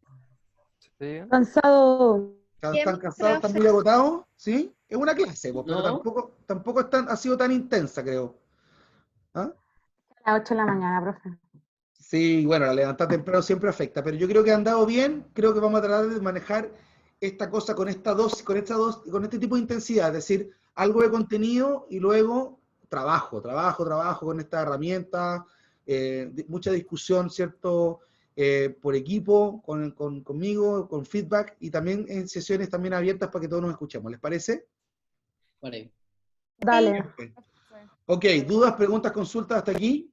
Sí. Cansado. ¿Están cansados? ¿Están muy agotados? ¿Sí? Es una clase, pero tampoco ha sido tan intensa, creo. ¿Ah? A las 8 de la mañana, profe. Sí, bueno, la levantada temprano siempre afecta, pero yo creo que han andado bien, creo que vamos a tratar de manejar esta cosa con esta dosis, con este tipo de intensidad, es decir, algo de contenido y luego trabajo con esta herramienta, mucha discusión, ¿cierto? Por equipo, conmigo, con feedback y también en sesiones también abiertas para que todos nos escuchemos, ¿les parece? Vale. Dale. Ok, ¿dudas, preguntas, consultas hasta aquí?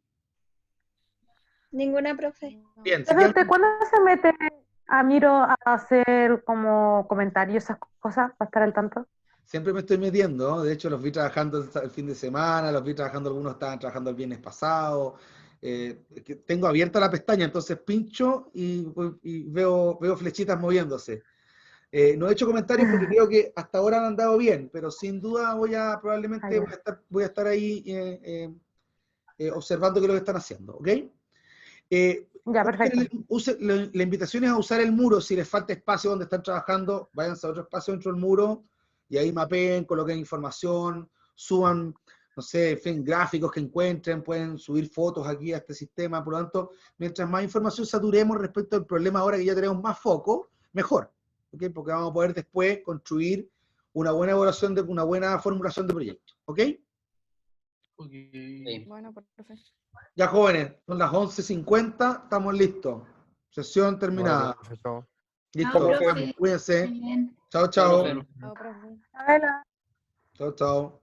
Ninguna, profe. Bien, ¿Usted cuándo se mete a Miro a hacer como comentarios, esas cosas, para estar al tanto? Siempre me estoy metiendo, ¿no? De hecho los vi trabajando el fin de semana, los vi trabajando, algunos estaban trabajando el viernes pasado. Tengo abierta la pestaña, entonces pincho y veo flechitas moviéndose. No he hecho comentarios porque creo que hasta ahora han andado bien, pero sin duda probablemente voy a estar ahí observando qué es lo que están haciendo, ¿ok? Ya, perfecto. La invitación es a usar el muro. Si les falta espacio donde están trabajando, váyanse a otro espacio dentro del muro y ahí mapeen, coloquen información, suban, no sé, en fin, gráficos que encuentren, pueden subir fotos aquí a este sistema. Por lo tanto, mientras más información saturemos respecto al problema ahora que ya tenemos más foco, mejor, ¿ok? Porque vamos a poder después construir una buena evaluación, una buena formulación de proyecto, ¿ok? Bueno, profe. Ya, jóvenes, son las 11:50, estamos listos. Sesión terminada. Bueno, Listo, profe. cuídense. Muy bien. Chao, chao. Chao, profe. Chao, chao.